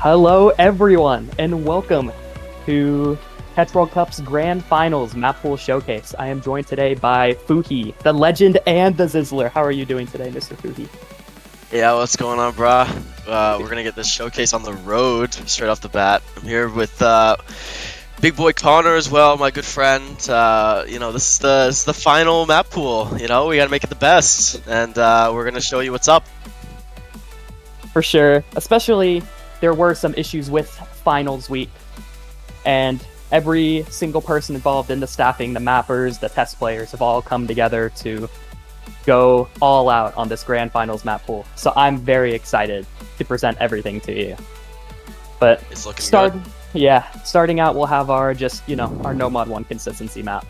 Hello, everyone, and welcome to Catch World Cup's Grand Finals Map Pool Showcase. I am joined today by Fuhi, the legend and the Zizzler. How are you doing today, Mr. Fuhi? Yeah, what's going on, brah? We're gonna get this showcase on the road straight off the bat. I'm here with big boy Connor as well, my good friend. This is the final map pool. You know, we gotta make it the best, and we're gonna show you what's up. For sure. Especially, there were some issues with finals week, and every single person involved in the staffing, the mappers, the test players, have all come together to go all out on this grand finals map pool. So I'm very excited to present everything to you. But It's looking good. starting out, we'll have our our no mod 1 consistency map.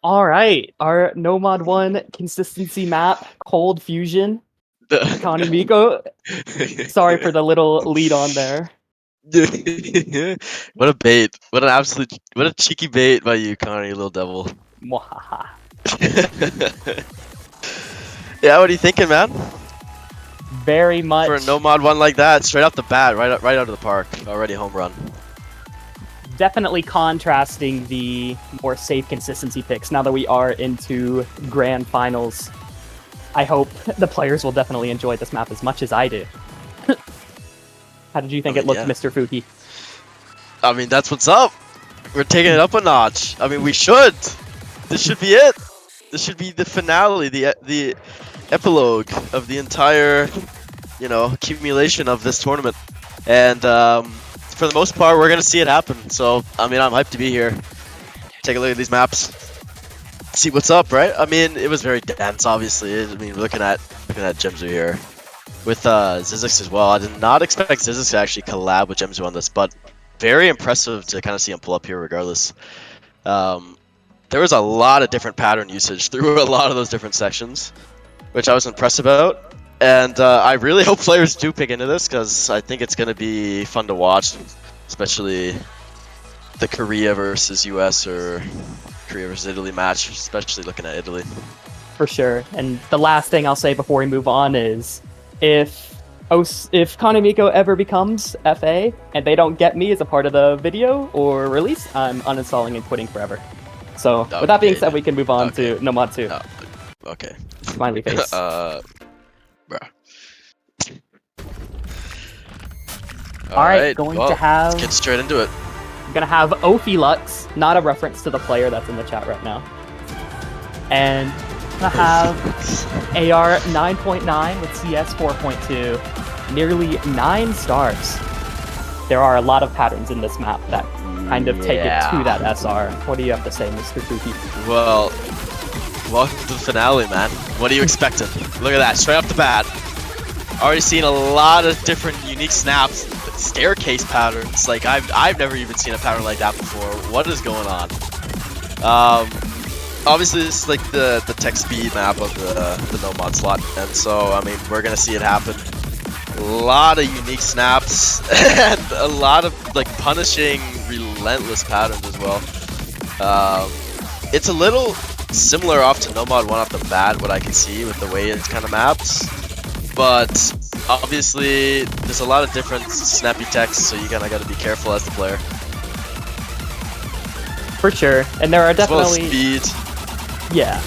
All right, our No Mod 1 consistency map, Cold Fusion, Connie Miko. Sorry for the little lead on there. What a bait! What an absolute, what a cheeky bait by you, Connor, you little devil. Mwahaha. Yeah, what are you thinking, man? Very much. For a no mod one like that, straight off the bat, right out of the park, already home run. Definitely contrasting the more safe consistency picks now that we are into grand finals. I hope the players will definitely enjoy this map as much as I do. How did you think it looked, yeah. Mr. Fuki? I mean, that's what's up. We're taking it up a notch. I mean, we should. This should be it. This should be the finale, the epilogue of the entire, accumulation of this tournament. And for the most part, we're gonna see it happen. So, I mean, I'm hyped to be here. Take a look at these maps. See what's up, right? I mean, it was very dense, obviously. I mean, looking at Gemzu here. With Zizix as well. I did not expect Zizix to actually collab with Gemzu on this, but very impressive to kind of see him pull up here regardless. There was a lot of different pattern usage through a lot of those different sections, which I was impressed about. And I really hope players do pick into this, because I think it's going to be fun to watch, especially the Korea versus US or Korea versus Italy match, especially looking at Italy. For sure. And the last thing I'll say before we move on is, if Connie Miko ever becomes FA and they don't get me as a part of the video or release, I'm uninstalling and quitting forever. So with that being said, we can move on to No Mod 2. Okay. Smiley face. Bruh. Alright, going to have... Let's get straight into it. I'm going to have Ophilux, not a reference to the player that's in the chat right now. And I'm going to have AR 9.9 with CS 4.2. Nearly 9 stars. There are a lot of patterns in this map that kind of take it to that SR. What do you have to say, Mr. Fuki? Well, welcome to the finale, man. What are you expecting? Look at that, straight off the bat. Already seen a lot of different unique snaps, staircase patterns. Like I've never even seen a pattern like that before. What is going on? Obviously this is like the tech speed map of the no mod slot, and so I mean we're gonna see it happen. A lot of unique snaps and a lot of like punishing, relentless patterns as well. It's a little similar off to No Mod 1 off the bat, what I can see with the way it's kind of maps. But obviously, there's a lot of different snappy techs, so you kind of got to be careful as the player. For sure, and there are definitely as well speed. Yeah,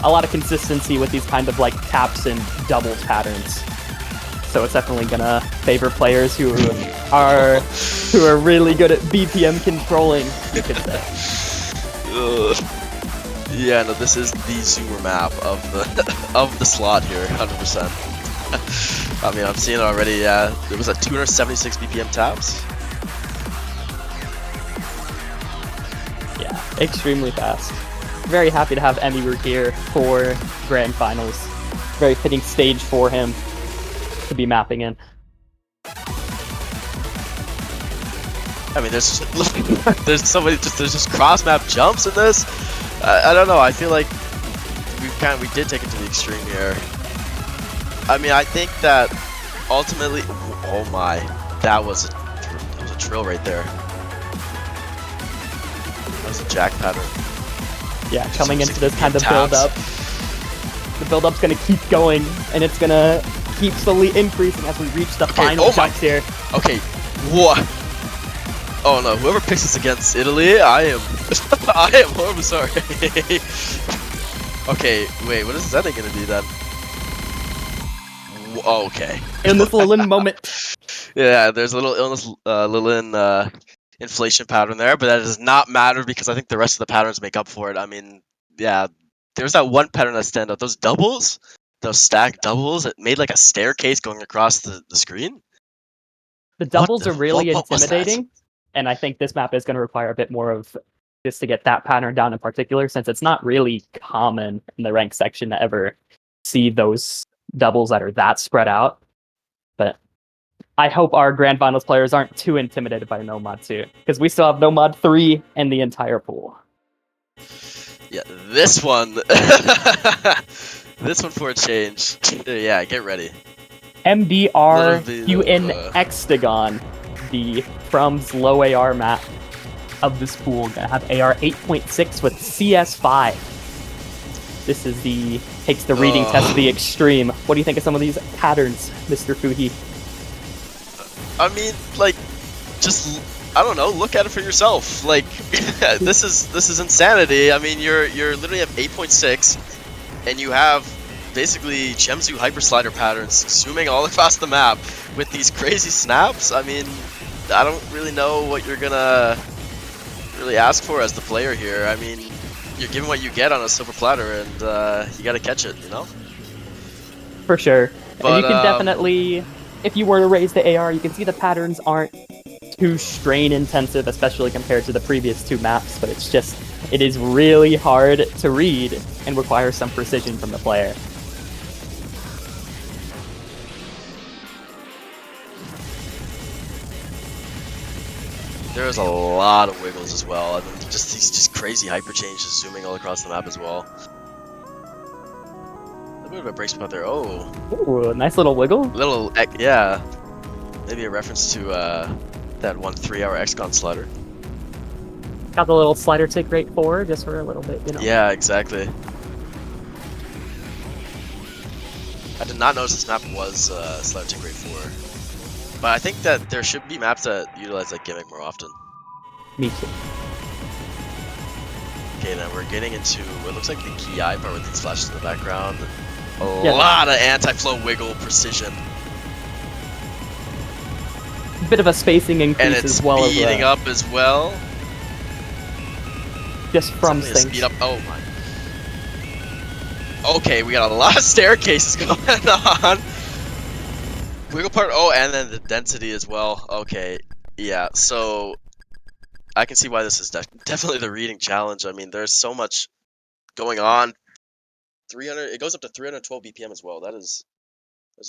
a lot of consistency with these kind of like taps and doubles patterns. So it's definitely gonna favor players who are really good at BPM controlling, you could say. Yeah, no, this is the zoomer map of the slot here, 100%. I mean, I'm seeing it already. Yeah, it was at 276 BPM taps. Yeah, extremely fast. Very happy to have Emiru here for Grand Finals. Very fitting stage for him to be mapping in. I mean, there's just cross map jumps in this. I don't know. I feel like we did take it to the extreme here. I mean, I think that ultimately, oh my, that was a trill right there. That was a jack pattern. Yeah, coming into this kind of build-up. The build-up's gonna keep going, and it's gonna keep slowly increasing as we reach the final jumps here. Okay, what? Oh no, whoever picks this against Italy, I am horribly sorry. Okay, wait, what is that gonna be then? Okay. Illness Lilin moment. Yeah, there's a little Illness Lilin inflation pattern there, but that does not matter because I think the rest of the patterns make up for it. I mean, yeah, there's that one pattern that stand out. Those doubles, those stacked doubles, it made like a staircase going across the screen. The doubles are really intimidating, and I think this map is going to require a bit more of just to get that pattern down in particular, since it's not really common in the ranked section to ever see those doubles that are that spread out. But I hope our Grand Finals players aren't too intimidated by No Mod 2, because we still have No Mod 3 in the entire pool. Yeah, this one. This one for a change. Yeah, get ready. MDR Little bit Hutin of, Hextagon, the From's low AR map of this pool. Gonna have AR 8.6 with CS5. This is takes the reading test to the extreme. What do you think of some of these patterns, Mr. Fuhi? I mean, like, just I don't know. Look at it for yourself. Like, this is insanity. I mean, you're literally at 8.6, and you have basically Gemzu hyper slider patterns zooming all across the map with these crazy snaps. I mean, I don't really know what you're gonna really ask for as the player here. I mean, you're given what you get on a silver platter, and you gotta catch it, you know? For sure. But, and you can definitely, if you were to raise the AR, you can see the patterns aren't too strain intensive, especially compared to the previous two maps, but it is really hard to read and requires some precision from the player. There's a lot of wiggles as well. I mean, just these crazy hyper changes zooming all across the map as well. A bit of a break spot there. Oh, Ooh, nice little wiggle. yeah. Maybe a reference to that 1 3-hour XCON slider. Got the little slider tick right forward just for a little bit, you know. Yeah, exactly. I did not notice this map was slider tick rate 4. But I think that there should be maps that utilize that gimmick more often. Me too. Okay, then we're getting into what looks like the key eye part with these flashes in the background. A Yeah. lot of anti-flow wiggle precision. Bit of a spacing increase And it's as well as speeding up as well. just from Something to things. speed up. Oh my. Okay, we got a lot of staircases going on. Wiggle part. Oh, and then the density as well. Okay, yeah. So I can see why this is definitely the reading challenge. I mean, there's so much going on. 300. It goes up to 312 BPM as well. That's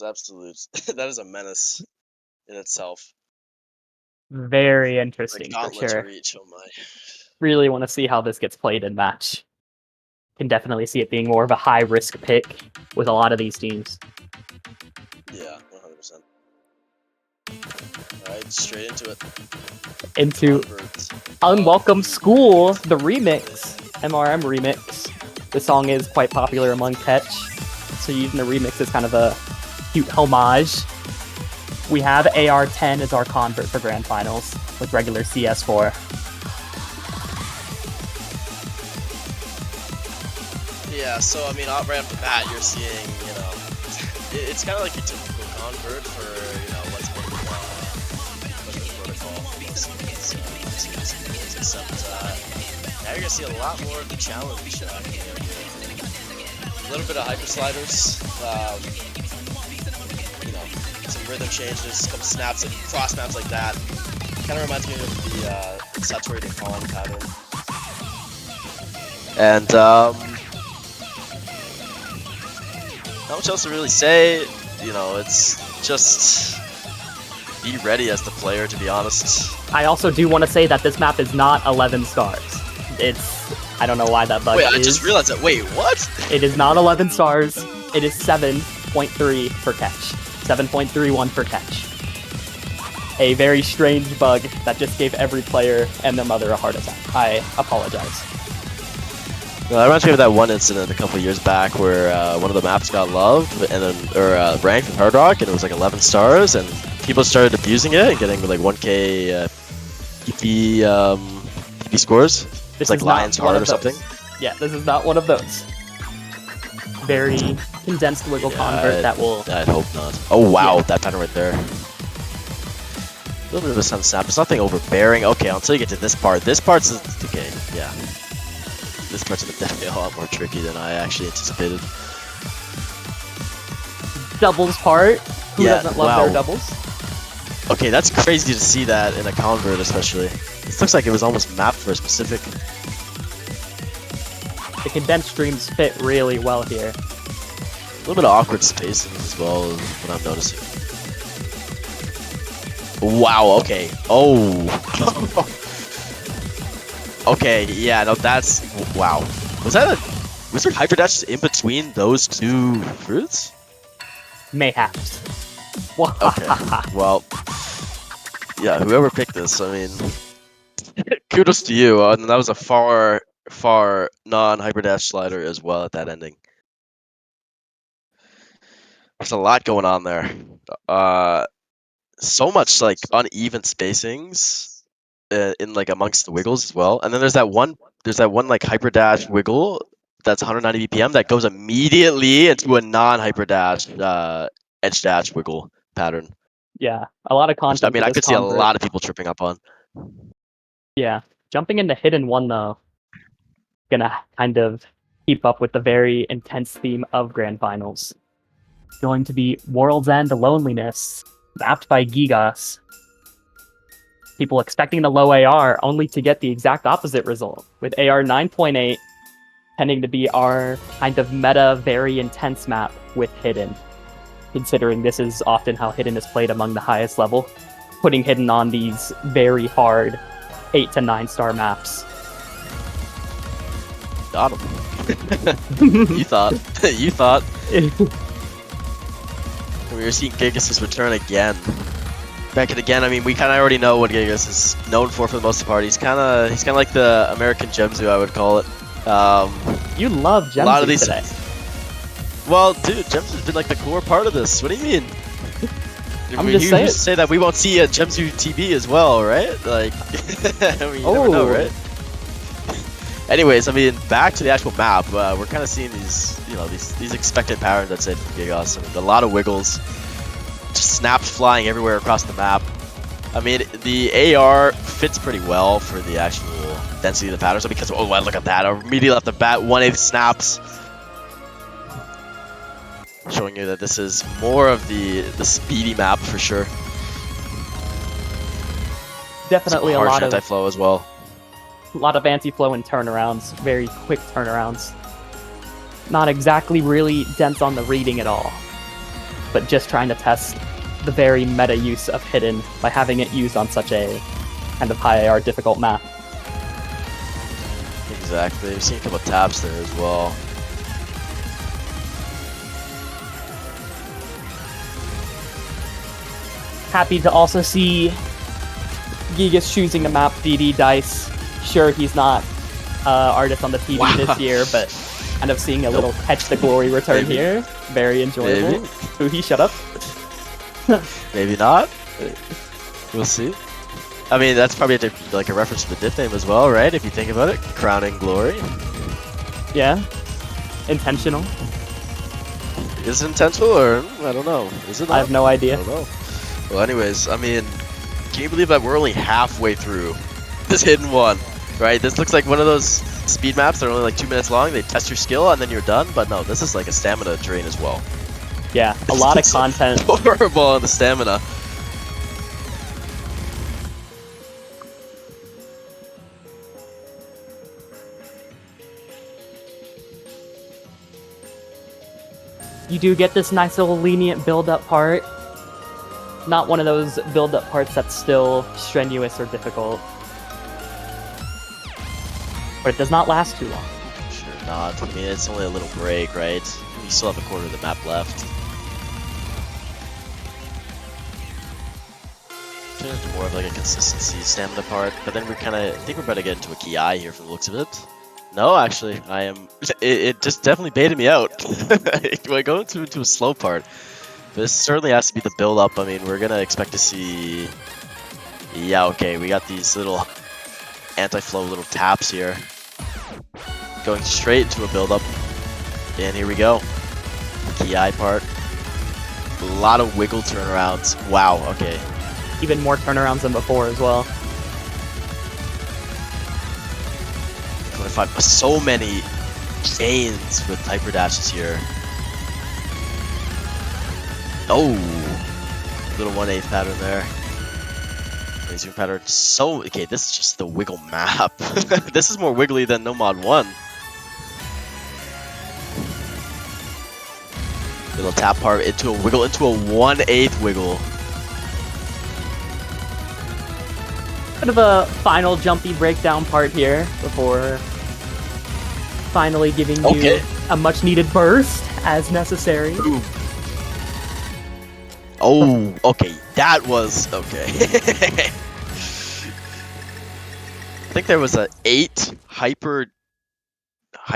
absolute. That is a menace in itself. Very Like interesting for gauntlet to sure. reach. Oh my. Really want to see how this gets played in match. Can definitely see it being more of a high risk pick with a lot of these teams. Yeah, 100%. Alright, straight into it. Into Convert. Unwelcome School, the remix, MRM remix. The song is quite popular among Ketch, so using the remix is kind of a cute homage. We have AR-10 as our convert for Grand Finals with regular CS4. Yeah, so I mean, right off the bat, you're seeing, you know, it's kind of like your typical convert for, you know, what's been protocol. Except now you're gonna see a lot more of the challenge. A little bit of hyper sliders, you know, some rhythm changes, a couple snaps and cross snaps like that. Kind of reminds me of the saturated column pattern. And not much else to really say. You know, it's just be ready as the player, to be honest. I also do want to say that this map is not 11 stars. I don't know why that bug Wait, is. I just realized that. Wait, what? It is not 11 stars. It is 7.3 for catch. 7.31 for catch. A very strange bug that just gave every player and their mother a heart attack. I apologize. Well, that reminds me of that one incident a couple years back where one of the maps got loved and then ranked with Hard Rock, and it was like 11 stars, and people started abusing it and getting like 1k PP scores. It's like Lion's Heart or something. Yeah, this is not one of those. Very condensed wiggle convert that will. I'd hope not. Oh wow, Yeah. that pattern right there. A little bit of a sun snap. It's nothing overbearing. Okay, until you get to this part. This part's okay. Yeah. This part's definitely a lot more tricky than I actually anticipated. Doubles part. Who Yeah, doesn't love wow. their doubles? Okay, that's crazy to see that in a convert, especially. This looks like it was almost mapped for a specific. The condensed streams fit really well here. A little bit of awkward spacing as well is what I'm noticing. Wow, okay. Oh. Okay, yeah, no, that's. Wow. Was that a Wizard Hyperdash in between those two fruits? Mayhaps. Okay. Well, yeah, whoever picked this, I mean, kudos to you. And that was a far non-Hyperdash slider as well at that ending. There's a lot going on there. So much like uneven spacings in like amongst the wiggles as well. And then there's that one like Hyperdash wiggle that's 190 BPM that goes immediately into a non-Hyperdash edge dash wiggle pattern. Yeah, a lot of Which, content. I mean, I could see a lot of people tripping up on. Yeah, jumping into Hidden 1 though, gonna kind of keep up with the very intense theme of Grand Finals. Going to be World's End Loneliness, mapped by Gigas. People expecting the low AR, only to get the exact opposite result, with AR 9.8 tending to be our kind of meta, very intense map with Hidden, considering this is often how Hidden is played among the highest level, putting Hidden on these very hard 8 to 9 star maps. Got him. You thought. You thought. We were seeing Gigas' return again. Back and again, I mean, we kind of already know what Gigas is known for the most part. He's kind of like the American Gemzu, I would call it. You love Gemzu a lot of these today. Well, dude, Gemzu's been like the core part of this. What do you mean? I'm just saying. You say that we won't see a Gemzu TB as well, right? Like, I mean, you never know, right? Anyways, I mean, back to the actual map. We're kind of seeing these, you know, these expected patterns. That's it from Gigas. I mean, a lot of wiggles, just snaps flying everywhere across the map. I mean, the AR fits pretty well for the actual density of the pattern. So because, oh, wow, look at that! Immediately off the bat, 1/8 snaps, showing you that this is more of the speedy map for sure. Definitely some a harsh lot of anti-flow as well. A lot of anti-flow and turnarounds, very quick turnarounds. Not exactly really dense on the reading at all, but just trying to test the very meta use of Hidden by having it used on such a kind of high AR difficult map. Exactly, we've seen a couple of taps there as well. Happy to also see Gigas choosing to map DD Dice. Sure, he's not artist on the TV this year, but kind of seeing a little Catch the Glory return here. Very enjoyable. Ooh, he shut up. Maybe not. We'll see. I mean, that's probably like a reference to the dip name as well, right? If you think about it, Crowning Glory. Yeah, intentional. Is it intentional or I don't know? Is it? I have no idea. I don't know. Well, anyways, I mean, can you believe that we're only halfway through this Hidden 1, right? This looks like one of those speed maps that are only like 2 minutes long. They test your skill and then you're done. But no, this is like a stamina drain as well. Yeah, a lot of content. Horrible on the stamina. You do get this nice little lenient build-up part. Not one of those build-up parts that's still strenuous or difficult. But it does not last too long. Sure not. I mean, it's only a little break, right? You still have a quarter of the map left. Turn into more of like a consistency stamina part, but then I think we're about to get into a Ki here from the looks of it. No, actually, I am. It just definitely baited me out. We're going into a slow part. This certainly has to be the build up. I mean, we're gonna expect to see. Yeah, okay, we got these little anti-flow little taps here. Going straight into a build up. And here we go. The Ki part. A lot of wiggle turnarounds. Wow, okay. Even more turnarounds than before as well. So many chains with hyper dashes here. Oh, little 1/8 pattern there. Zoom pattern. So okay, this is just the wiggle map. This is more wiggly than Nomad 1. Little tap part into a wiggle, into a 1/8 wiggle. Bit of a final jumpy breakdown part here before finally giving Okay. you a much needed burst as necessary. Ooh. Oh, okay. That was okay. I think there was a 8 hyper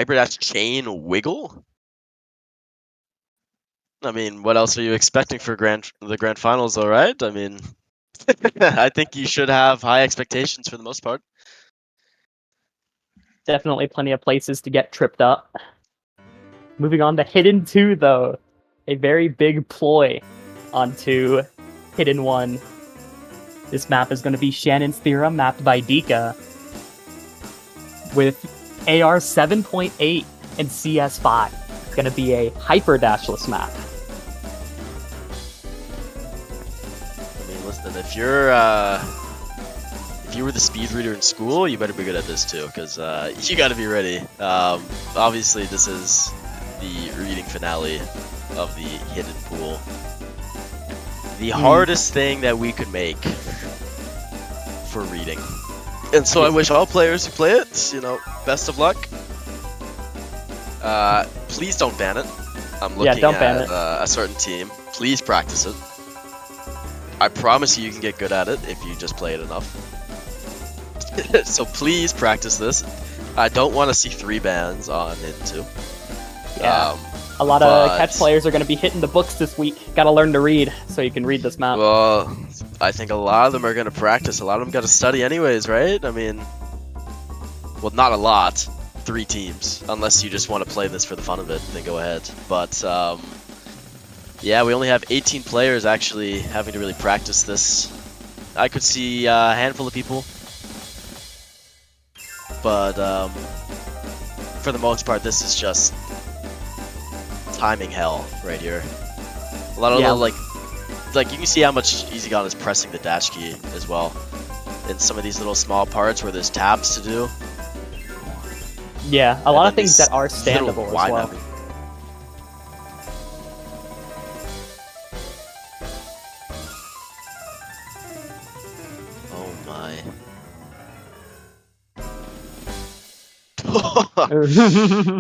dash chain wiggle. I mean, what else are you expecting for the grand finals, all right? I mean, I think you should have high expectations for the most part. Definitely plenty of places to get tripped up. Moving on to Hidden 2, though. A very big ploy onto Hidden 1. This map is going to be Shannon's Theorem, mapped by Dika, with AR 7.8 and CS5. It's going to be a hyper dashless map. I mean, listen, if you were the speed reader in school, you better be good at this too, because you got to be ready. Obviously, this is the reading finale of the hidden pool. The hardest thing that we could make for reading. And so I wish all players who play it, best of luck. Please don't ban it. I'm looking don't ban at it. A certain team. Please practice it. I promise you can get good at it if you just play it enough. So please practice this. I don't want to see 3 bans on it too. Yeah. A lot of catch players are going to be hitting the books this week. Got to learn to read so you can read this map. Well, I think a lot of them are going to practice. A lot of them got to study anyways, right? I mean, well, not a lot. 3 teams. Unless you just want to play this for the fun of it, then go ahead. But, yeah, we only have 18 players actually having to really practice this. I could see a handful of people. But, for the most part, this is just timing hell right here. A lot of little, like you can see how much EasyGone is pressing the dash key as well. In some of these little small parts where there's tabs to do. Yeah, a lot of things that are standable as well. Oh my.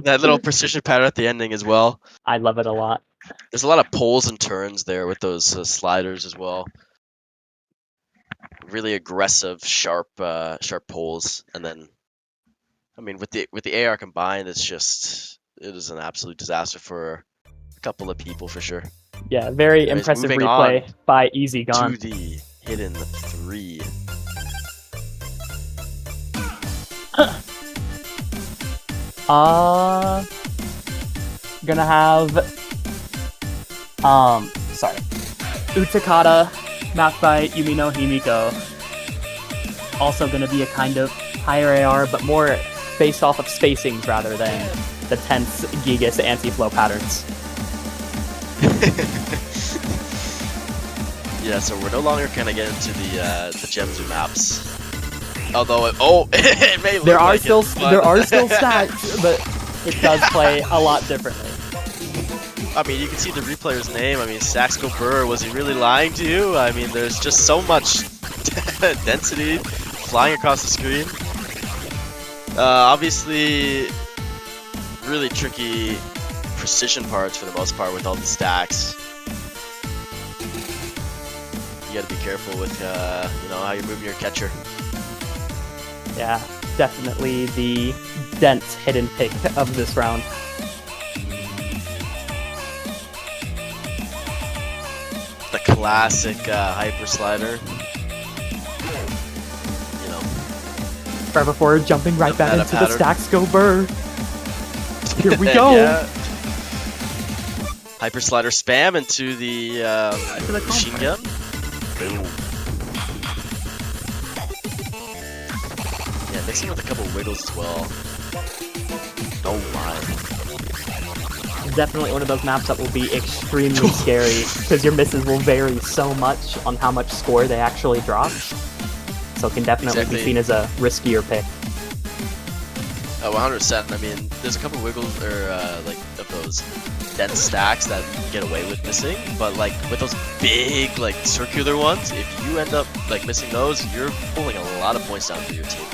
That little precision pattern at the ending as well. I love it a lot. There's a lot of pulls and turns there with those sliders as well. Really aggressive, sharp pulls, and then, I mean, with the AR combined, it is an absolute disaster for a couple of people for sure. Yeah, very Anyways, impressive moving replay on by EasyGone. To the hidden 3. Gonna have sorry, Utakata, mapped by Yumino Himiko. Also gonna be a kind of higher AR, but more based off of spacings rather than the tense Gigas anti-flow patterns. Yeah, so we're no longer gonna get into the Gemzu maps. Although it may look There are like still it, but... there are still stacks, but it does play a lot differently. I mean, you can see the replayer's name. I mean, Saxco Burr, was he really lying to you? I mean, there's just so much density flying across the screen. Obviously, really tricky precision parts for the most part with all the stacks. You gotta be careful with, how you're moving your catcher. Yeah, definitely the dense hidden pick of this round. The classic hyper slider. Right before jumping right back into pattern. the stacks go burr. Here we go. Yeah. Hyper slider spam into the machine gun. Boom. Yeah, mixing with a couple wiggles as well. Oh my. Definitely one of those maps that will be extremely scary because your misses will vary so much on how much score they actually drop. So it can definitely be seen as a riskier pick. Oh, 100%. I mean, there's a couple wiggles of those dense stacks that you can get away with missing, but like with those big circular ones, if you end up missing those, you're pulling a lot of points down for your team.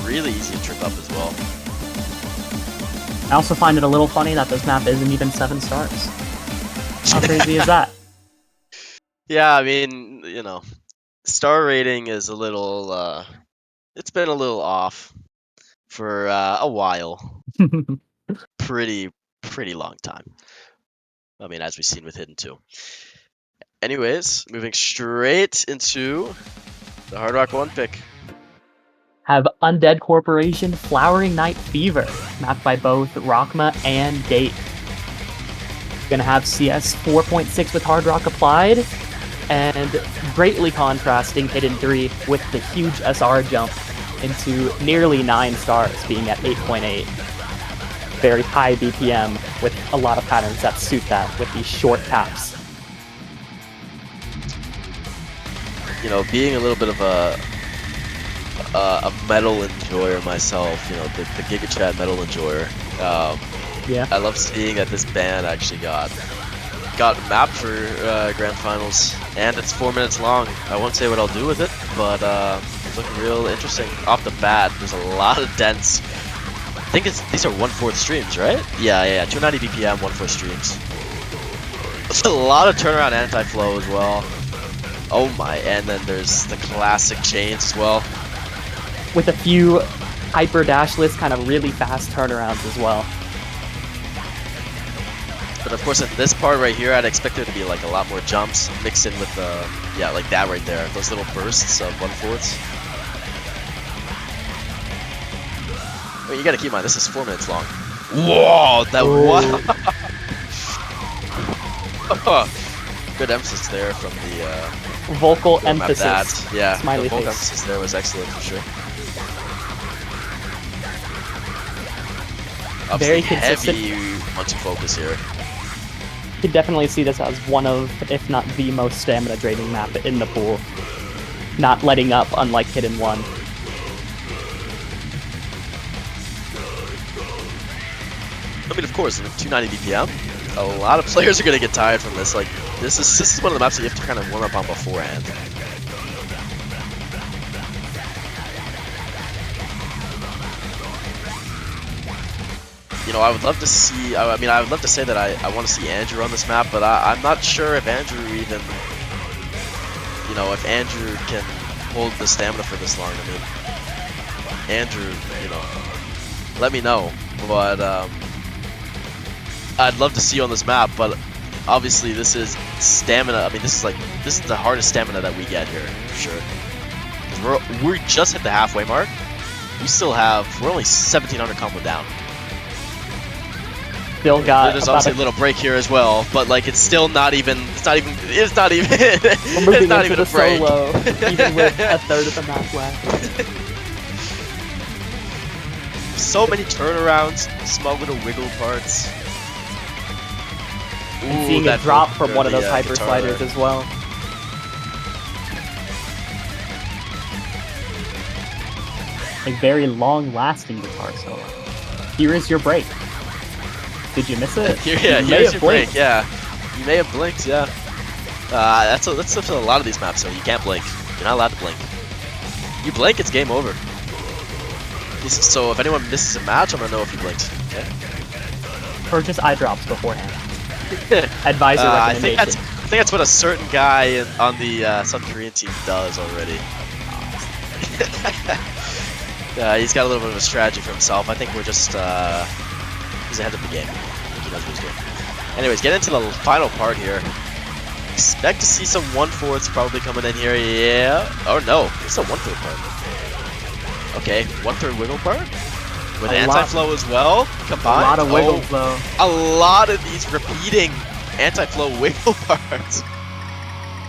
Really easy to trip up as well. I also find it a little funny that this map isn't even 7 stars. How crazy is that? Yeah, I mean, you know, star rating is a little, it's been a little off for a while. Pretty long time. I mean, as we've seen with Hidden 2. Anyways, moving straight into the Hard Rock 1 pick. Have Undead Corporation Flowering Night Fever, mapped by both Rockma and Gate. Gonna have CS 4.6 with Hard Rock applied, and greatly contrasting Hidden 3 with the huge SR jump into nearly 9 stars, being at 8.8. Very high BPM with a lot of patterns that suit that with these short taps. You know, being a little bit of a metal enjoyer myself, you know, the GigaChat metal enjoyer. Yeah. I love seeing that this band actually got mapped for grand finals, and it's 4 minutes long. I won't say what I'll do with it, but it's looking real interesting off the bat. There's a lot of dense. I think these are 1/4 streams, right? Yeah, 290 BPM, 1/4 streams. There's a lot of turnaround anti-flow as well. Oh my, and then there's the classic chains as well. With a few hyper dashless, kind of really fast turnarounds as well. But of course, in this part right here, I'd expect there to be like a lot more jumps mixed in with the, yeah, like that right there. Those little bursts of 1/4. Wait, you gotta keep in mind, this is 4 minutes long. Whoa, that what? Good emphasis there from the vocal map emphasis. that. Yeah, Smiley the vocal face. emphasis there was excellent for sure. Very Obviously, consistent. heavy onto focus here. You could definitely see this as one of, if not the most stamina draining map in the pool. Not letting up, unlike Hidden 1. I mean, of course, with 290 BPM, a lot of players are gonna get tired from this. Like, this is one of the maps that you have to kind of warm up on beforehand. You know, I would love to see. I mean, I would love to say that I want to see Andrew on this map, but I'm not sure if Andrew even. You know, if Andrew can hold the stamina for this long. I mean, Andrew, you know, let me know. But I'd love to see you on this map, but obviously this is stamina. I mean, this is the hardest stamina that we get here for sure. 'Cause we just hit the halfway mark. We're only 1700 combo down. Still got There's about obviously a little break here as well, but like it's still not even. It's not even. we're moving It's not into even a the break. solo, even with a third of the map left. So many turnarounds, small little wiggle parts. And Ooh, seeing a that drop hook from or one of the, those hyper guitar sliders there. as well. A very long-lasting guitar solo. Here is your break. Did you miss it? Here, You may here's have your break. blinked. Yeah, you may have blinked. Yeah, that's a lot of these maps. So you can't blink. You're not allowed to blink. You blink, it's game over. So if anyone misses a match, I'm gonna know if you blinked. Okay. Or just eye drops beforehand. Advisor I think recommendation. that's what a certain guy on the South Korean team does already. He's got a little bit of a strategy for himself. I think we're just he's ahead of the game. I think he knows what he's doing. Anyways, get into the final part here. Expect to see some 1/4s probably coming in here. Yeah. Oh no, it's a 1/3 part. Okay, 1/3 wiggle part with A anti-flow as well. A Combined. lot of wiggles though. A lot of these repeating anti-flow wiggle parts.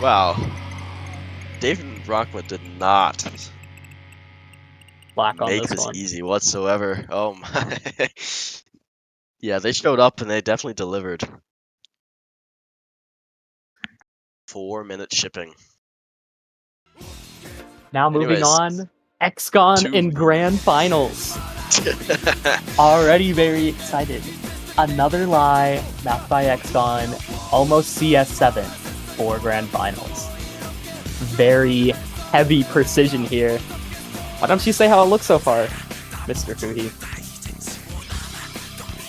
Wow. David Rockwood did not Black on make this this one. easy whatsoever. Oh my. Yeah, they showed up and they definitely delivered. 4-minute shipping. Now moving Anyways. on, XCON in Grand Finals. Already very excited. Another lie, mapped by XCON, almost CS7 for Grand Finals. Very heavy precision here. Why don't you say how it looks so far, Mr. Fuhi?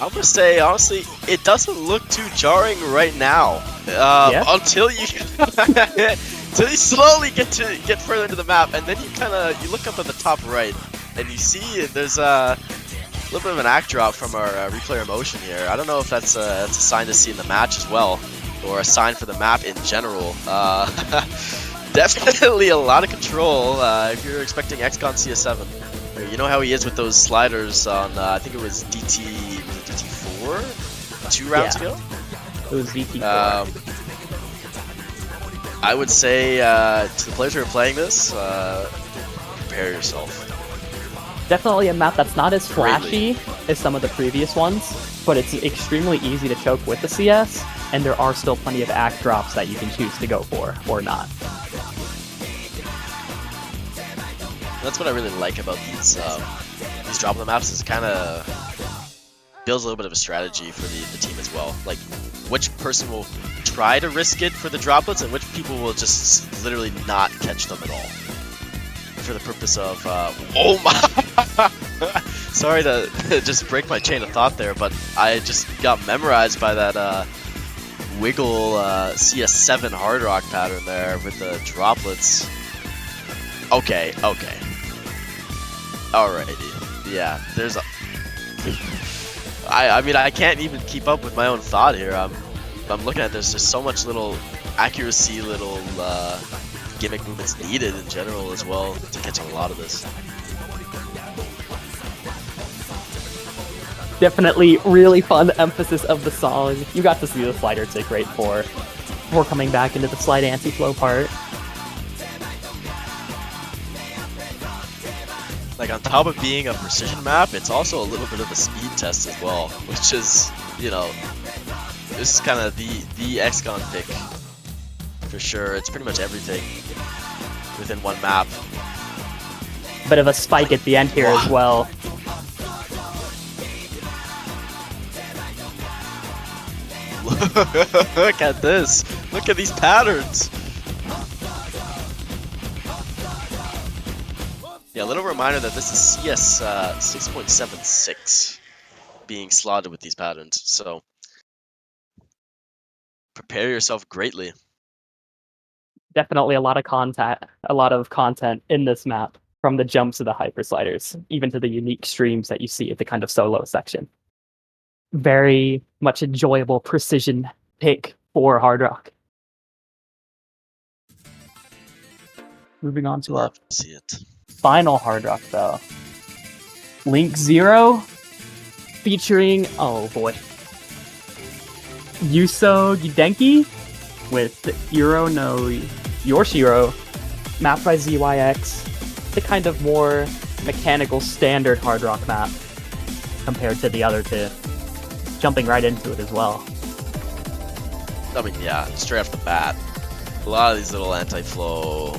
I'm gonna say honestly, it doesn't look too jarring right now. Yeah. Until you until you slowly get further into the map, and then you look up at the top right, and you see there's a little bit of an act drop from our replayer motion here. I don't know if that's a sign to see in the match as well, or a sign for the map in general. Definitely a lot of control if you're expecting XCON CS7. You know how he is with those sliders on, I think it was DT4? 2 rounds ago? It was VT4. I would say to the players who are playing this, prepare yourself. Definitely a map that's not as Greatly. flashy as some of the previous ones, but it's extremely easy to choke with the CS, and there are still plenty of act drops that you can choose to go for, or not. That's what I really like about these drop the maps, is it kind of builds a little bit of a strategy for the team as well. Like, which person will try to risk it for the droplets, and which people will just literally not catch them at all. For the purpose of, oh my! Sorry to just break my chain of thought there, but I just got memorized by that wiggle CS7 hard rock pattern there with the droplets. Okay. Alrighty. Yeah, there's a... I mean, I can't even keep up with my own thought here. I'm looking at there's just so much little accuracy, little gimmick movements needed in general as well to catching a lot of this. Definitely really fun emphasis of the song. You got to see the slider take right before coming back into the slide anti-flow part. Like, on top of being a precision map, it's also a little bit of a speed test as well, which is, you know, this is kind of the XCON pick for sure. It's pretty much everything within one map. Bit of a spike at the end here as well. Look at this. Look at these patterns. Yeah, a little reminder that this is CS 6.76 being slotted with these patterns, so prepare yourself greatly. Definitely a lot of content in this map, from the jumps to the hyper sliders, even to the unique streams that you see at the kind of solo section. Very much enjoyable precision pick for Hard Rock. Moving on to our Love to see it. final Hard Rock, though. Link Zero, featuring, oh boy, Yuso Gidenki with Iro no Yoshiro, mapped by ZYX, the kind of more mechanical standard Hard Rock map compared to the other two. Jumping right into it as well. I mean, yeah, straight off the bat, a lot of these little anti-flow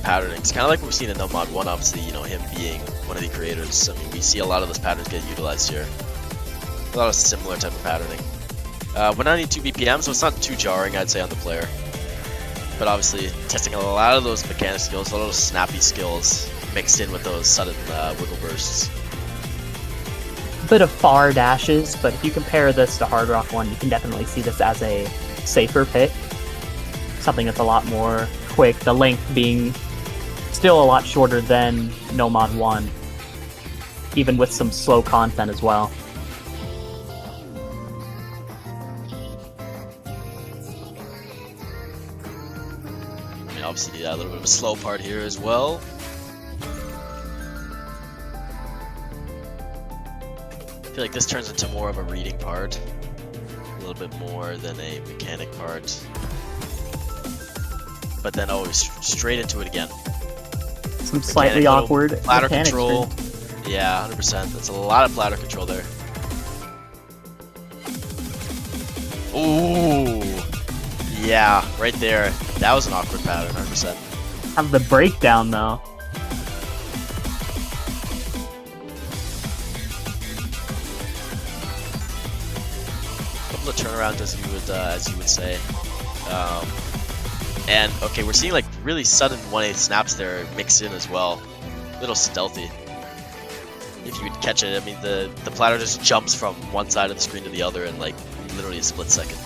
patternings, kind of like we've seen in Nomad 1, obviously, you know, him being one of the creators. I mean, we see a lot of those patterns get utilized here. A lot of similar type of patterning. 192 BPM, so it's not too jarring, I'd say, on the player. But obviously, testing a lot of those mechanic skills, a lot of those snappy skills, mixed in with those sudden wiggle bursts. Bit of far dashes, but if you compare this to Hard Rock 1, you can definitely see this as a safer pick. Something that's a lot more quick, the length being still a lot shorter than Nomad 1, even with some slow content as well. I mean, obviously, a little bit of a slow part here as well. I feel like this turns into more of a reading part, a little bit more than a mechanic part. But then always straight into it again. Some slightly awkward platter mechanics control. for- Yeah, 100%. That's a lot of platter control there. Ooh, yeah, right there. That was an awkward pattern, 100%. Have the breakdown though. Couple of turnarounds, as you would say. And okay, we're seeing like really sudden 1/8 snaps there mixed in as well. A little stealthy. if you would catch it. I mean, the platter just jumps from one side of the screen to the other in like literally a split second.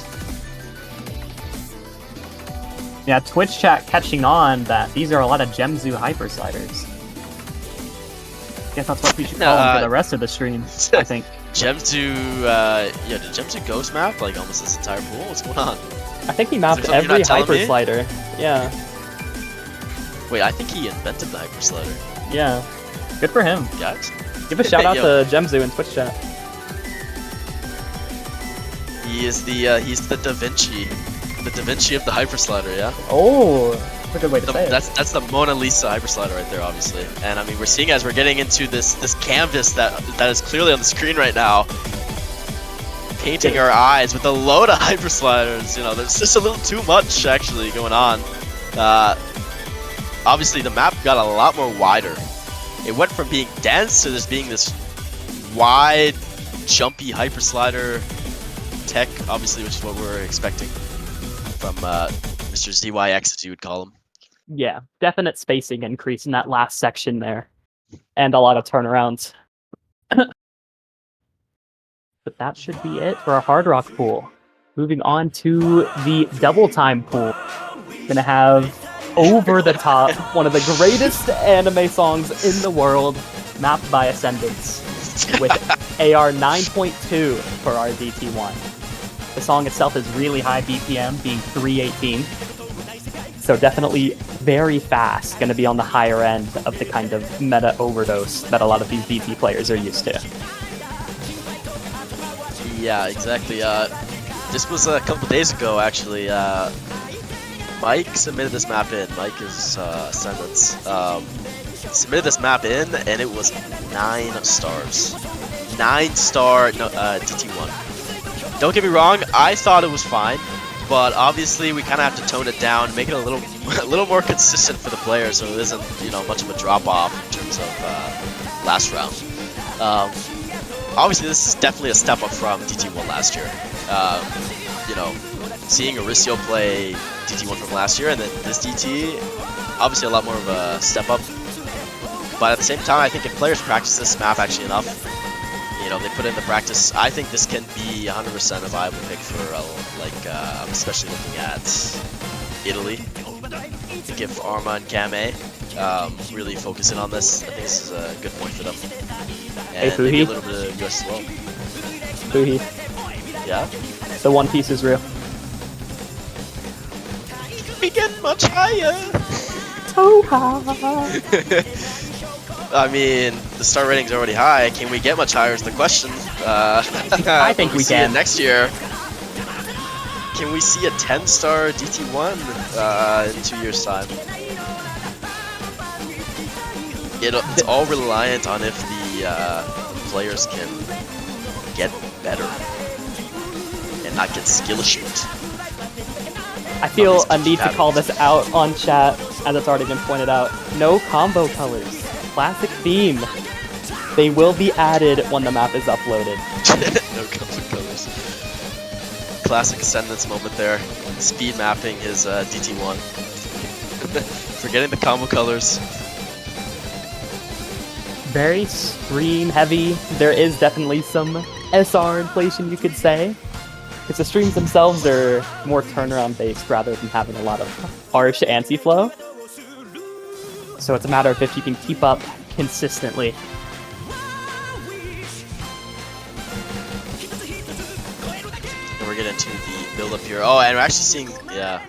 Yeah, Twitch chat catching on that these are a lot of Gemzu hyper sliders. Guess that's what we should call them for the rest of the stream, I think. Gemzu, yeah, did Gemzu ghost map like almost this entire pool? What's going on? I think he mapped something you're every not telling hyper me? slider. Yeah, Wait, I think he invented the hyper slider, yeah. Good for him. guys. Give a shout out Yo. to Gemzu in Twitch chat. He is he's the Da Vinci of the hyper slider, yeah. Oh, that's a good way to say it. That's the Mona Lisa hyper slider right there, obviously. And I mean, we're seeing as we're getting into this canvas that is clearly on the screen right now, painting our eyes with a load of hyper sliders. You know, there's just a little too much actually going on. Obviously, the map got a lot more wider. It went from being dense to this being this wide, jumpy hyper slider tech, obviously, which is what we're expecting from Mr. ZYX, as you would call him. Yeah, definite spacing increase in that last section there, and a lot of turnarounds. But that should be it for our Hard Rock pool. Moving on to the Double Time pool. Gonna have Over the Top, one of the greatest anime songs in the world, mapped by Ascendance, with AR 9.2 for our DT1. The song itself is really high BPM, being 318. So definitely very fast, going to be on the higher end of the kind of meta overdose that a lot of these DT players are used to. Yeah, exactly. This was a couple days ago, actually. Mike submitted this map in. Mike is Ascendance. Submitted this map in, and it was 9 stars. 9-star DT1. Don't get me wrong, I thought it was fine, but obviously we kind of have to tone it down, make it a little more consistent for the players, so it isn't, you know, much of a drop off in terms of last round. Obviously, this is definitely a step up from DT1 last year. You know, seeing Aricio play DT1 from last year and then this DT, obviously a lot more of a step up. But at the same time, I think if players practice this map actually enough, you know, they put in the practice, I think this can be 100% a viable pick for, especially looking at Italy. I think if Arma and Kame really focus in on this, I think this is a good point for them. And Hey, maybe a Fuhi. little bit of US as well. Fuhi, Yeah? the One Piece is real. We get much higher! So high. I mean, the star rating's already high. Can we get much higher is the question. I think we see can. it next year. Can we see a 10-star DT1 in 2 years' time? It's all reliant on if the players can get better and not get skill shoot. I feel Obviously, a need to habits. call this out on chat, as it's already been pointed out. No combo colors. Classic theme. They will be added when the map is uploaded. No color colors. Classic Ascendance moment there. Speed mapping his DT1. Forgetting the combo colors. Very stream heavy. There is definitely some SR inflation, you could say. Because the streams themselves are more turnaround based rather than having a lot of harsh anti-flow. So it's a matter of if you can keep up consistently. And we're getting into the build up here. Oh, and we're actually seeing, yeah.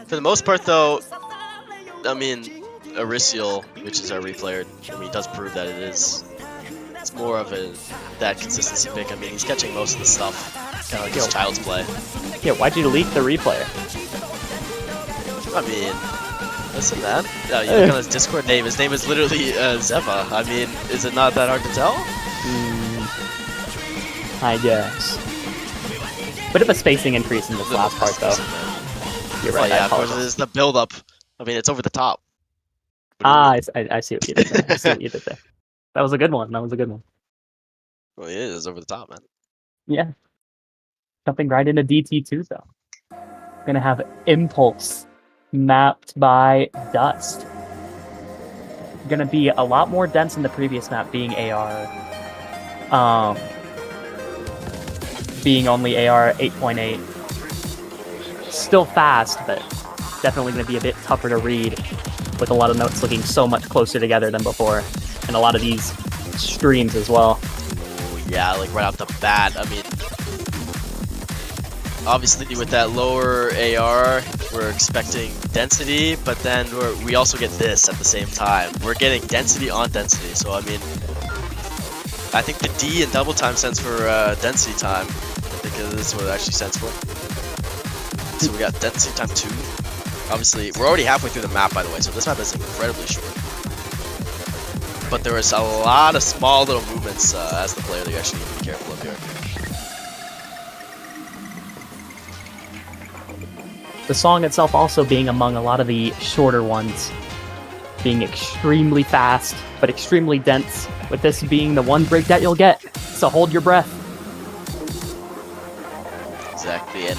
For the most part, though, I mean, Aricio, which is our replayer, I mean, does prove that it is. It's more of that consistency pick. I mean, he's catching most of the stuff, kind of like his child's play. Yeah, why'd you leak the replayer? I mean, listen, man. You look on his Discord name. His name is literally Zeva. I mean, is it not that hard to tell? I guess. Bit of a spacing increase in this last part, though. You're Oh right. I yeah, of course, apologize. it's the build up. I mean, it's over the top. I see what you did there. I see what you did there. That was a good one. That was a good one. Well, it is over the top, man. Yeah. Jumping right into DT2, though. Gonna have Impulse mapped by Dust. going to be a lot more dense than the previous map, being AR. Being only AR 8.8. Still fast, but definitely going to be a bit tougher to read, with a lot of notes looking so much closer together than before, and a lot of these streams as well. Yeah, like right off the bat. I mean, obviously with that lower AR, we're expecting density, but then we also get this at the same time. We're getting density on density, so I mean, I think the D and double time stands for density time. I think this is what it actually stands for. So we got density time 2. Obviously, we're already halfway through the map, by the way, so this map is incredibly short. But there is a lot of small little movements as the player that you actually need to be careful of here. The song itself also being among a lot of the shorter ones, being extremely fast, but extremely dense, with this being the one break that you'll get, so hold your breath. Exactly, and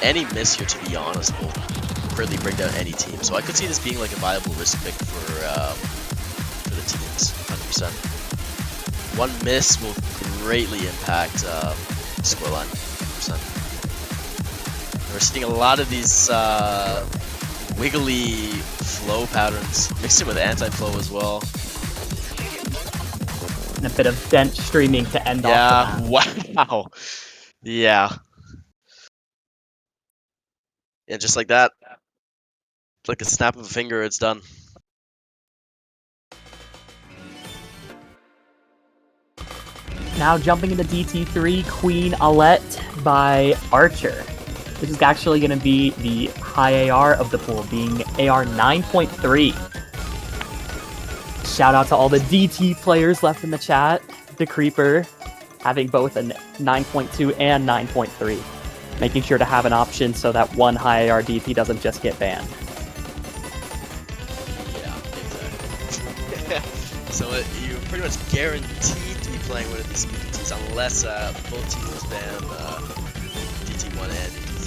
any miss here, to be honest, will really bring down any team. So I could see this being like a viable risk pick for the teams, 100%. One miss will greatly impact scoreline, 100%. We're seeing a lot of these wiggly flow patterns, mixed in with anti-flow as well. And a bit of dense streaming to end off. Yeah, wow. Yeah. And just like that, like a snap of a finger, it's done. Now jumping into DT3, Queen Alette by Archer. This is actually going to be the high AR of the pool, being AR 9.3. Shout out to all the DT players left in the chat. The Creeper having both a 9.2 and 9.3. Making sure to have an option so that one high AR DT doesn't just get banned. Yeah, exactly. So you're pretty much guaranteed to be playing one of these DTs unless both teams ban DT1 and DT3.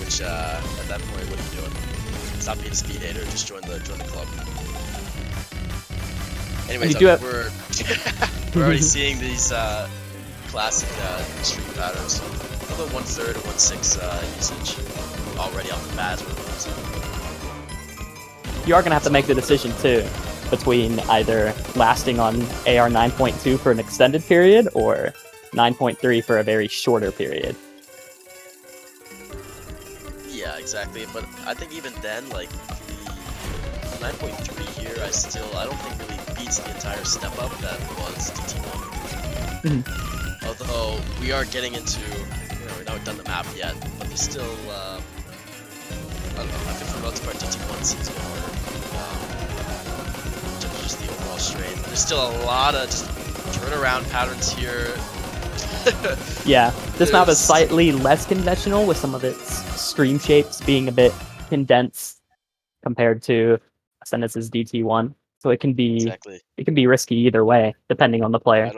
Which at that point, what are you doing? Stop being a speed hater, just join the club. Anyways, we're already seeing these classic stream patterns. About 1/3 and 1/6 usage already off the bat. You are going to have to make the decision too, between either lasting on AR 9.2 for an extended period or 9.3 for a very shorter period. Yeah, exactly. But I think even then, like the 9.3 here, I don't think really beats the entire step up that was DT1. Although we are getting into, we're not done the map yet, but there's still, I don't know, I think for the most part DT1 seems a bit harder. Just the overall strain. There's still a lot of just turnaround patterns here. Yeah, this map is slightly less conventional, with some of its stream shapes being a bit condensed compared to Ascendus's DT1. So it can be it can be risky either way, depending on the player. I'd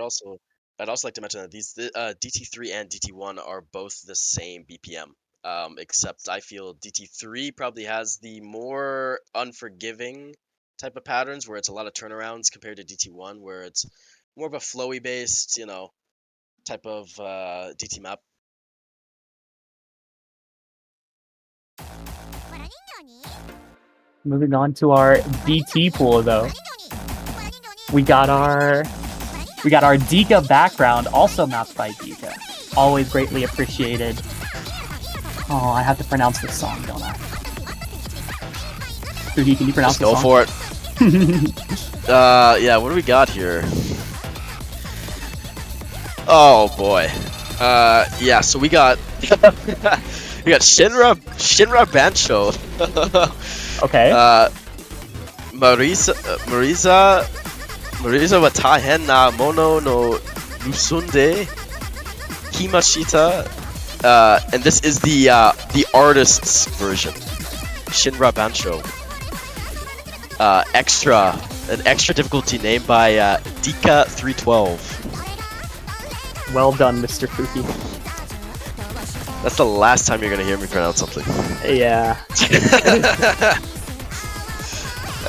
also like to mention that these DT3 and DT1 are both the same BPM, except I feel DT3 probably has the more unforgiving type of patterns, where it's a lot of turnarounds compared to DT1, where it's more of a flowy based, type of DT map. Moving on to our DT pool, though, we got our Dika background, also mapped by Dika. Always greatly appreciated. Oh, I have to pronounce this song, don't I? Rudy, can you pronounce this song? Go for it. Yeah, what do we got here? Oh boy. Yeah, so we got Shinra Bancho. Okay. Marisa wa tahen na mono no musunde Himashita. And this is the artist's version. Shinra Bancho. An extra difficulty name by Dika 312. Well done, Mr. Fuki. That's the last time you're gonna hear me pronounce something. Yeah.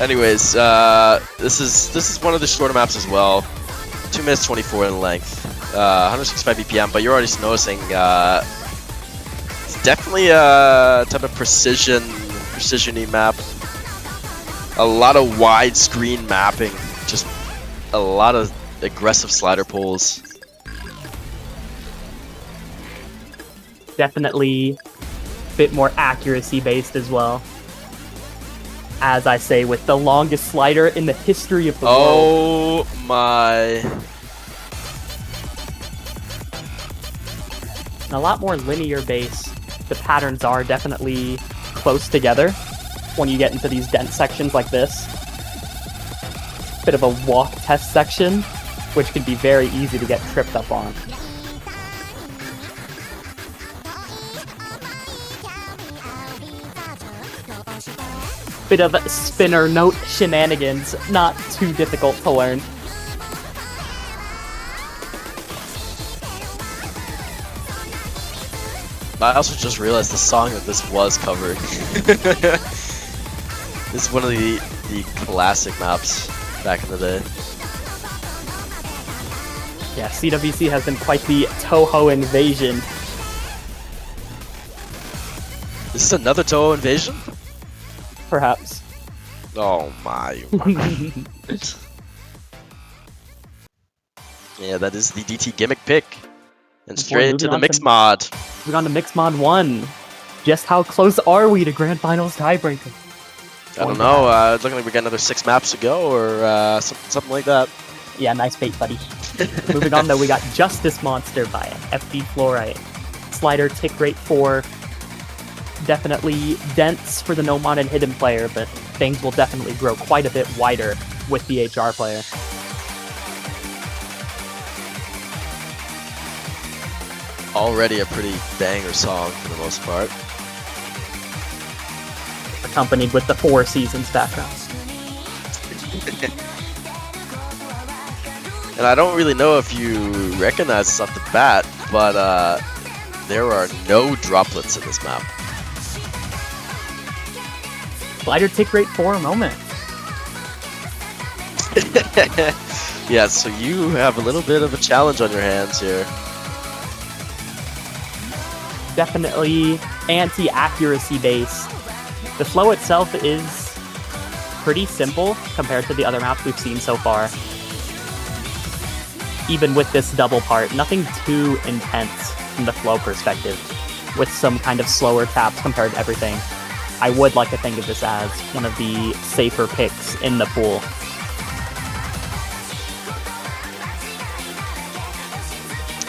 Anyways, this is one of the shorter maps as well. 2 minutes 24 in length. 165 BPM, but you're already noticing it's definitely a type of precision-y map. A lot of widescreen mapping, just a lot of aggressive slider pulls. Definitely a bit more accuracy based as well. As I say, with the longest slider in the history of the world. Oh my. And a lot more linear base. The patterns are definitely close together when you get into these dense sections like this. Bit of a walk test section, which can be very easy to get tripped up on. Bit of spinner note shenanigans, not too difficult to learn. I also just realized the song that this was covering. This is one of the classic maps back in the day. Yeah, CWC has been quite the Touhou invasion. This is another Touhou invasion? Perhaps. Oh my. Yeah, that is the DT gimmick pick. And straight into the mix mod. We're on to Mix Mod 1. Just how close are we to Grand Finals tiebreaker? I don't know. It's looking like we got another 6 maps to go, or something like that. Yeah, nice bait, buddy. Moving on, though, we got Justice Monster by FD Fluorite. Slider tick rate 4. Definitely dense for the no mod and hidden player, but things will definitely grow quite a bit wider with the HR player. Already a pretty banger song for the most part. Accompanied with the 4 Seasons background. And I don't really know if you recognize this off the bat, but there are no droplets in this map. Slider tick rate 4 moment. Yeah, so you have a little bit of a challenge on your hands here. Definitely anti-accuracy based. The flow itself is pretty simple compared to the other maps we've seen so far. Even with this double part, nothing too intense from the flow perspective, with some kind of slower taps compared to everything. I would like to think of this as one of the safer picks in the pool.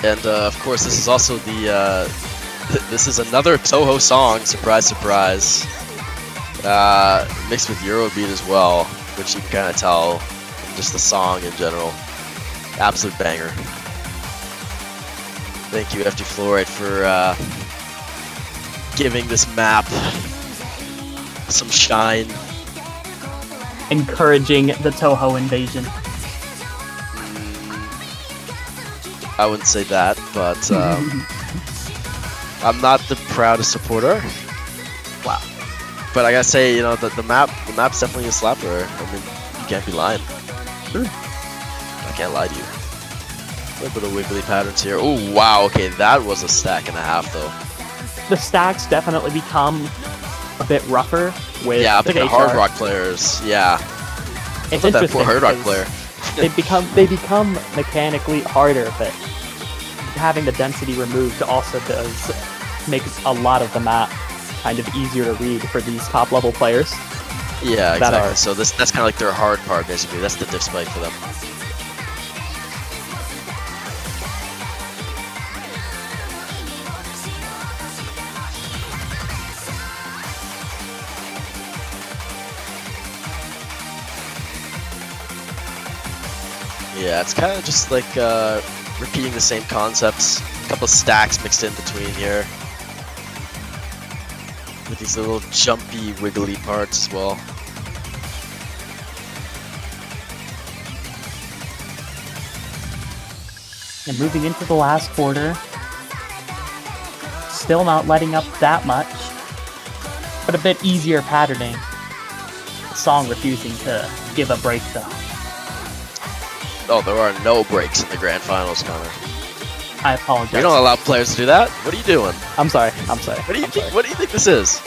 And of course, this is also the this is another Touhou song, surprise, surprise, mixed with Eurobeat as well, which you can kind of tell from just the song in general. Absolute banger. Thank you, FD Fluorite, for giving this map some shine. Encouraging the Touhou invasion. I wouldn't say that, but I'm not the proudest supporter. Wow. But I gotta say, you know, the map's definitely a slapper. I mean, you can't be lying. Sure. I can't lie to you. A little bit of wiggly patterns here. Oh wow, okay, that was a stack and a half though. The stacks definitely become a bit rougher with I'm the thinking HR. Hard Rock players. Yeah. It's that interesting poor Hard Rock because player. they become mechanically harder, but having the density removed also does make a lot of the map kind of easier to read for these top level players. Yeah, that exactly. are- So that's kind of like their hard part basically. That's the diff spike for them. Yeah, it's kind of just like repeating the same concepts. A couple of stacks mixed in between here. With these little jumpy, wiggly parts as well. And moving into the last quarter, still not letting up that much, but a bit easier patterning. Song refusing to give a break, though. Oh, there are no breaks in the grand finals, Connor. I apologize. We don't allow players to do that. What are you doing? I'm sorry. I'm sorry. What do you I'm think? sorry. What do you think this is?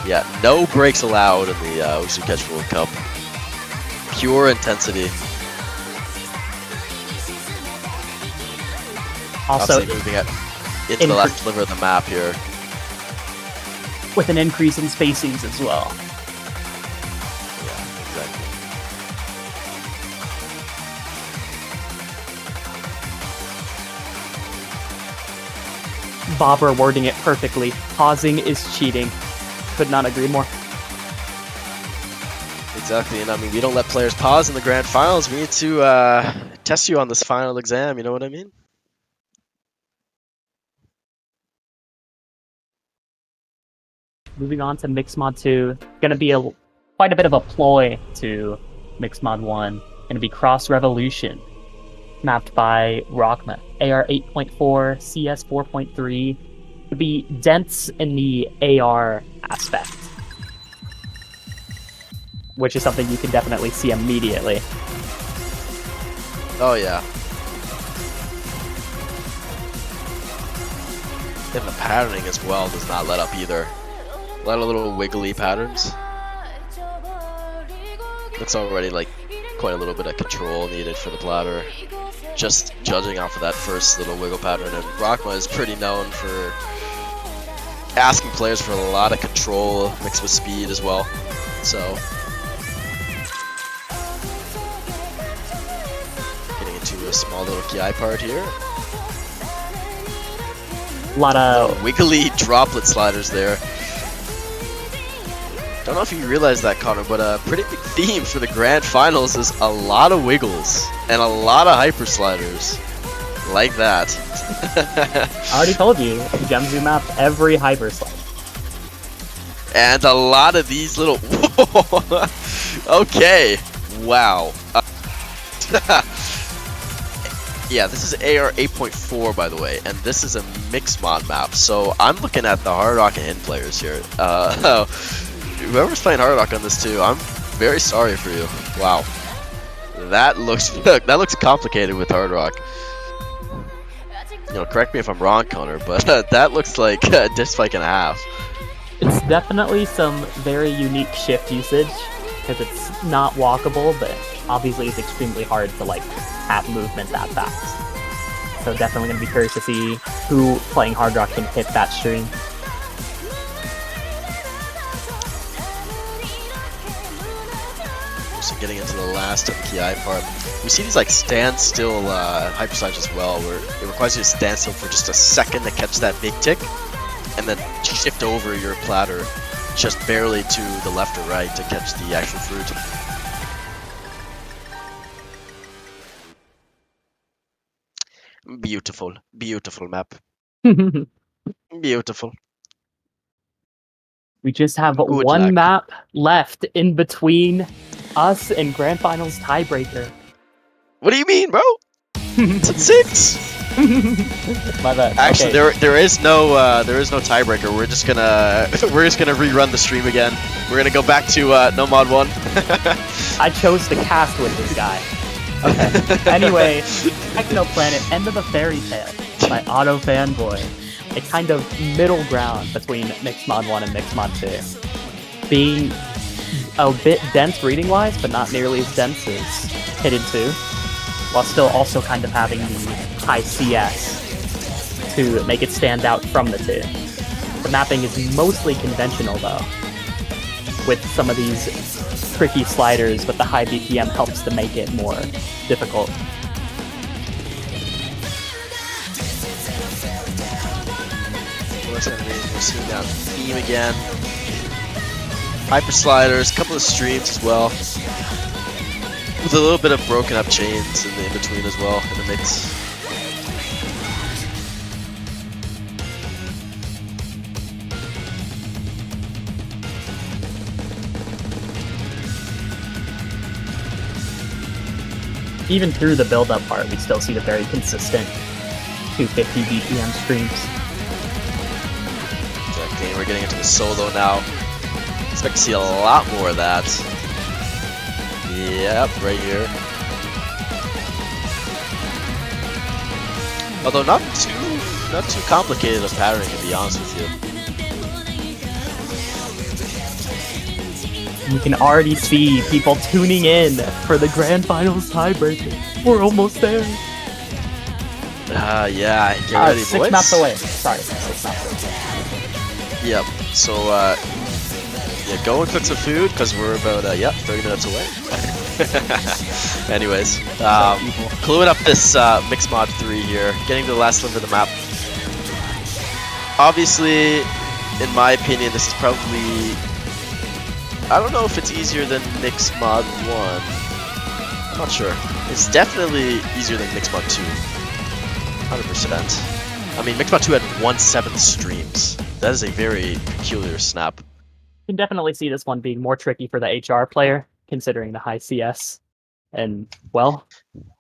Yeah, no breaks allowed in the Usu Catch World Cup. Pure intensity. Also, Obviously moving into the left sliver of the map here. with an increase in spacings as well. Yeah, exactly. Bobber wording it perfectly. Pausing is cheating. Could not agree more. Exactly, and I mean, we don't let players pause in the grand finals. We need to test you on this final exam, you know what I mean? Moving on to Mixed Mod 2. Gonna be quite a bit of a ploy to Mixed Mod 1. Gonna be Cross Revolution. Mapped by Rockma. AR 8.4, CS 4.3. Would be dense in the AR aspect, which is something you can definitely see immediately. Oh yeah. And the patterning as well does not let up either. A lot of little wiggly patterns. Looks already like quite a little bit of control needed for the platter. Just judging off of that first little wiggle pattern, and Rockma is pretty known for asking players for a lot of control mixed with speed as well. So getting into a small little Ki part here. A lot of Wiggly droplet sliders there. Don't know if you realize that, Connor, but a pretty big theme for the grand finals is a lot of wiggles and a lot of hyper sliders like that. I already told you, Gemzu mapped every hyper slide. And a lot of these little. Okay, wow. Yeah, this is AR 8.4 by the way, and this is a mixed mod map. So I'm looking at the Hard Rock and In players here. Whoever's playing Hard Rock on this too, I'm very sorry for you. Wow, that looks complicated with Hard Rock. You know, correct me if I'm wrong, Connor, but that looks like a disk spike and a half. It's definitely some very unique shift usage, because it's not walkable, but obviously it's extremely hard to like tap movement that fast. So definitely going to be curious to see who playing Hard Rock can hit that stream. So getting into the last of the Ki part, we see these like standstill hyperslides as well, where it requires you to stand still for just a second to catch that big tick, and then shift over your platter just barely to the left or right to catch the actual fruit. Beautiful, beautiful map. Beautiful. We just have Good one luck. map left in between us and Grand Finals tiebreaker. What do you mean, bro? It's at 6. My bad. Actually, Okay. there is no tiebreaker. We're just gonna rerun the stream again. We're gonna go back to no mod 1. I chose to cast with this guy. Okay. Anyway, Technoplanet, End of the Fairy Tale by Auto Fanboy. A kind of middle ground between Mixed Mod 1 and Mixed Mod 2. Being a bit dense reading-wise, but not nearly as dense as Hidden 2. While still also kind of having the high CS to make it stand out from the two. The mapping is mostly conventional though, with some of these tricky sliders, but the high BPM helps to make it more difficult. We're seeing that theme again. Hyper sliders, a couple of streams as well. With a little bit of broken up chains in the in-between as well, in the mix. Even through the build-up part, we still see the very consistent 250 BPM streams. Exactly. game. We're getting into the solo now. Expect to see a lot more of that. Yep, right here. Although not too complicated of patterning, to be honest with you. You can already see people tuning in for the grand finals tiebreaker. We're almost there. Yeah, get ready, 6 boys. maps away. Sorry, 6 maps away. Yep. So yeah, go and cook some food because we're about 30 minutes away. Anyways, cluing up this Mixed Mod 3 here, getting to the last sliver of the map. Obviously, in my opinion, this is probably, I don't know if it's easier than Mixed Mod 1. I'm not sure. It's definitely easier than Mixed Mod 2. 100%. I mean, Mixed Mod 2 had 1/7 streams. That is a very peculiar snap. You can definitely see this one being more tricky for the HR player, considering the high CS. And, well,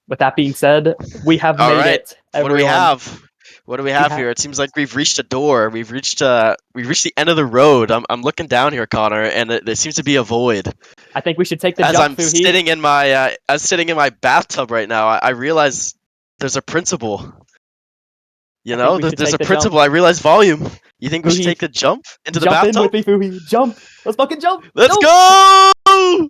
with that being said, we have All made right. it. Everyone. What do we have? What do we have have- here? It seems like we've reached a door. We've reached the end of the road. I'm looking down here, Connor, and there seems to be a void. I think we should take the As jump I'm through sitting in my sitting in my bathtub right now, I realize there's a principle. You I know, think we should there's take a the principle. I realize volume. You think we should Fuhi, take the jump into the Jump in bathtub? with me, Fuhi. Jump! Let's fucking jump! Let's Jump! go!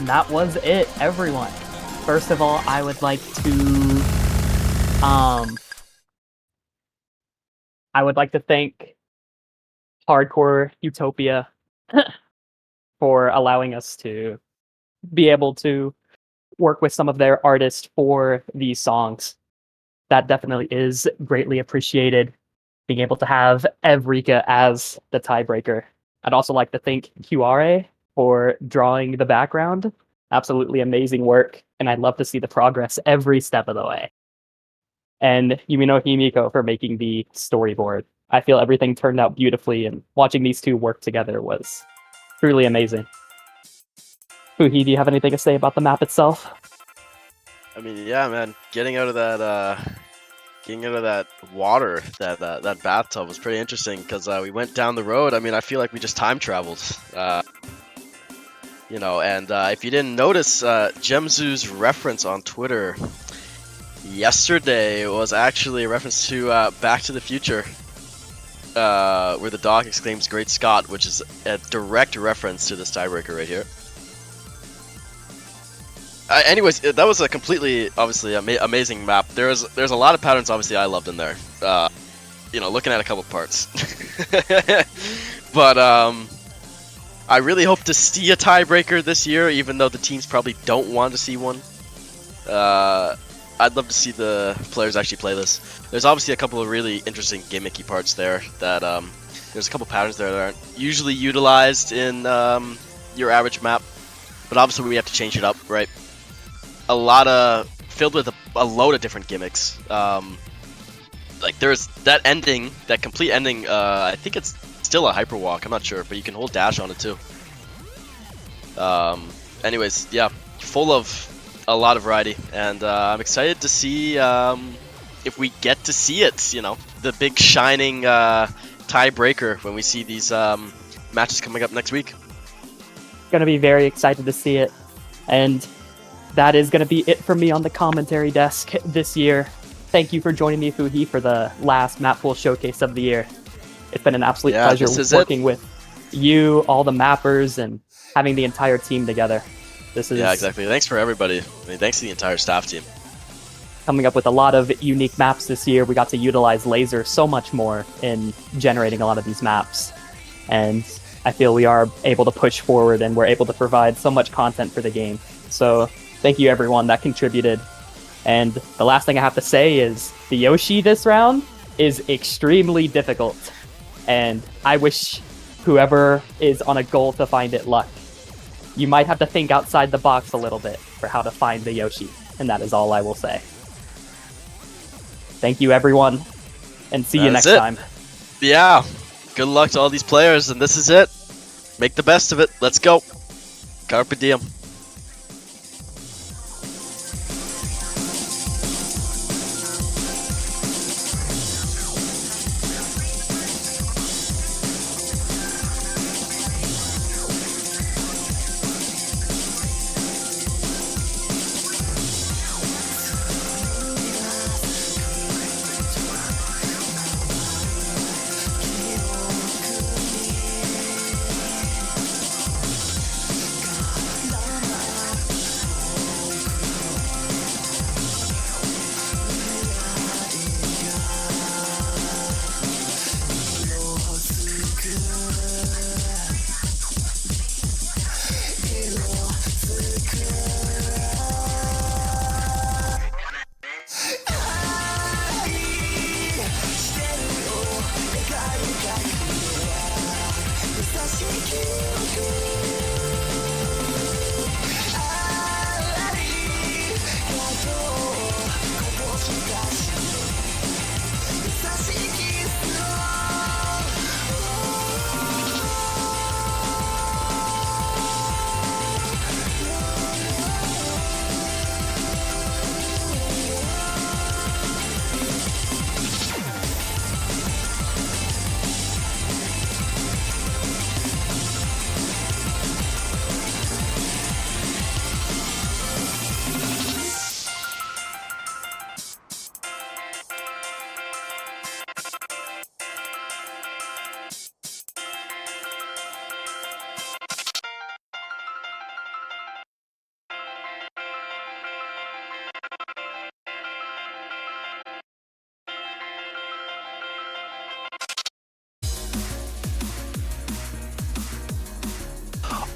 And that was it, everyone. First of all, I would like to thank Hardcore Utopia for allowing us to be able to work with some of their artists for these songs. That definitely is greatly appreciated, being able to have Evrika as the tiebreaker. I'd also like to thank QRA for drawing the background. Absolutely amazing work, and I'd love to see the progress every step of the way. And Yumino Himiko for making the storyboard. I feel everything turned out beautifully, and watching these two work together was truly amazing. Fuhi, do you have anything to say about the map itself? I mean, yeah, man, getting out of that water, that bathtub was pretty interesting because we went down the road. I mean, I feel like we just time traveled. You know, and if you didn't notice, Gemzu's reference on Twitter yesterday was actually a reference to Back to the Future, where the Doc exclaims "Great Scott," which is a direct reference to this tiebreaker right here. Anyways, that was a completely, obviously, amazing map. There's a lot of patterns, obviously, I loved in there. You know, looking at a couple parts. But I really hope to see a tiebreaker this year, even though the teams probably don't want to see one. I'd love to see the players actually play this. There's obviously a couple of really interesting gimmicky parts there that there's a couple patterns there that aren't usually utilized in your average map, but obviously we have to change it up, right? A lot of filled with a load of different gimmicks. Like there's that ending, that complete ending. I think it's still a hyper walk. I'm not sure, but you can hold dash on it too. Anyways, yeah, full of a lot of variety, and I'm excited to see if we get to see it. You know, the big shining tiebreaker when we see these matches coming up next week. Gonna be very excited to see it, and that is gonna be it for me on the commentary desk this year. Thank you for joining me, Fuhi, for the last Map Pool Showcase of the year. It's been an absolute pleasure working with you, all the mappers, and having the entire team together. Yeah, exactly. Thanks for everybody. I mean, thanks to the entire staff team. Coming up with a lot of unique maps this year. We got to utilize laser so much more in generating a lot of these maps. And I feel we are able to push forward, and we're able to provide so much content for the game. So thank you, everyone that contributed. And the last thing I have to say is the Yoshi this round is extremely difficult. And I wish whoever is on a goal to find it luck. You might have to think outside the box a little bit for how to find the Yoshi. And that is all I will say. Thank you, everyone. And see you next time. Yeah. Good luck to all these players. And this is it. Make the best of it. Let's go. Carpe diem.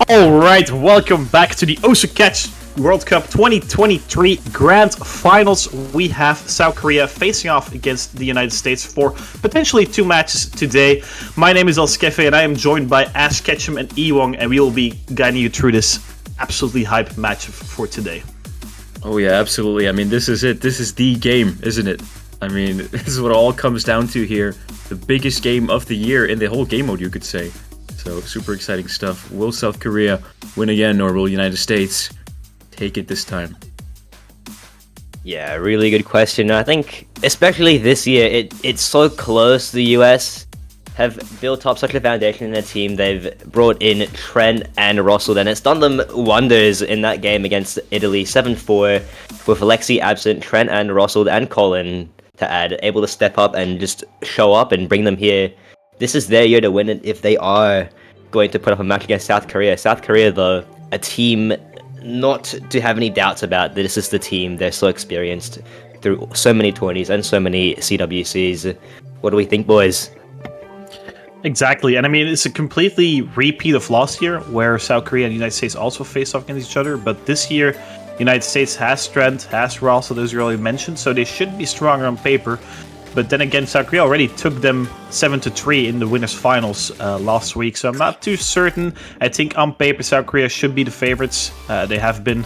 Alright, welcome back to the Osu Catch World Cup 2023 Grand Finals. We have South Korea facing off against the United States for potentially 2 matches today. My name is Elskefe and I am joined by Ash Ketchum and Ewong, and we will be guiding you through this absolutely hype match for today. Oh yeah, absolutely. I mean, this is it. This is the game, isn't it? I mean, this is what it all comes down to here. The biggest game of the year in the whole game mode, you could say. So, super exciting stuff. Will South Korea win again, or will the United States take it this time? Yeah, really good question. I think, especially this year, it's so close. The US have built up such a foundation in their team. They've brought in Trent and Russell, and it's done them wonders in that game against Italy, 7-4, with Alexi absent, Trent and Russell and Colin to add, able to step up and just show up and bring them here. This is their year to win it if they are going to put up a match against South Korea. South Korea, though, a team not to have any doubts about. This is the team. They're so experienced through so many tourneys and so many CWCs. What do we think, boys? Exactly, and I mean, it's a completely repeat of last year, where South Korea and the United States also faced off against each other, but this year, the United States has Trent, has Russell, as you already mentioned, so they should be stronger on paper. But then again, South Korea already took them 7-3 in the winners' finals last week, so I'm not too certain. I think on paper, South Korea should be the favorites. They have been,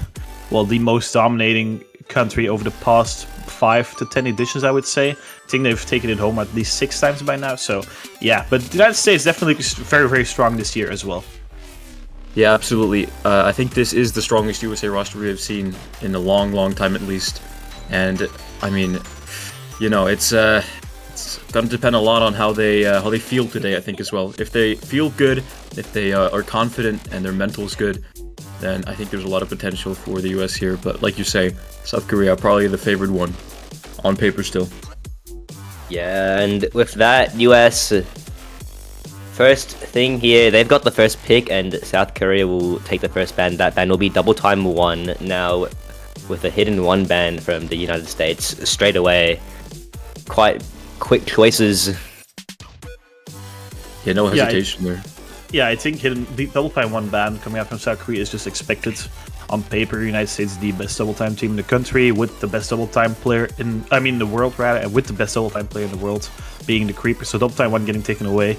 well, the most dominating country over the past 5 to 10 editions, I would say. I think they've taken it home at least 6 times by now, so yeah. But the United States definitely very, very strong this year as well. Yeah, absolutely. I think this is the strongest USA roster we have seen in a long, long time at least. And, I mean, you know, it's going to depend a lot on how they feel today, I think, as well. If they feel good, if they are confident and their mental is good, then I think there's a lot of potential for the US here. But like you say, South Korea probably the favored one on paper still. Yeah, and with that, US, first thing here, they've got the first pick, and South Korea will take the first ban. That ban will be double time 1 now, with a hidden 1 ban from the United States straight away. Quite quick choices. Yeah, no hesitation there. Yeah, I think the double time 1 ban coming out from South Korea is just expected. On paper, United States is the best double time team in the country, with the best double time player the world rather, and with the best double time player in the world being the Creeper. So double time 1 getting taken away,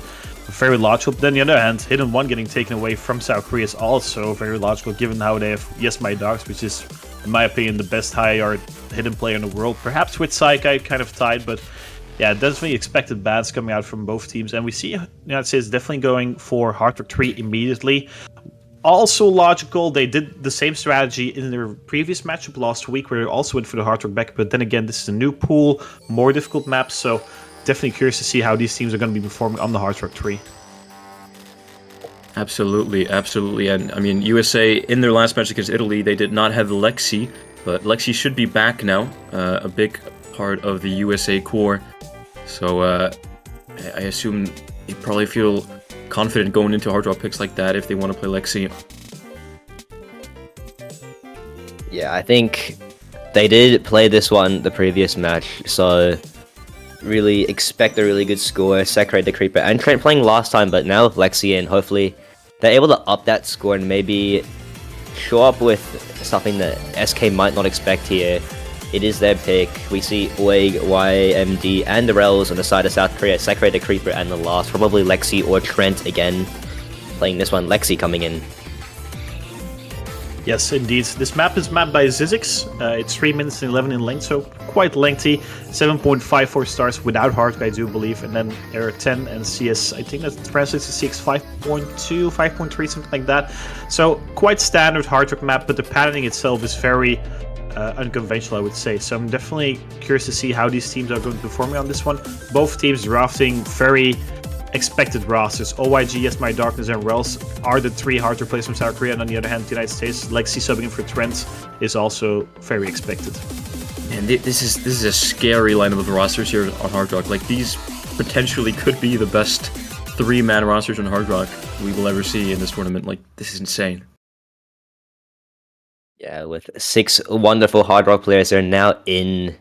very logical. But then on the other hand, hidden 1 getting taken away from South Korea is also very logical, given how they have Yes My Dogs, which is, in my opinion, the best high art hidden player in the world. Perhaps with Saikai kind of tied, but yeah, definitely expected bans coming out from both teams. And we see the United States definitely going for Hard Rock 3 immediately. Also logical, they did the same strategy in their previous matchup last week, where they also went for the Hard Rock back. But then again, this is a new pool, more difficult map, so definitely curious to see how these teams are going to be performing on the Hard Rock 3. Absolutely, absolutely. And I mean, USA in their last match against Italy, they did not have Lexi, but Lexi should be back now, a big part of the USA core. So I assume they probably feel confident going into hard draw picks like that if they want to play Lexi. Yeah, I think they did play this one the previous match, so really expect a really good score. Sakurate the Creeper and Trent playing last time, but now with Lexi in, hopefully they're able to up that score and maybe show up with something that SK might not expect here. It is their pick. We see Oig, YMD, and the Rels on the side of South Korea. Sakurate the Creeper and the last, probably Lexi or Trent again playing this one. Lexi coming in. Yes, indeed. This map is mapped by Zizix. It's 3 minutes and 11 in length, so quite lengthy. 7.54 stars without hard, I do believe. And then Error 10 and CS, I think that translates to CX 5.2, 5.3, something like that. So quite standard hard rock map, but the patterning itself is very unconventional, I would say. So I'm definitely curious to see how these teams are going to perform on this one. Both teams drafting very expected rosters. OYG, Yes My Darkness, and Rels are the 3 hard to replace from South Korea, and on the other hand, the United States, Lexi subbing in for Trent is also very expected. And this is a scary lineup of rosters here on Hard Rock. Like, these potentially could be the best 3-man rosters on Hard Rock we will ever see in this tournament. Like, this is insane. Yeah, with 6 wonderful Hard Rock players, they're now in.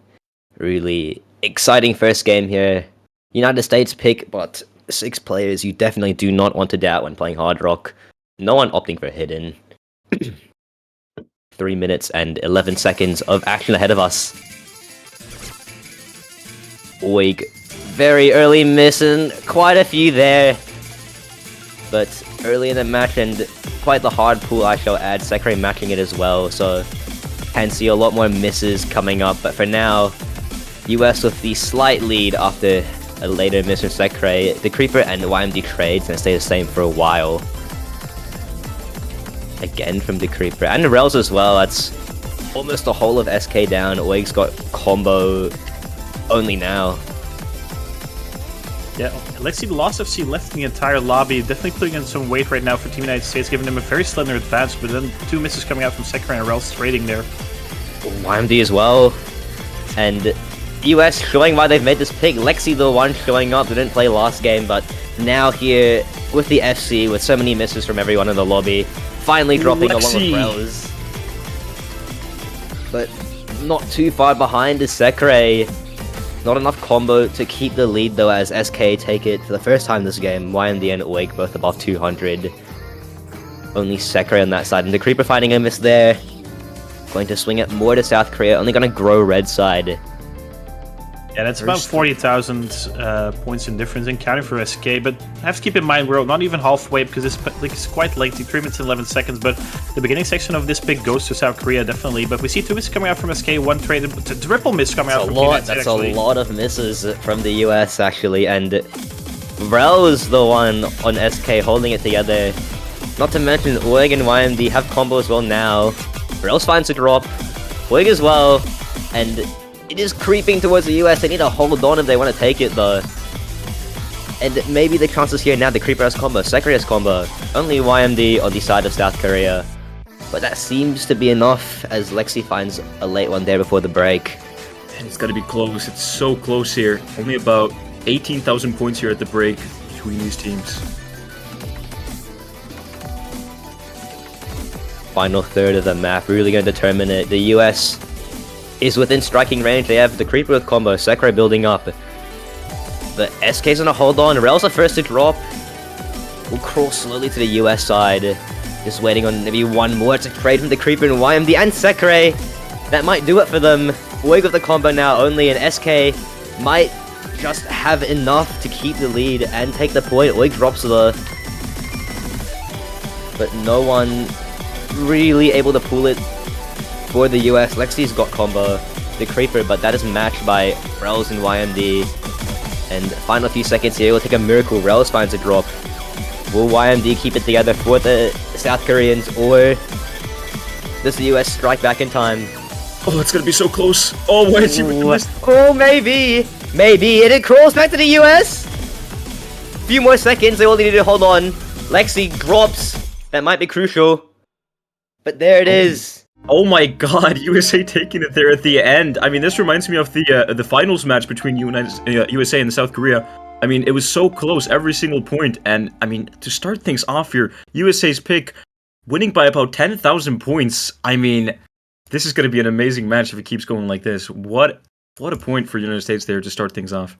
Really exciting first game here. United States pick, but 6 players you definitely do not want to doubt when playing Hard Rock. no one opting for hidden. 3 minutes and 11 seconds of action ahead of us. Oig, very early missing, quite a few there. But early in the match and quite the hard pool, I shall add, Sekai matching it as well, so can see a lot more misses coming up. But for now, US with the slight lead after a later miss from Sekai. The Creeper and the YMD trades and stay the same for a while. Again from the Creeper and the Rels as well. That's almost the whole of SK down. Oig's got combo only now. Yeah, Lexi the Lost FC left the entire lobby, definitely putting in some weight right now for Team United States, giving them a very slender advance, but then 2 misses coming out from Sekai and Rels trading there. YMD as well. And US showing why they've made this pick. Lexi the one showing up, they didn't play last game, but now here with the FC, with so many misses from everyone in the lobby, finally dropping along with Rels. But not too far behind is Sekai. Not enough combo to keep the lead though, as SK take it for the first time this game. YMD and Oig both above 200. Only Sekai on that side, and the Creeper finding a miss there. Going to swing it more to South Korea, only going to grow red side. Yeah, that's about 40,000 points in difference in counting for SK, but have to keep in mind we're not even halfway because it's quite lengthy, 3 minutes and 11 seconds, but the beginning section of this pick goes to South Korea, definitely. But we see 2 misses coming out from SK, 1 traded, but a triple miss coming out from United States, That's a lot of misses from the US, actually, and Rel is the one on SK holding it together. Not to mention Oig and YMD have combo as well now. Rels finds a drop, Oig as well, and it is creeping towards the US. They need to hold on if they want to take it, though. And maybe the chances here now. The Creeper has combo, Sekai has combo. Only YMD on the side of South Korea. But that seems to be enough, as Lexi finds a late one there before the break. And it's got to be close. It's so close here. Only about 18,000 points here at the break between these teams. Final third of the map, really going to determine it. The US is within striking range. They have the Creeper with combo, Sekai building up. But SK's gonna hold on. Rel's the first to drop. We'll crawl slowly to the US side. Just waiting on maybe one more to trade from the Creeper and YMD and Sekai. That might do it for them. Oig with the combo now only, and SK might just have enough to keep the lead and take the point. Oig drops the... But no one really able to pull it for the US. Lexi's got combo, the Creeper, but that is matched by Rels and YMD. And final few seconds here, will take a miracle. Rels finds a drop. Will YMD keep it together for the South Koreans, or does the US strike back in time? Oh, it's gonna be so close. Oh, why did you miss? Oh, maybe. Maybe. And it crawls back to the US. Few more seconds, they only need to hold on. Lexi drops. That might be crucial. But there it is. Oh my god, USA taking it there at the end. I mean, this reminds me of the finals match between USA and South Korea. I mean, it was so close every single point, and I mean, to start things off here, USA's pick winning by about 10,000 points. I mean, this is going to be an amazing match if it keeps going like this. What a point for United States there to start things off.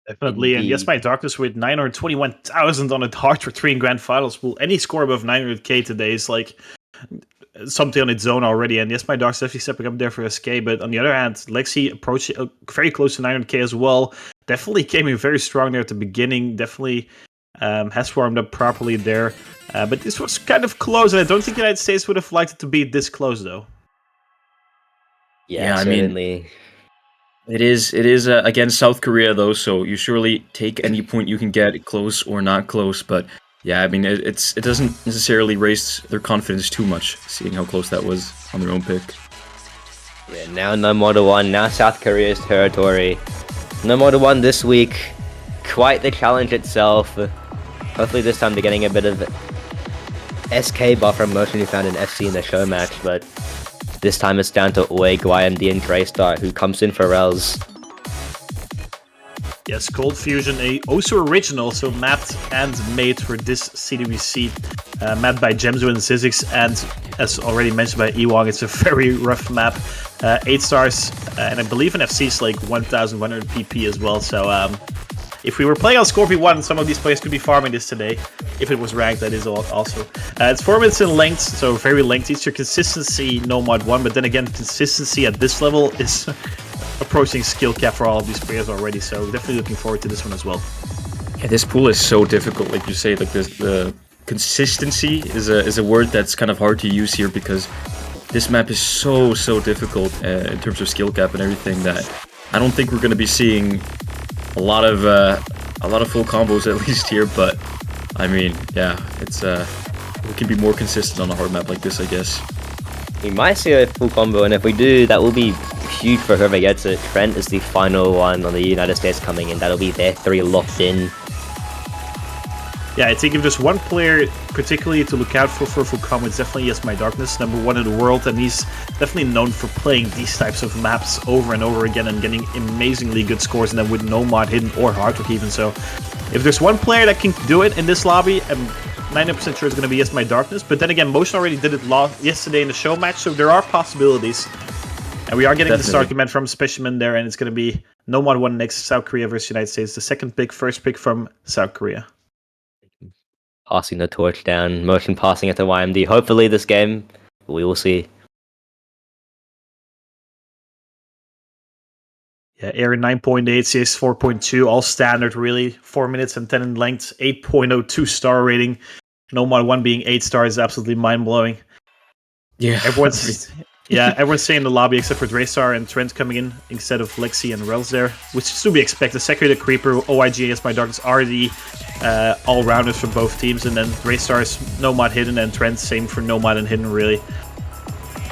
Definitely, and yes, my Darkness with 921,000 on a dart for 3 in grand finals. Will any score above 900k today is like something on its own already, and yes, my Dark's definitely stepping up there for SK, but on the other hand, Lexi approached very close to 900k as well. Definitely came in very strong there at the beginning, definitely has warmed up properly there, but this was kind of close, and I don't think the United States would have liked it to be this close, though. Yeah, I mean, certainly. It is against South Korea, though, so you surely take any point you can get, close or not close, but yeah, I mean, it doesn't necessarily raise their confidence too much, seeing how close that was on their own pick. Yeah, now no more to one, now South Korea's territory. No more to one this week. Quite the challenge itself. Hopefully this time they're getting a bit of SK buffer motion we found in FC in the show match, but this time it's down to Oig, YMD, and Draystar, who comes in for Rels. Yes, Cold Fusion, a also original, so mapped and made for this CWC, mapped by Gemzu and Zizix, and as already mentioned by Ewong, it's a very rough map. 8 stars, and I believe in FC it's like 1,100 PP as well, so if we were playing on Scorpion 1, some of these players could be farming this today. if it was ranked, that is also. It's 4 minutes in length, so very lengthy. So consistency, no mod 1, but then again, consistency at this level is approaching skill cap for all of these players already, so definitely looking forward to this one as well. Yeah, this pool is so difficult, like you say, like the consistency is a word that's kind of hard to use here because this map is so difficult in terms of skill cap and everything that I don't think we're going to be seeing a lot of full combos at least here, but I mean, yeah, it's we can be more consistent on a hard map like this, I guess. We might see a full combo, and if we do, that will be huge for whoever gets it. Trent is the final one on the United States coming in. That'll be their 3 locked in. Yeah, I think if there's one player particularly to look out for full combo, it's definitely Yes My Darkness, #1 in the world, and he's definitely known for playing these types of maps over and over again and getting amazingly good scores, and then with no mod hidden or hardrock even. So if there's one player that can do it in this lobby, I'm 90% sure it's going to be Yes My Darkness, but then again, Motion already did it yesterday in the show match, so there are possibilities. And we are getting the start command from Specimen there, and it's going to be no mod 1 next, South Korea versus United States. The second pick, first pick from South Korea. Passing the torch down, Motion passing it to YMD. Hopefully this game, we will see. Yeah, Aaron 9.8, CS 4.2, all standard really. 4 minutes and 10 in length, 8.02 star rating. No mod 1 being 8 stars is absolutely mind-blowing. Yeah, everyone's saying in the lobby except for Draystar and Trent coming in instead of Lexi and Rels there, which is to be expected. Secretary the Creeper, OIG, Yes My Darkness are the all-rounders for both teams, and then Draystar's no mod hidden, and Trent same for no mod and hidden really.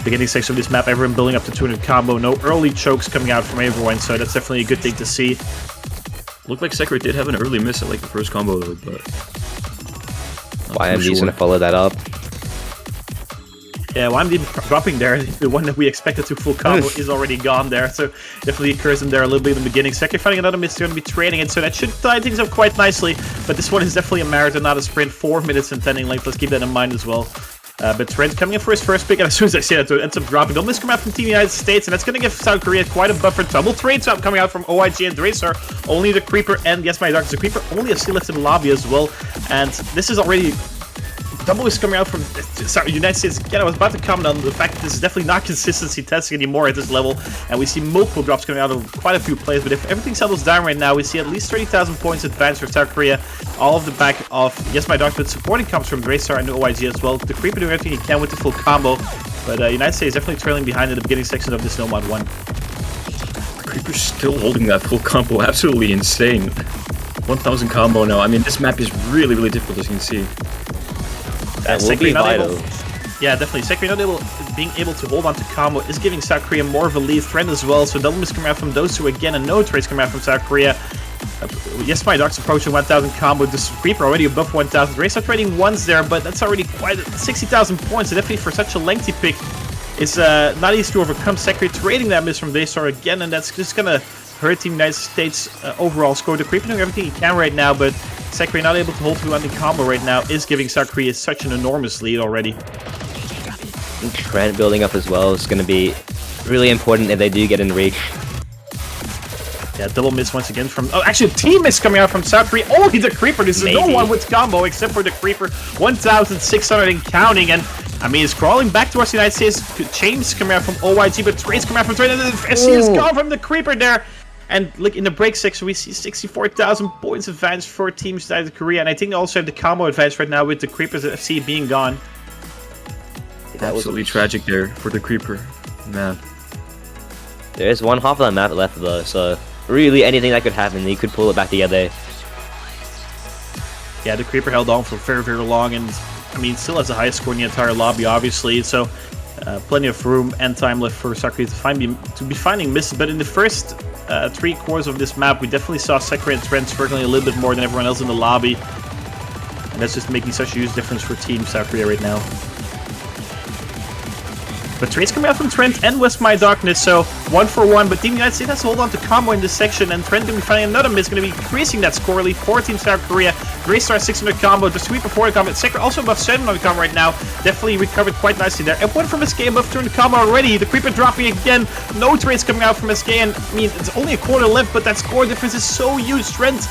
Beginning section of this map, everyone building up to 200 combo, no early chokes coming out from everyone, so that's definitely a good thing to see. Looked like Sekret did have an early miss at like the first combo though, but YMD's gonna follow that up. Yeah, YMD dropping there, the one that we expected to full combo is already gone there, so definitely occurs in there a little bit in the beginning. Sekret finding another miss, they're going to be trading it, so that should tie things up quite nicely, but this one is definitely a marathon, not a sprint. 4 minutes and 10 in length, let's keep that in mind as well. But Trent coming in for his first pick, and as soon as I say that, it ends up dropping. Don't miss come out from Team United States, and that's going to give South Korea quite a buffer. Double trade swap coming out from OIG and Draystar. Only the Creeper and Yes My Darkness. The Creeper only a skill left in the lobby as well, and this is already... Double is coming out from United States. Again, I was about to comment on the fact that this is definitely not consistency testing anymore at this level, and we see multiple drops coming out of quite a few plays, but if everything settles down right now, we see at least 30,000 points advance for South Korea, all of the back of Yes My Darkness. Supporting comes from Draystar and OIG as well. The Creeper doing everything he can with the full combo, but United States definitely trailing behind in the beginning section of this No Mod 1. The Creeper's still holding that full combo, absolutely insane. 1,000 combo now. I mean, this map is really difficult, as you can see. That will be vital. Yeah, definitely. Sekret being able to hold on to combo is giving South Korea more of a lead threat as well. So double miss coming out from those two again, and no trades coming out from South Korea. Yes, My Dark's approaching 1,000 combo. This Creeper already above 1,000. Draystar trading ones there, but that's already quite 60,000 points. So definitely for such a lengthy pick, it's not easy to overcome. Sekret trading that miss from Draystar again, and that's just gonna hurt Team United States overall score. The Creeper doing everything he can right now, but Sekret not able to hold through on the combo right now is giving South Korea such an enormous lead already. Trent building up as well is going to be really important if they do get in reach. Yeah, double miss once again from... Oh, actually, a team miss coming out from South Korea. Only the Creeper. This is no one with combo except for the Creeper. 1,600 and counting, and I mean, it's crawling back towards the United States. Chains coming out from OIG, but trades coming out from Trent, and the SC is gone from the Creeper there. And look, in the break section, we see 64,000 points advance for Team United Korea. And I think they also have the combo advance right now with the Creepers FC being gone. Absolutely tragic there for the Creeper. Man. There is one half of that map left though, so really anything that could happen, he could pull it back together. Yeah, the Creeper held on for very long, and I mean, still has the highest score in the entire lobby, obviously. So plenty of room and time left for Sakura to be finding misses. But in the first 3 quarters of this map, we definitely saw Sekret and Trent struggling a little bit more than everyone else in the lobby. And that's just making such a huge difference for Team South Korea right now. But trades coming out from Trent and Yes My Darkness, so 1 for 1. But Team United States has to hold on to combo in this section, and Trent going to be finding another miss, going to be increasing that score lead for Team South Korea. Draystar 600 combo, the sweeper 400 combo. Sekret also above 700 combo right now. Definitely recovered quite nicely there. And 1 from SK above 200 combo already. The Creeper dropping again. No trades coming out from SK, and I mean, it's only a quarter left, but that score difference is so huge. Trent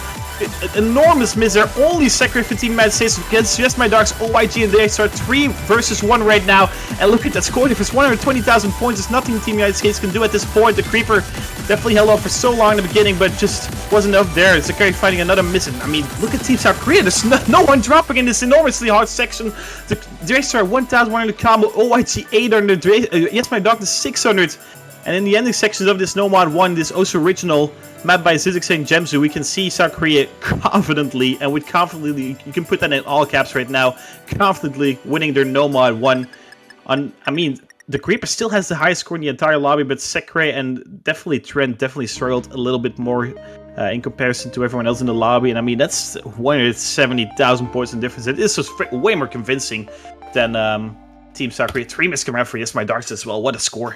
enormous miss there. Only Sekiro for Team United States against Yes My Darks, OYG, and they start 3 versus 1 right now. And look at that score difference, 120,000 points. There's nothing Team United States can do at this point. The Creeper definitely held on for so long in the beginning, but just wasn't enough there. Sekiro finding another miss. And, I mean, look at Team South Korea. There's no one dropping in this enormously hard section. The Draystar 1,100 combo, OYG 800, Yes My Dark 600. And in the ending sections of this Nomad 1, this Osu original map by Zizix and Gemzu, we can see South Korea confidently, and with confidently, you can put that in all caps right now, confidently winning their Nomad 1. I mean, the Creeper still has the highest score in the entire lobby, but Sekre and definitely Trent definitely struggled a little bit more in comparison to everyone else in the lobby. And I mean, that's 170,000 points in difference. It is just way more convincing than Team South Korea. 3 misses come out for Yes My Darks as well. What a score.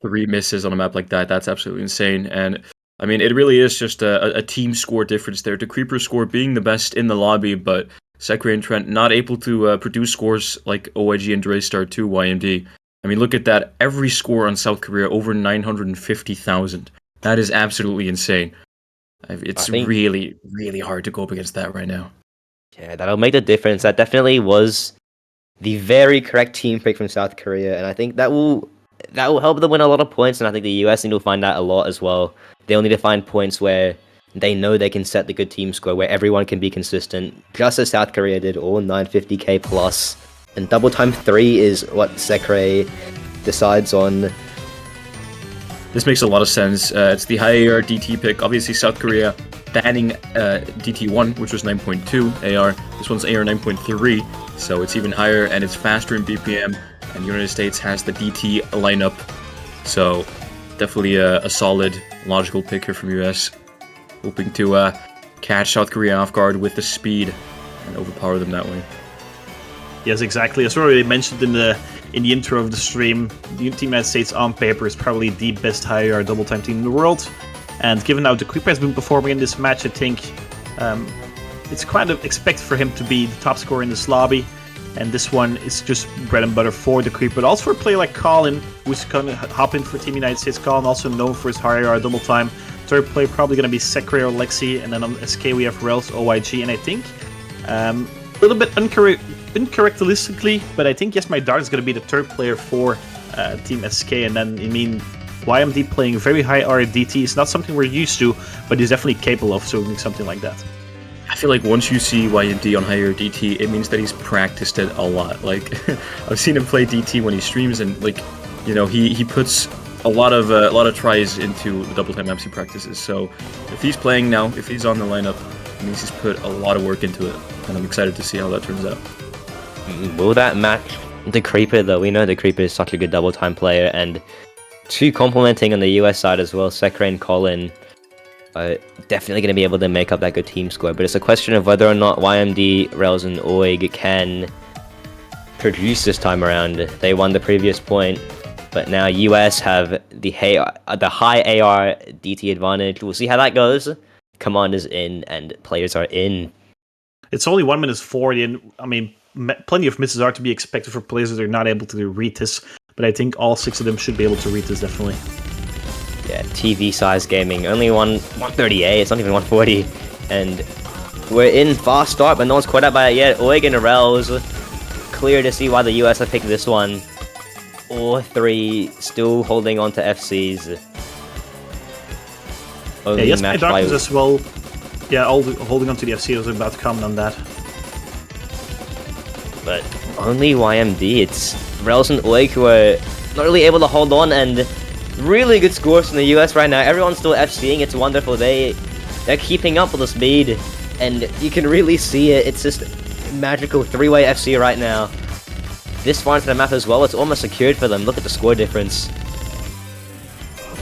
3 misses on a map like that, that's absolutely insane. And I mean, it really is just a team score difference there. The Creeper score being the best in the lobby, but Sekre and Trent not able to produce scores like OYG and Draystar 2 YMD. I mean, look at that. Every score on South Korea over 950,000. That is absolutely insane. It's really, really hard to go up against that right now. Yeah, that'll make the difference. That definitely was the very correct team pick from South Korea, and I think that will help them win a lot of points, and I think the US need to find that a lot as well. They'll need to find points where they know they can set the good team score, where everyone can be consistent, just as South Korea did, all 950k plus. And double time 3 is what Sekre decides on. This makes a lot of sense. It's the high AR DT pick. Obviously, South Korea banning DT1, which was 9.2 AR. This one's AR 9.3, so it's even higher, and it's faster in BPM. And the United States has the DT lineup, so definitely a solid, logical pick here from US. Hoping to catch South Korea off guard with the speed and overpower them that way. Yes, exactly. As already mentioned in the intro of the stream, the Team United States on paper is probably the best high-AR double-time team in the world. And given how the Creeper has been performing in this match, I think it's kind of expected for him to be the top scorer in this lobby. And this one is just bread and butter for the Creeper, but also for a player like Colin, who's going to hop in for Team United States. Colin, also known for his high-AR double-time. Third player probably going to be Sekre or Lexi, and then on SK we have Rels, OYG, and I think a little bit uncharacteristically, but I think Yes My Dark is going to be the third player for Team SK, and then I mean YMD playing very high RDT is not something we're used to, but he's definitely capable of doing something like that. I feel like once you see YMD on higher DT, it means that he's practiced it a lot. Like I've seen him play DT when he streams, and like he puts a lot of tries into the double time maps he practices. So if he's playing now, if he's on the lineup, it means he's put a lot of work into it, and I'm excited to see how that turns out. Will that match the Creeper though? We know the Creeper is such a good double time player, and two complementing on the US side as well, Sekre and Colin are definitely going to be able to make up that good team score, but it's a question of whether or not YMD, Rels, and Oig can produce this time around. They won the previous point, but now US have the high AR DT advantage. We'll see how that goes. Command is in, and players are in. It's only 1 minute 40, and I mean, plenty of misses are to be expected for players that are not able to read this, but I think all 6 of them should be able to read this, definitely. Yeah, TV size gaming, only 138, it's not even 140, and we're in fast start, but no one's quite up by it yet. Oig and Rels, clear to see why the US have picked this one. All 3 still holding on to FCs. Only yes, my Darkness as well. Yeah, holding on to the FC. I was about to comment on that. But only YMD, it's Rels and Oig who are not really able to hold on, and really good scores from the US right now. Everyone's still FCing, it's wonderful. They're keeping up with the speed, and you can really see it. It's just magical 3-way FC right now. This far into the map as well, it's almost secured for them. Look at the score difference.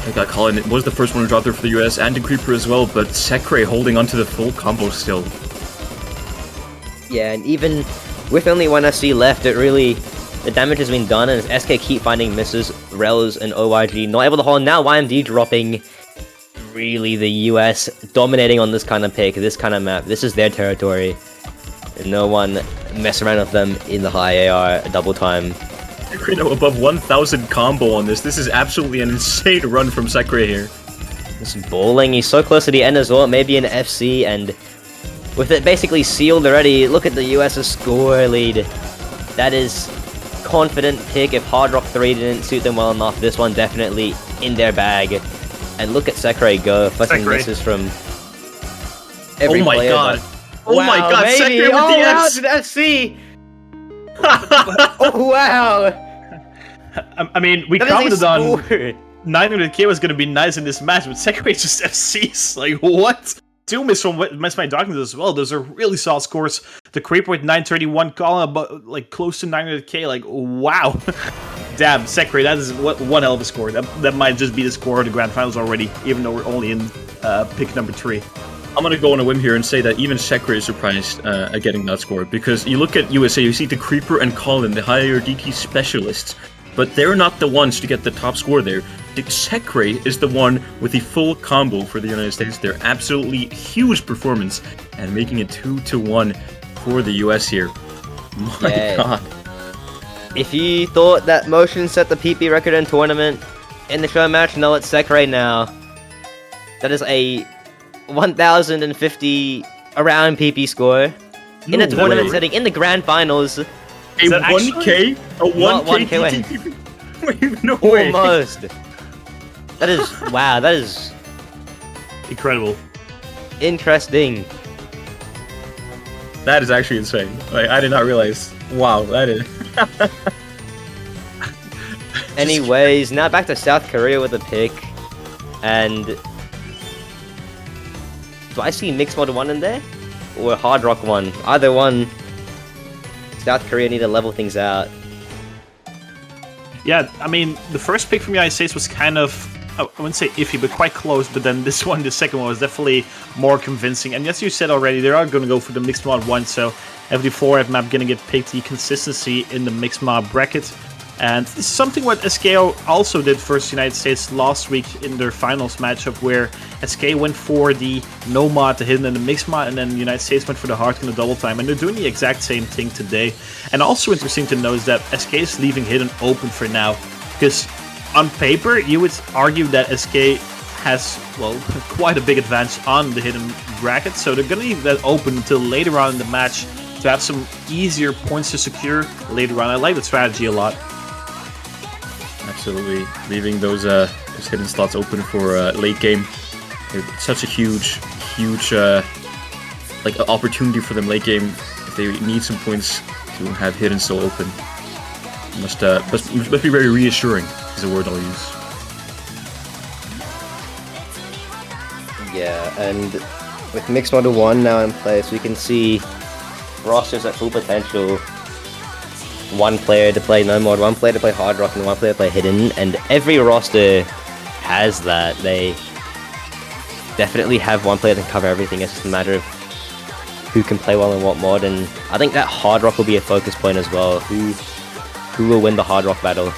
I got Colin was the first one to drop there for the US, and the Creeper as well, but Sekre holding onto the full combo still. Yeah, and even with only 1 FC left, the damage has been done, and as SK keep finding misses, Rels and OYG not able to hold. Now YMD dropping. Really, the US dominating on this kind of pick, this kind of map. This is their territory. And no one mess around with them in the high AR double time. Sekre now above 1,000 combo on this. This is absolutely an insane run from Sekre here. This bowling, he's so close to the end as well. Maybe an FC, and with it basically sealed already, look at the US's score lead. That is confident pick. If Hard Rock 3 didn't suit them well enough, this one definitely in their bag. And look at Sekrey go, fucking Sekrey. misses from every Oh my player, god. but- Oh my Wow, god, maybe. Sekrey with Oh, the wow, S! to FC! Oh, wow! I mean, we That is a commented on score. 900k was gonna be nice in this match, but Sekrey just FCs. Like, what? 2 miss from Miss My Darkness as well. Those are really solid scores. The Creeper with 931, Colin about like close to 900k. Like, wow. Damn, Sekrey, that is one hell of a score. That might just be the score of the Grand Finals already, even though we're only in pick number 3. I'm gonna go on a whim here and say that even Sekrey is surprised at getting that score, because you look at USA, you see the Creeper and Colin, the higher DT specialists, but they're not the ones to get the top score there. The Sekrey is the one with the full combo for the United States. Their absolutely huge performance and making it 2-1 for the US here. My Yeah. god. If you thought that Motion set the PP record in tournament in the show match, no, it's Sekrey now. That is a 1,050 around PP score in a No tournament way. setting in the grand finals. A that 1K? A 1K, Not 1K win. DT? Wait, no way. Almost. That is wow. That is Incredible. interesting. That is actually insane. Like, I did not realize. Wow, that is. Anyways, now back to South Korea with a pick, and do I see Mixed Mod 1 in there or Hard Rock 1? Either one. South Korea need to level things out. Yeah, I mean, the first pick from the United States was kind of, I wouldn't say iffy, but quite close. But then this one, the second one, was definitely more convincing. And as you said already, they are going to go for the mixed mod 1. So every 4F map going to get picked, the consistency in the mixed mod bracket. And this is something what SKO also did versus United States last week in their finals matchup, where SK went for the no mod, the hidden, and the mixed mod, and then the United States went for the hard and the double time. And they're doing the exact same thing today. And also interesting to note is that SK is leaving hidden open for now, because on paper you would argue that SK has, well, quite a big advantage on the hidden bracket, so they're gonna leave that open until later on in the match to have some easier points to secure later on. I like that strategy a lot. Absolutely, leaving those hidden slots open for late game. It's such a huge like opportunity for them late game. If they need some points to have hidden still open, must be very reassuring. Is a word I'll use. Yeah, and with Mixed Model 1 now in place, we can see rosters at full potential. One player to play No Mod, one player to play Hard Rock, and one player to play Hidden, and every roster has that. They definitely have one player that can cover everything. It's just a matter of who can play well in what mod, and I think that Hard Rock will be a focus point as well. Who will win the Hard Rock battle?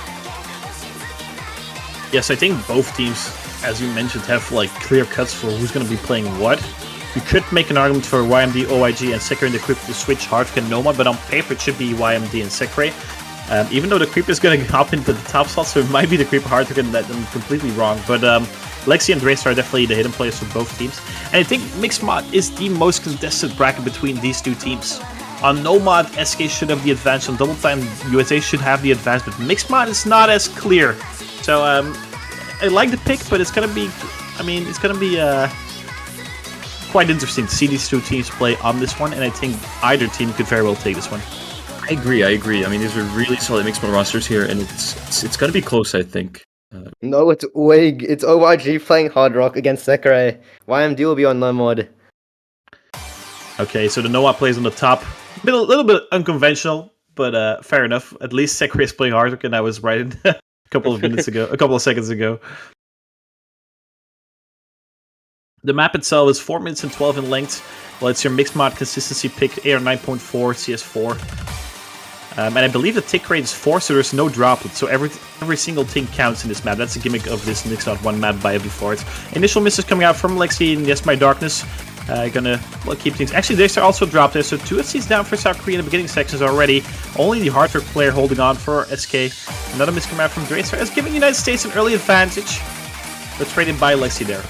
Yes, I think both teams, as you mentioned, have like clear cuts for who's going to be playing what. You could make an argument for YMD, OIG, and Sekrey and the Creeper to switch Hardrock and Nomad, but on paper it should be YMD and Sekrey. Even though the Creeper is going to hop into the top slot, so it might be the Creeper Hardrock, and that I'm completely wrong. But Lexi and Dracer are definitely the hidden players for both teams. And I think Mixed Mod is the most contested bracket between these two teams. On No Mod, SK should have the advantage. On Double Time, USA should have the advantage, but Mixed Mod is not as clear. So I like the pick, but it's going to be, it's going to be quite interesting to see these two teams play on this one, and I think either team could very well take this one. I agree. I mean, these are really solid mixed mod rosters here, and it's going to be close, I think. No, it's Wig. It's OYG playing Hard Rock against Sekrey. YMD will be on No Mod. Okay, so the Noah plays on the top. A little bit unconventional, but fair enough. At least Sekrey is playing Hardrock, and I was right a couple of seconds ago. The map itself is 4 minutes and 12 in length. Well, it's your mixed mod consistency pick, AR 9.4, CS4. And I believe the tick rate is 4, so there's no droplet. So every single thing counts in this map. That's the gimmick of this Mixed Mod 1 map by Default. Initial misses coming out from Lexi and Yes My Darkness. Gonna keep things. Actually, there's also dropped there, so 2 FCs down for South Korea in the beginning sections already. Only the Hardrock player holding on for SK. Another miss coming out from Dracer is giving United States an early advantage. But traded by Lexi there.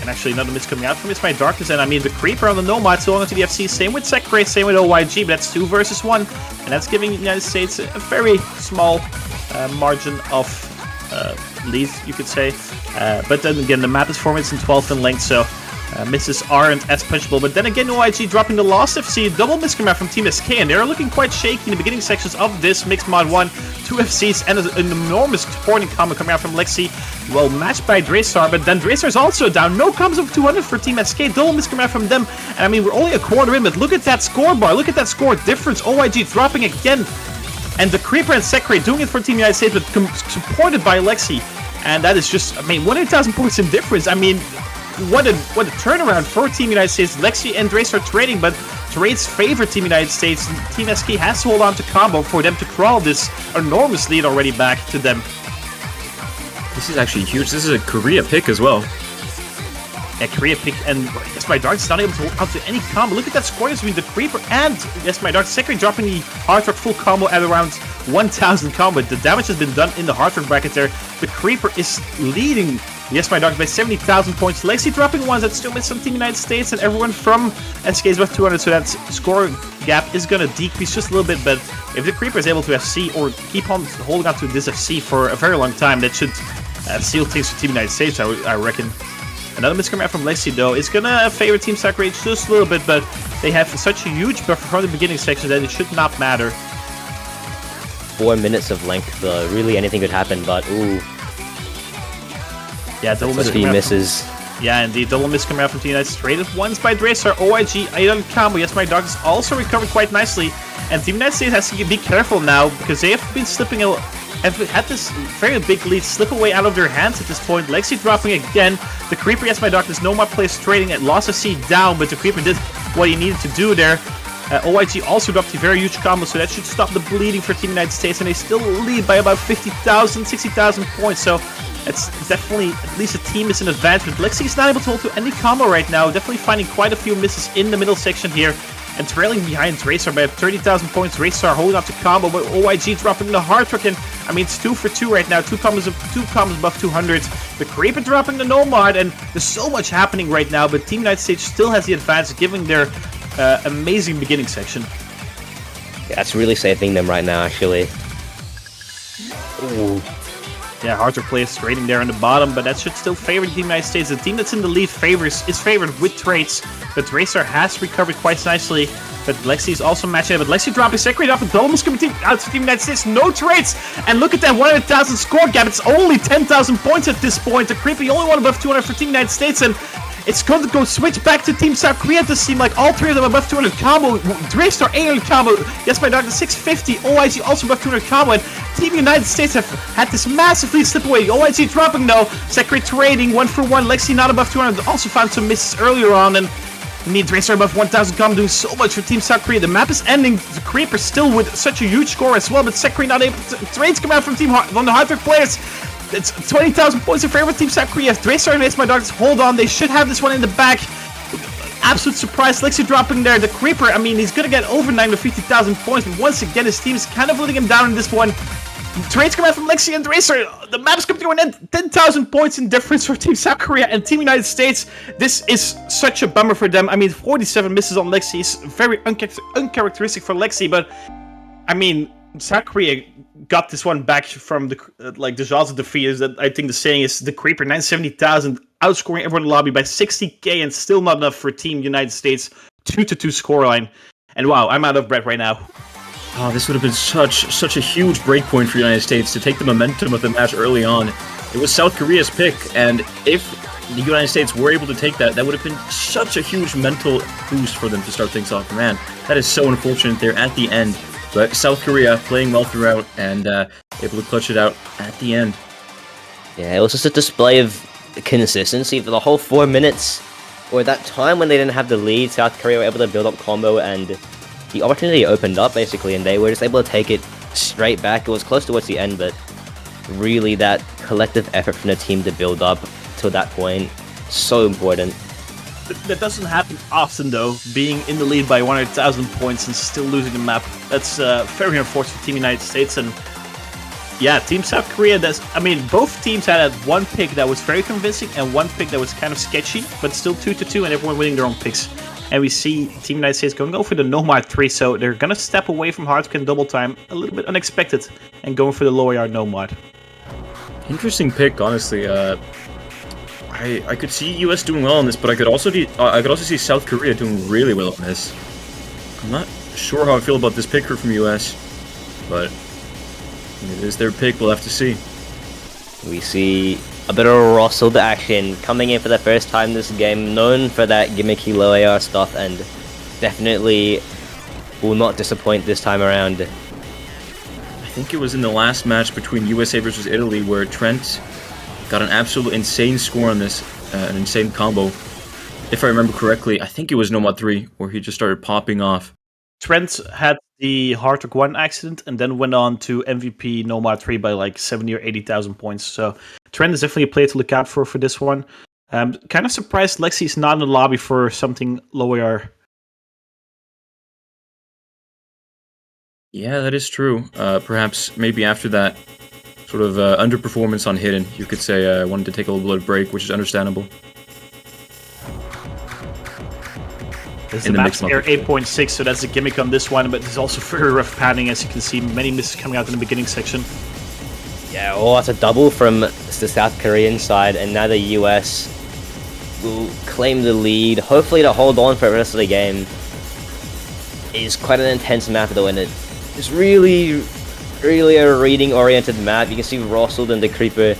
And actually another miss coming out from It's My Darkness, and I mean the Creeper on the Nomad still onto the FC, same with Sekre, same with OYG, but that's 2 versus 1, and that's giving the United States a very small margin of lead, you could say. But then again, the map is 4 minutes and 12 in length, so misses aren't as punchable. But then again, OIG dropping the Lost FC, double miscommand from Team SK, and they're looking quite shaky in the beginning sections of this Mixed Mod 1. 2 FCs and an enormous supporting combo coming out from Lexi, well matched by Draystar, but then Draystar's also down. No combos of 200 for Team SK, double miscommand from them, and I mean, we're only a quarter in, but look at that score bar, look at that score difference. OIG dropping again, and the Creeper and Sekre doing it for Team United States, but supported by Lexi. And that is just, I mean, 100,000 points in difference. I mean, what a turnaround for Team United States. Lexi and Drace are trading, but trades favor Team United States. Team SK has to hold on to combo for them to crawl this enormous lead already back to them. This is actually huge. This is a Korea pick as well. Yeah, Korea pick, and Yes My Dark is not able to hold on to any combo. Look at that score between the Creeper and Yes My Dark. Sekre dropping the Hard Rock full combo at around 1,000 combo. The damage has been done in the Hard Rock bracket there. The Creeper is leading Yes My Dark by 70,000 points. Lexi dropping ones that still miss some Team United States, and everyone from SK is above 200, so that score gap is going to decrease just a little bit. But if the Creeper is able to FC or keep on holding on to this FC for a very long time, that should seal things for Team United States, I reckon. Another miscommand from Lexi, though, is gonna favor Team Sakura just a little bit, but they have such a huge buffer from the beginning section that it should not matter. 4 minutes of length, though. Really, anything could happen, but ooh. Yeah, double A few misses. Yeah, indeed, double miscommand from Team United States. Traded once by Draystar, OIG, Idol combo. Yes, My Dark is also recovered quite nicely, and Team United States has to be careful now because they have been slipping have had this very big lead slip away out of their hands at this point. Lexi dropping again. The Creeper, Yes My Darkness, no more plays trading at loss of C down, but the Creeper did what he needed to do there. OIG also dropped a very huge combo, so that should stop the bleeding for Team United States, and they still lead by about 50,000, 60,000 points, so it's definitely, at least the team is in advantage, but Lexi is not able to hold to any combo right now, definitely finding quite a few misses in the middle section here, and trailing behind Draystar by 30,000 points. Draystar holding up to combo, but OIG dropping the Hard Rock, and I mean, it's 2 for 2 right now, two combos above 200. The Creeper dropping the Nomad, and there's so much happening right now, but Team United States still has the advantage, giving their amazing beginning section. Yeah, that's really saving them right now, actually. Ooh. Yeah, Hard Rock plays trading there on the bottom, but that should still favor the Team United States. The team that's in the lead is favored with trades, but Draystar has recovered quite nicely. But Lexi is also matching it, but Lexi dropping Sekre off, and double coming out to Team United States, no trades! And look at that 100,000 score gap, it's only 10,000 points at this point. The Creepy only one above 200 for Team United States, and it's going to go switch back to Team South Korea to seem like all three of them above 200 combo. Draystar 800 combo, Yes My Dark 650, OIG also above 200 combo, and Team United States have had this massive lead slip away. OIG dropping though, Sekre trading 1 for 1, Lexi not above 200, also found some misses earlier on, and need Draystar above 1,000 combo, doing so much for Team South Korea. The map is ending, the Creeper still with such a huge score as well, but Sekre not able to, trades come out from the Hard Rock players. It's 20,000 points in favor of Team South Korea. If Draystar and Yes My Dark hold on, they should have this one in the back. Absolute surprise, Lexi dropping there. The Creeper, I mean, he's gonna get over 950,000 points, but once again, his team is kind of letting him down in this one. Trades come out from Lexi and Draystar. The map's coming to an end. 10,000 points in difference for Team South Korea and Team United States. This is such a bummer for them. I mean, 47 misses on Lexi is very uncharacteristic for Lexi, but I mean, South Korea got this one back from the the jaws of defeat. Is that I think the saying is the Creeper 970,000 outscoring everyone in the lobby by 60k, and still not enough for Team United States 2-2 scoreline. And wow, I'm out of breath right now. Oh, this would have been such a huge breakpoint for the United States to take the momentum of the match early on. It was South Korea's pick, and if the United States were able to take that, that would have been such a huge mental boost for them to start things off. Man, that is so unfortunate there at the end. But South Korea playing well throughout and able to clutch it out at the end. Yeah, it was just a display of consistency for the whole 4 minutes. Or that time when they didn't have the lead, South Korea were able to build up combo, and the opportunity opened up basically, and they were just able to take it straight back. It was close towards the end, but really that collective effort from the team to build up to that point, so important. That doesn't happen often, though, being in the lead by 100,000 points and still losing the map. That's very unfortunate for Team United States, and Yeah, Team South Korea, both teams had one pick that was very convincing and one pick that was kind of sketchy, but still 2-2, and everyone winning their own picks. And we see Team United States going for the Nomad 3, so they're going to step away from Hardkin double time, a little bit unexpected, and going for the lower yard Nomad. Interesting pick, honestly. I could see US doing well on this, but I could also see South Korea doing really well on this. I'm not sure how I feel about this pick from US, but it is their pick. We'll have to see. We see a bit of Russell action coming in for the first time this game, known for that gimmicky low AR stuff, and definitely will not disappoint this time around. I think it was in the last match between USA versus Italy where Trent got an absolute insane score on this, an insane combo. If I remember correctly, I think it was Nomad 3 where he just started popping off. Trent had the Hardrock 1 accident and then went on to MVP Nomad 3 by like 70 or 80,000 points. So Trent is definitely a player to look out for this one. Kind of surprised Lexi's not in the lobby for something lower. Yeah, that is true. Perhaps maybe after that sort of underperformance on Hidden, you could say I wanted to take a little bit of break, which is understandable. This is the max air 8.6, so that's a gimmick on this one, but there's also very rough padding, as you can see. Many misses coming out in the beginning section. Yeah, oh, that's a double from the South Korean side, and now the US will claim the lead, hopefully to hold on for the rest of the game. It is quite an intense map though, and it's really a reading-oriented map. You can see Russell and the Creeper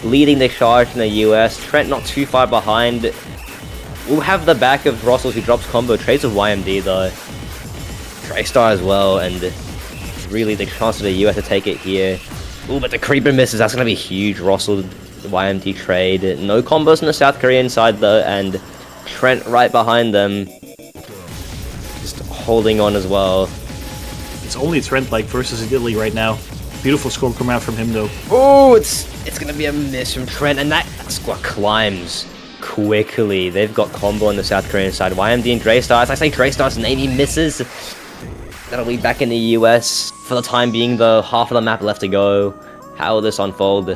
leading the charge in the US. Trent not too far behind. We'll have the back of Russell who drops combo trades with YMD though. Draystar as well, and really the chance of the US to take it here. Ooh, but the Creeper misses. That's going to be huge. Russell, the YMD trade. No combos on the South Korean side though, and Trent right behind them. Just holding on as well. It's only Trent like versus Italy right now. Beautiful score coming out from him though. Oh, it's going to be a miss from Trent, and that squad climbs quickly. They've got combo on the South Korean side. YMD and Draystar. As I say, Draystar's name, he misses. That'll be back in the US for the time being, though. Half of the map left to go. How will this unfold?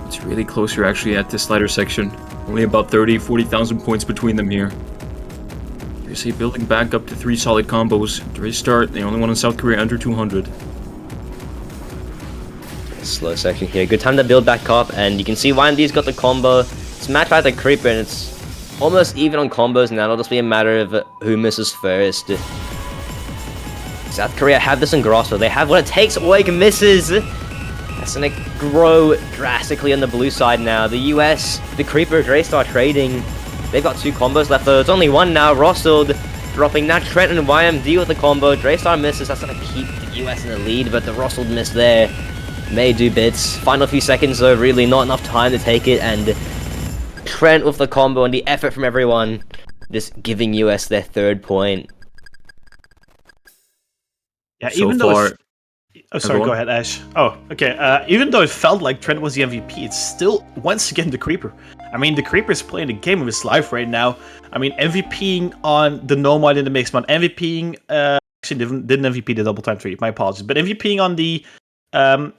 It's really close here, actually, at this slider section. Only about 40,000 points between them here. You see, building back up to 3 solid combos. Draystar, the only one in South Korea under 200. Slow section here. Good time to build back up, and you can see YMD's got the combo. It's matched by the Creeper, and it's almost even on combos now. It'll just be a matter of who misses first. South Korea have this in grasp, so they have what it takes. Oig misses. That's going to grow drastically on the blue side now. The US, the Creeper, Draystar trading. They've got 2 combos left, though. It's only 1 now. Rostold dropping now. Trent and YMD with the combo. Draystar misses. That's going to keep the US in the lead, but the Rostold miss there may do bits. Final few seconds, though. Really not enough time to take it, and Trent with the combo and the effort from everyone, just giving US their 3rd point. Yeah, so even far, though oh, sorry, go ahead, Ash. Oh, okay. Even though it felt like Trent was the MVP, it's still, once again, the Creeper. I mean, the Creeper is playing the game of his life right now. I mean, MVPing on the Nomad in the mixed mod, MVPing, actually didn't MVP the double time 3, my apologies, but MVPing on the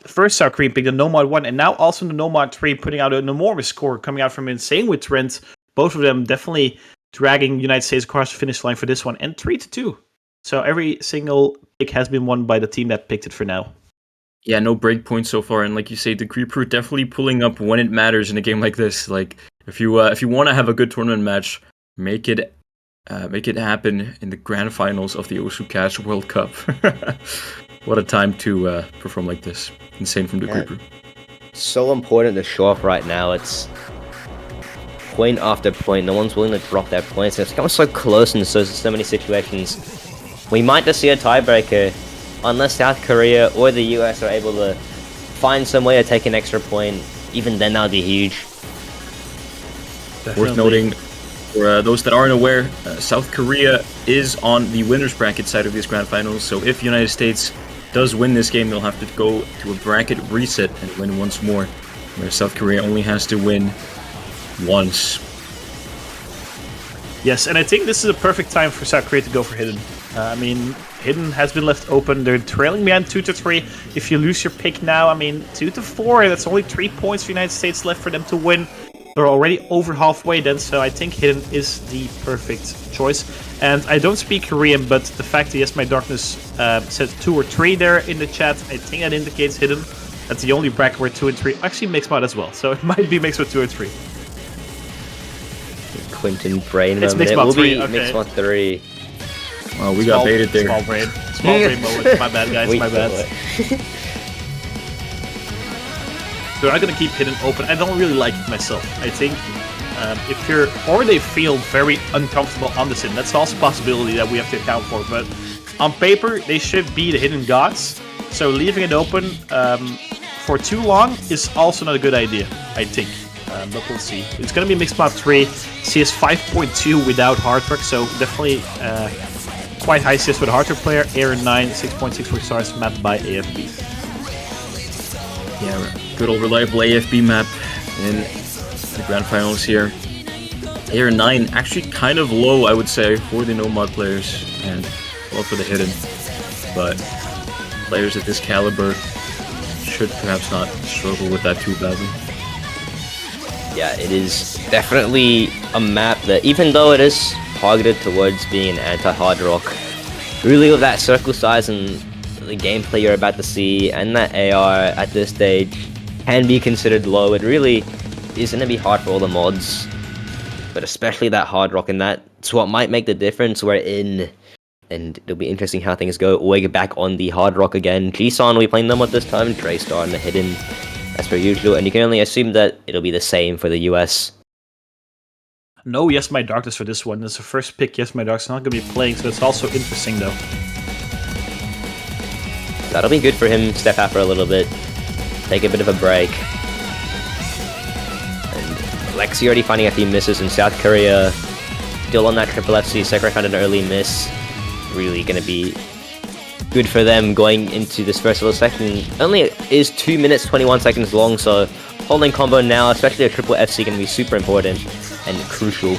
first South Korean pick, the Nomad 1, and now also the Nomad 3, putting out an enormous score coming out from Insane with Trent. Both of them definitely dragging United States across the finish line for this one, and 3-2. So every single pick has been won by the team that picked it for now. Yeah, no break points so far, and like you say, the Creeper definitely pulling up when it matters in a game like this. Like if you want to have a good tournament match, make it happen in the grand finals of the Osu Cash World Cup. What a time to perform like this. Insane from the Creeper. So important to show off right now. It's point after point. No one's willing to drop their points. It's become so close in so many situations. We might just see a tiebreaker unless South Korea or the US are able to find some way to take an extra point. Even then, that would be huge. Definitely. Worth noting, for those that aren't aware, South Korea is on the winner's bracket side of these grand finals. So if United States does win this game, they'll have to go to a bracket reset and win once more, where South Korea only has to win once. Yes, and I think this is a perfect time for South Korea to go for Hidden. I mean, Hidden has been left open. They're trailing behind 2-3. If you lose your pick now, I mean, 2-4, that's only 3 points for the United States left for them to win. They're already over halfway then, so I think Hidden is the perfect choice. And I don't speak Korean, but the fact that Yes My Darkness said 2 or 3 there in the chat, I think that indicates Hidden. That's the only bracket where 2 and 3 actually Mixmod as well, so it might be mixed with 2 or 3. Quentin brain It's moment. It Mixmod will 3, be okay. Mixmod 3. Oh, we got baited there. Small brain moment. My bad, guys. Wait My bad. for it. They're not going to keep Hidden open. I don't really like it myself. I think if you're... Or they feel very uncomfortable on the Hidden. That's also a possibility that we have to account for. But on paper, they should be the Hidden gods. So leaving it open for too long is also not a good idea, I think. But we'll see. It's going to be Mixmod 3. CS 5.2 without Hardrock. So definitely quite high CS for the Hardrock player. Aaron 9, 6.64 stars, mapped by AFB. Yeah, good old reliable AFB map in the grand finals here. Air 9 actually kind of low, I would say, for the Nomad players, and well for the Hidden. But players at this caliber should perhaps not struggle with that too badly. Yeah, it is definitely a map that, even though it is targeted towards being an anti-hard rock, really with that circle size and the gameplay you're about to see and that AR at this stage can be considered low. It really is going to be hard for all the mods, but especially that hard rock, and that's what might make the difference. We're in, and it'll be interesting how things go. Oig back on the hard rock again. G-Son will be playing them at this time, Draystar and the Hidden as per usual, and you can only assume that it'll be the same for the US. No Yes My Darkness for this one. It's the first pick Yes My Darkness not going to be playing, so it's also interesting though. That'll be good for him, step out for a little bit, take a bit of a break. And Lexi already finding a few misses in South Korea, still on that triple FC, Sekiro found an early miss. Really going to be good for them going into this first little section. Only is 2 minutes 21 seconds long, so holding combo now, especially a triple FC, going to be super important and crucial.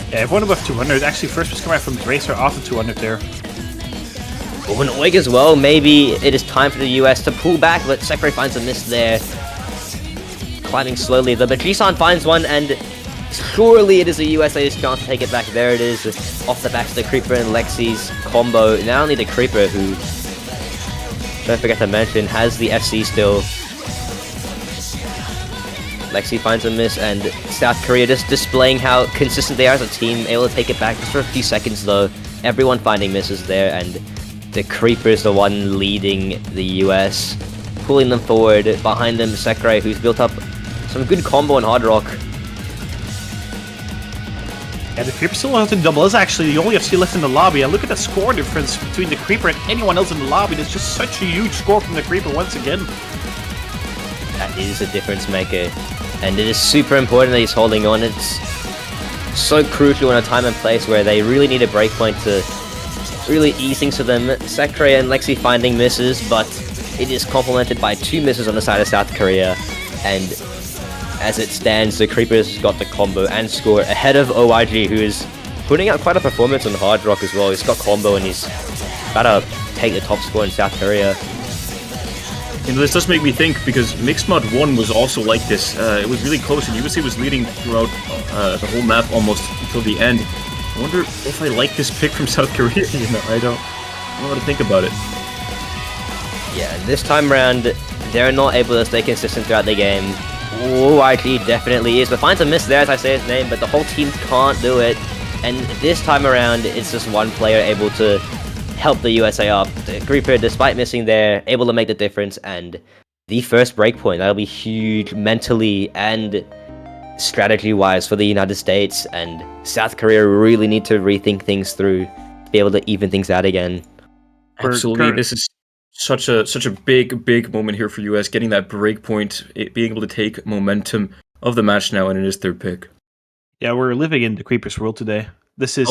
Yeah, everyone above 200. Actually, first was coming out from Dracer after 200 there. Oh, and Oig as well. Maybe it is time for the US to pull back, but Sekiro finds a miss there. Climbing slowly, though, but G-Son finds one, and surely it is the USA's chance to take it back. There it is, off the back of the Creeper and Lexi's combo. Not only the Creeper, who, don't forget to mention, has the FC still. Lexi finds a miss, and South Korea just displaying how consistent they are as a team, able to take it back just for a few seconds though. Everyone finding misses there, and the Creeper is the one leading the US, pulling them forward. Behind them, Sekiro, who's built up some good combo on Hard Rock. Yeah, the Creeper still has to double. Is actually the only FC left in the lobby, and look at the score difference between the Creeper and anyone else in the lobby. There's just such a huge score from the Creeper once again. That is a difference maker, and it is super important that he's holding on. It's so crucial in a time and place where they really need a breakpoint to really ease things for them. Sekiro and Lexi finding misses, but it is complemented by 2 misses on the side of South Korea, and as it stands, the Creeper's got the combo and score ahead of OYG, who is putting out quite a performance on Hard Rock as well. He's got combo and he's about to take the top score in South Korea. You know, this does make me think, because Mixmod 1 was also like this. It was really close, and USA was leading throughout the whole map almost until the end. I wonder if I like this pick from South Korea. You know, I don't know how to think about it. Yeah, this time around, they're not able to stay consistent throughout the game. OYG definitely is, but finds a miss there as I say his name, but the whole team can't do it. And this time around, it's just one player able to help the USA up. The Creeper, despite missing there, able to make the difference, and the first breakpoint, that'll be huge mentally and strategy-wise for the United States, and South Korea really need to rethink things through to be able to even things out again. Absolutely, this is such a big moment here for US, getting that breakpoint, being able to take momentum of the match now, and it is third pick. Yeah, we're living in the Creeper's world today. This is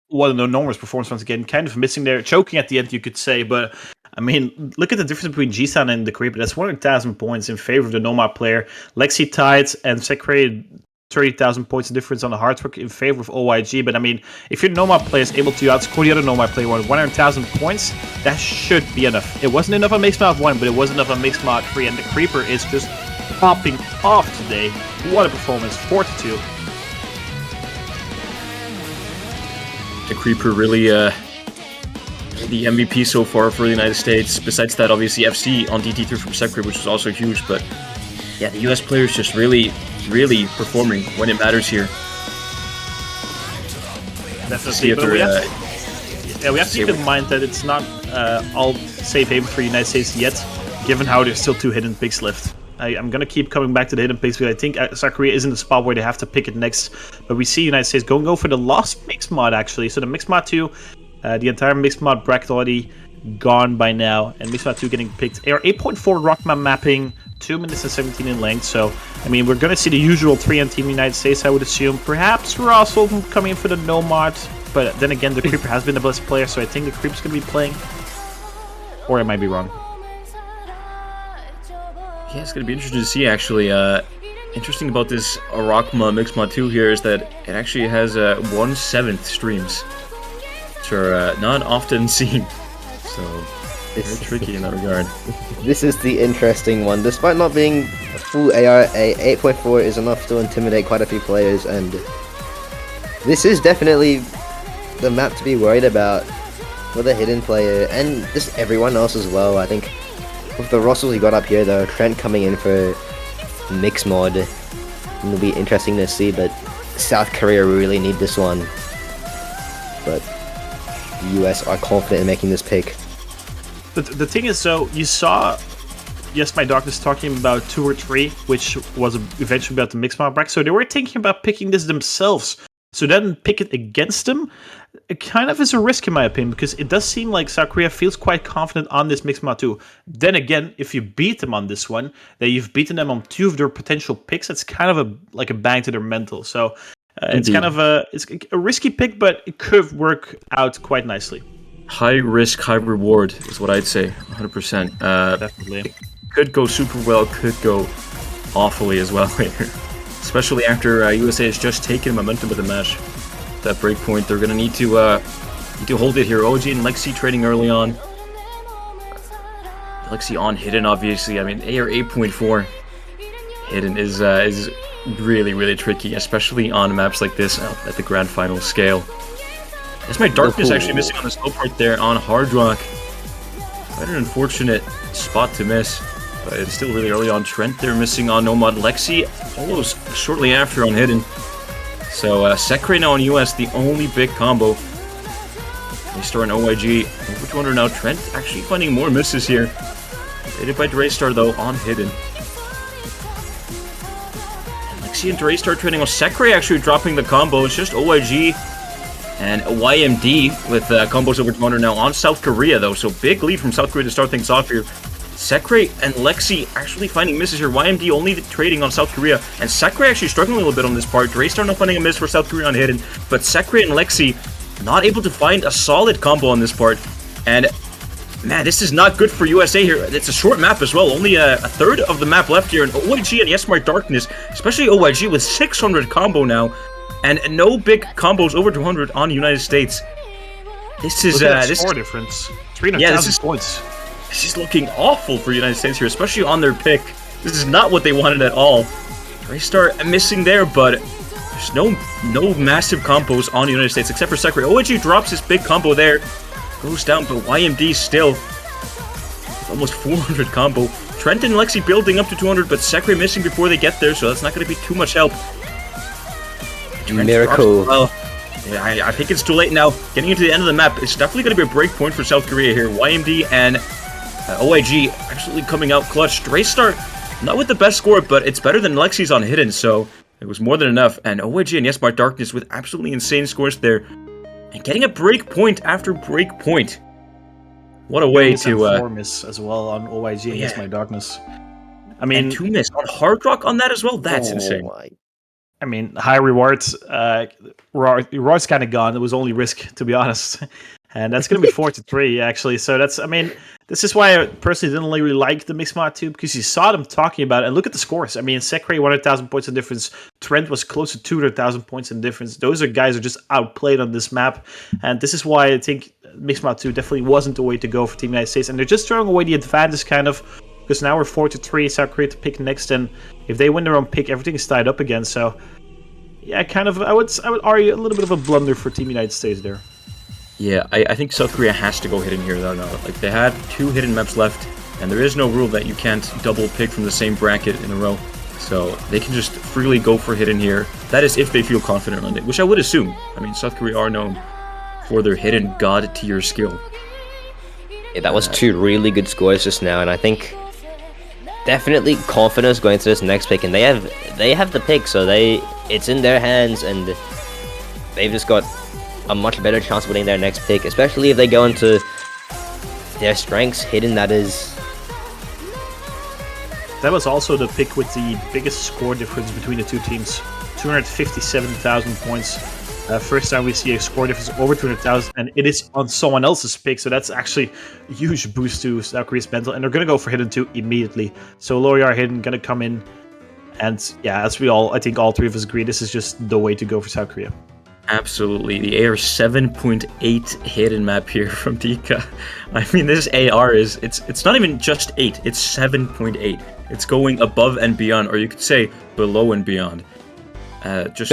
one of the enormous performance once again, kind of missing there, choking at the end, you could say, but I mean, look at the difference between G-San and the Creeper. That's 100,000 points in favor of the Nomad player. Lexi tied, and Sekiro 30,000 points difference on the hard rock in favor of OYG. But I mean, if your Nomad player is able to outscore the other Nomad player with 100,000 points, that should be enough. It wasn't enough on Mixed Mod 1, but it was enough on Mixed Mod 3, and the Creeper is just popping off today. What a performance, 4-2. The Creeper really the MVP so far for the United States. Besides that, obviously FC on DT3 from Secret, which was also huge. But yeah, the US players just really performing when it matters here. Definitely, but we have to keep in mind that it's not all safe haven for the United States yet, given how there's still 2 hidden picks left. I'm going to keep coming back to the hidden picks, because I think South Korea is in the spot where they have to pick it next. But we see United States go for the last Mixed Mod, actually. So the Mixed Mod 2, the entire Mixed Mod bracket already gone by now, and Mixed Mod 2 getting picked. AR 8.4 Rockman mapping, 2 minutes and 17 in length. So, I mean, we're going to see the usual 3N team United States, I would assume. Perhaps Russell coming in for the Nomad, but then again, the Creeper has been the best player, so I think the Creeper's going to be playing. Or I might be wrong. Yeah, it's going to be interesting to see, actually. Interesting about this Arakma Mixed Mod 2 here is that it actually has 1/7 streams, which are not often seen. So, very tricky in that regard. This is the interesting one. Despite not being full ARA, 8.4 is enough to intimidate quite a few players, and this is definitely the map to be worried about for the hidden player, and just everyone else as well. I think with the Russells he got up here, though, Trent coming in for Mixed Mod, it'll be interesting to see, but South Korea really need this one. But the US are confident in making this pick. The thing is, though, you saw Yes My Darkness talking about 2 or 3, which was eventually about the Mixed Mod bracket, so they were thinking about picking this themselves. So then pick it against them, it kind of is a risk in my opinion, because it does seem like South Korea feels quite confident on this Mixed Mod 2. Then again, if you beat them on this one, then you've beaten them on 2 of their potential picks. It's kind of a bang to their mental. So it's kind of a risky pick, but it could work out quite nicely. High risk, high reward is what I'd say, 100%. Definitely. Could go super well, could go awfully as well here. Especially after USA has just taken momentum of the match. That break point, they're gonna need to hold it here. OG and Lexi trading early on. Lexi on hidden, obviously. I mean, AR 8.4 hidden is really tricky, especially on maps like this at the grand final scale. That's my Darkness actually missing on the slow part there on Hard Rock. Quite an unfortunate spot to miss. But it's still really early on. Trent there missing on Nomad. Lexi follows shortly after on Hidden. So Sekre now on US, the only big combo. Draystar and OYG over 200 now. Trent actually finding more misses here. Rated by Draystar though on Hidden. And Lexi and Draystar trading on Sekre actually dropping the combo. It's just OYG and YMD with combos over 200 now on South Korea though. So big lead from South Korea to start things off here. Sekre and Lexi actually finding misses here. YMD only trading on South Korea. And Sekre actually struggling a little bit on this part. Draystar not finding a miss for South Korea on Hidden. But Sekre and Lexi not able to find a solid combo on this part. And man, this is not good for USA here. It's a short map as well. Only a third of the map left here. And OYG and Yes My Darkness, especially OYG with 600 combo now. And no big combos over 200 on the United States. This is this score difference. 300,000 points. This is looking awful for the United States here, especially on their pick. This is not what they wanted at all. Draystar missing there, but there's no massive combos on the United States except for Sekre. OG drops his big combo there, goes down, but YMD still almost 400 combo. Trent and Lexi building up to 200, but Sekre missing before they get there, so that's not going to be too much help. Trent Miracle. Well, yeah, I think it's too late now. Getting into the end of the map, it's definitely going to be a break point for South Korea here. YMD and OIG actually coming out clutch. Draystar, not with the best score, but it's better than Lexi's on Hidden, so it was more than enough. And OIG and Yes My Darkness with absolutely insane scores there. And getting a break point after break point. What a way to... 4 miss as well on OIG and Yes My Darkness. I mean... And 2 miss on Hard Rock on that as well? That's insane. I mean, high rewards. Rewards kind of gone. It was only risk, to be honest. And that's going to be 4-3, actually. So that's, I mean, this is why I personally didn't really like the Mixed 2, because you saw them talking about it. And look at the scores. I mean, Sekre, 100,000 points in difference. Trent was close to 200,000 points in difference. Those are guys who are just outplayed on this map. And this is why I think Mixed 2 definitely wasn't the way to go for Team United States. And they're just throwing away the advantage, kind of, because now we're 4-3. South Korea to pick next. And if they win their own pick, everything is tied up again. So, yeah, kind of, I would argue a little bit of a blunder for Team United States there. Yeah, I think South Korea has to go hidden here, though. No, like, they had 2 hidden maps left, and there is no rule that you can't double pick from the same bracket in a row. So they can just freely go for hidden here. That is if they feel confident on it, which I would assume. I mean, South Korea are known for their hidden god tier skill. Yeah, that was 2 really good scores just now, and I think definitely confidence going to this next pick, and they have the pick, so it's in their hands, and they've just got a much better chance of winning their next pick, especially if they go into their strengths hidden. That was also the pick with the biggest score difference between the two teams. 257,000 points. First time we see a score difference over 200,000, and it is on someone else's pick, so that's actually a huge boost to South Korea's mental, and they're going to go for hidden 2 immediately. So Loyar hidden going to come in, and yeah, as I think all 3 of us agree, this is just the way to go for South Korea. Absolutely. The AR 7.8 hidden map here from Dika. I mean, this AR it's not even just 8, it's 7.8. It's going above and beyond, or you could say below and beyond. Just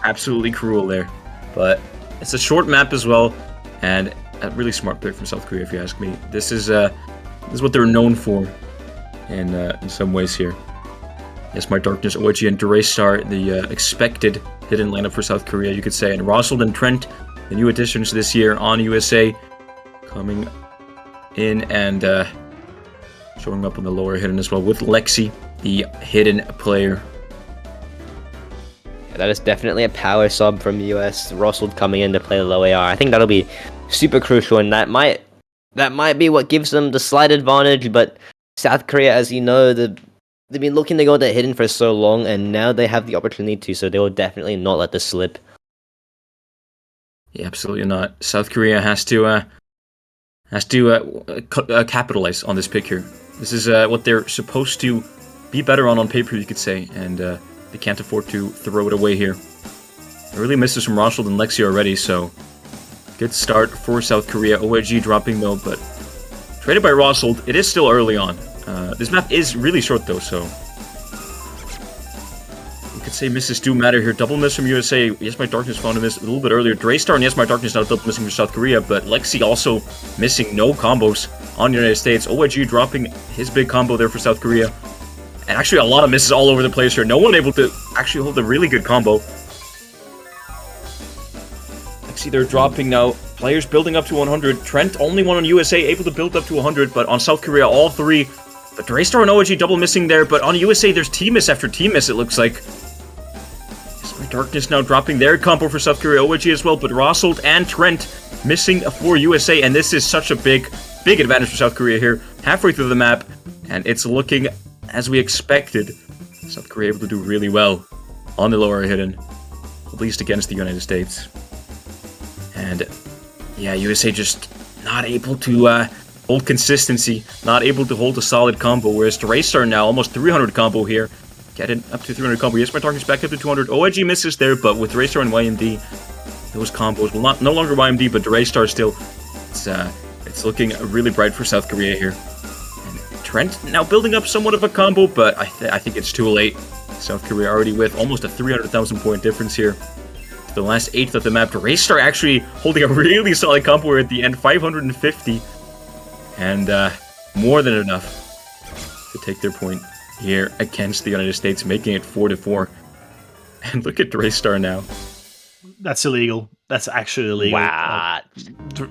absolutely cruel there. But it's a short map as well, and a really smart pick from South Korea, if you ask me. This is what they're known for in some ways here. Yes, my Darkness, OG, and Draystar, the expected hidden lineup for South Korea, you could say. And Rosald and Trent, the new additions this year on USA, coming in and showing up on the lower hidden as well, with Lexi, the hidden player. Yeah, that is definitely a power sub from the US. Rosald coming in to play the low AR. I think that'll be super crucial, and that might be what gives them the slight advantage. But South Korea, as you know, they've been looking to go to hidden for so long, and now they have the opportunity to, so they will definitely not let this slip. Yeah, absolutely not. South Korea has to capitalize on this pick here. This is what they're supposed to be better on paper, you could say, and they can't afford to throw it away here. Early misses from Rosald and Lexi already, so good start for South Korea. OIG dropping though, but traded by Rosald. It is still early on. This map is really short though, so you could say misses do matter here. Double miss from USA. Yes, my Darkness found a miss a little bit earlier. Draystar and Yes, my Darkness now double missing for South Korea, but Lexi also missing no combos on the United States. OIG dropping his big combo there for South Korea. And actually a lot of misses all over the place here. No one able to actually hold a really good combo. Lexi, they're dropping now. Players building up to 100. Trent, only one on USA, able to build up to 100, but on South Korea, all 3. But Draystar and OG double missing there, but on USA, there's team miss after team miss, it looks like. Yes, my Darkness now dropping their combo for South Korea, OG as well, but Rosald and Trent missing for USA, and this is such a big advantage for South Korea here. Halfway through the map, and it's looking as we expected. South Korea able to do really well on the lower hidden, at least against the United States. And yeah, USA just not able to hold consistency, not able to hold a solid combo, whereas Draystar now almost 300 combo here, getting up to 300 combo. Yes, my Darkness back up to 200. OIG misses there, but with Draystar and YMD, those combos will no longer YMD, but Draystar still, it's looking really bright for South Korea here. And Trent now building up somewhat of a combo, but I think it's too late. South Korea already with almost a 300,000 point difference here. The last 8th of the map. Draystar actually holding a really solid combo at the end, 550. And more than enough to take their point here against the United States, making it 4-4. And look at Draystar now. That's illegal. That's actually illegal. Wow.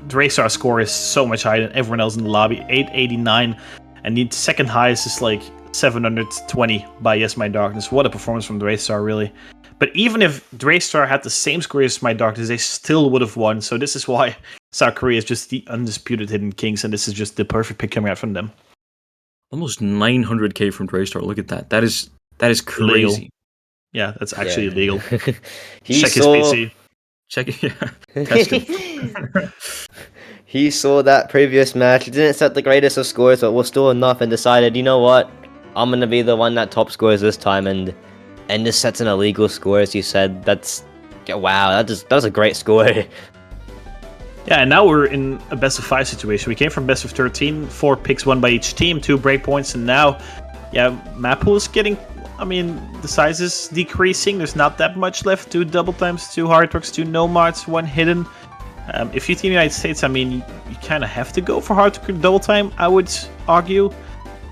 Draystar's score is so much higher than everyone else in the lobby. 889. And the second highest is like 720 by Yes, My Darkness. What a performance from Draystar, really. But even if Draystar had the same score as My Darkness, they still would have won. So this is why South Korea is just the undisputed hidden kings, and this is just the perfect pick coming out from them. Almost 900k from Draystar. Look at that. That is crazy. Illegal. Yeah, that's actually illegal. He Check saw... his PC. Check it. Yeah. Test it. He saw that previous match. He didn't set the greatest of scores, but was still enough and decided, you know what? I'm gonna be the one that top scores this time, and just sets an illegal score, as you said. Wow. That was a great score. Yeah, and now we're in a best of 5 situation. We came from best of 13, 4 picks won by each team, 2 breakpoints, and now, map pool is getting. I mean, the size is decreasing. There's not that much left. 2 double times, 2 hard rocks, 2 nomads, 1 hidden. If you team United States, I mean, you kind of have to go for hard rock double time, I would argue.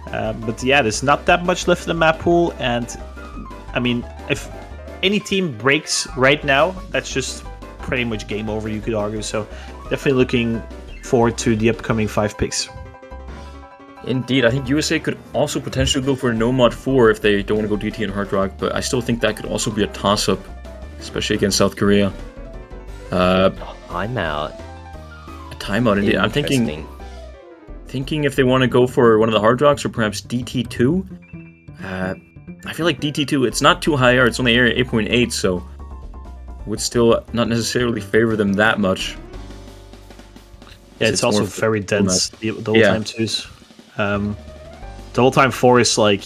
But yeah, there's not that much left in the map pool, and I mean, if any team breaks right now, that's just pretty much game over, you could argue. So definitely looking forward to the upcoming 5 picks. Indeed, I think USA could also potentially go for Nomad 4 if they don't want to go DT and Hard Rock, but I still think that could also be a toss-up, especially against South Korea. Timeout. A timeout, indeed. I'm thinking if they want to go for one of the Hard Rocks or perhaps DT2. I feel like DT2, it's not too high AR, it's only area 8.8, so would still not necessarily favor them that much. Yeah, it's also very dense, the double time 2s. Double time 4 is like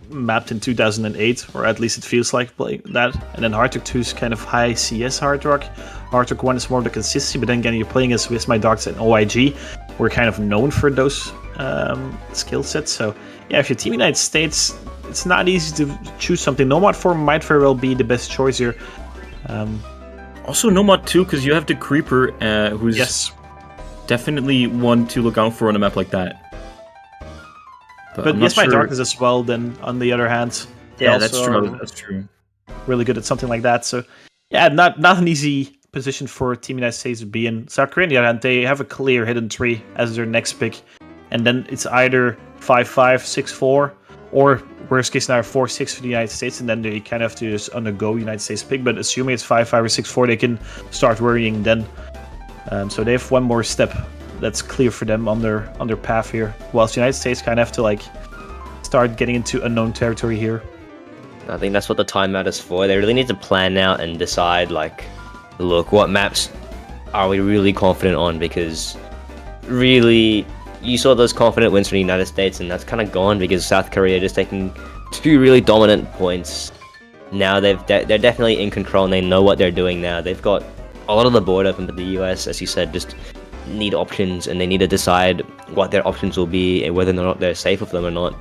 mapped in 2008, or at least it feels like playing that. And then Hard Rock 2 is kind of high CS Hard Rock. Hard Rock 1 is more of the consistency, but then again, you're playing as With My Darks and OIG. We're kind of known for those skill sets. So yeah, if you're Team United States, it's not easy to choose something. Nomad 4 might very well be the best choice here. Also Nomad 2, because you have the Creeper, who's definitely one to look out for on a map like that. But Yes, My Darkness as well, then, on the other hand. Yeah, that's true. That's true. Really good at something like that. So, yeah, not an easy position for Team United States to be in. South Korea, on the other hand, they have a clear hidden 3 as their next pick. And then it's either 5-5, 6-4, or worst case scenario 4-6 for the United States. And then they kind of have to just undergo United States pick. But assuming it's 5-5 or 6-4, they can start worrying then. So they have one more step that's clear for them on their path here, whilst the United States kind of have to like start getting into unknown territory here. I think that's what the timeout is for. They really need to plan out and decide, like, look, what maps are we really confident on? Because really, you saw those confident wins from the United States, and that's kind of gone because South Korea just taking 2 really dominant points. Now they're definitely in control, and they know what they're doing now. They've got a lot of the board open, but the US, as you said, just need options, and they need to decide what their options will be and whether or not they're safe with them or not.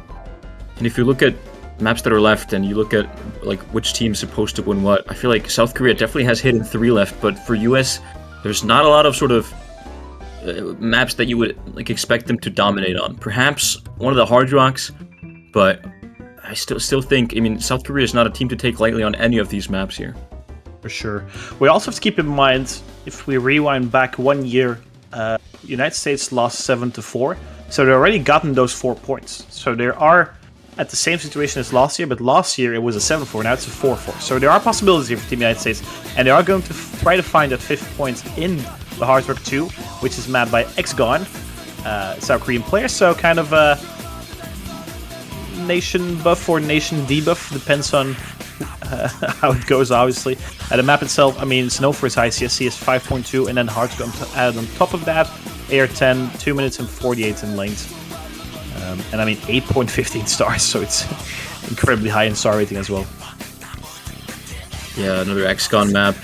And if you look at maps that are left and you look at like which team's supposed to win what, I feel like South Korea definitely has hidden 3 left, but for US, there's not a lot of sort of maps that you would like expect them to dominate on. Perhaps one of the Hard Rocks, but I still think, I mean, South Korea is not a team to take lightly on any of these maps here. For sure. We also have to keep in mind, if we rewind back 1 year, United States lost 7-4, so they already gotten those 4 points. So they are at the same situation as last year, but last year it was a 7-4, now it's a 4-4. So there are possibilities here for Team United States, and they are going to try to find that 5th point in the Hard Rock 2, which is mapped by XGON, South Korean player, so kind of a nation buff or nation debuff, depends on how it goes, obviously. The map itself, I mean, it's known for its high CS, CS 5.2, and then Hard Rock added on top of that, AR10, 2 minutes and 48 in length. And I mean, 8.15 stars, so it's incredibly high in star rating as well. Yeah, another XCON map.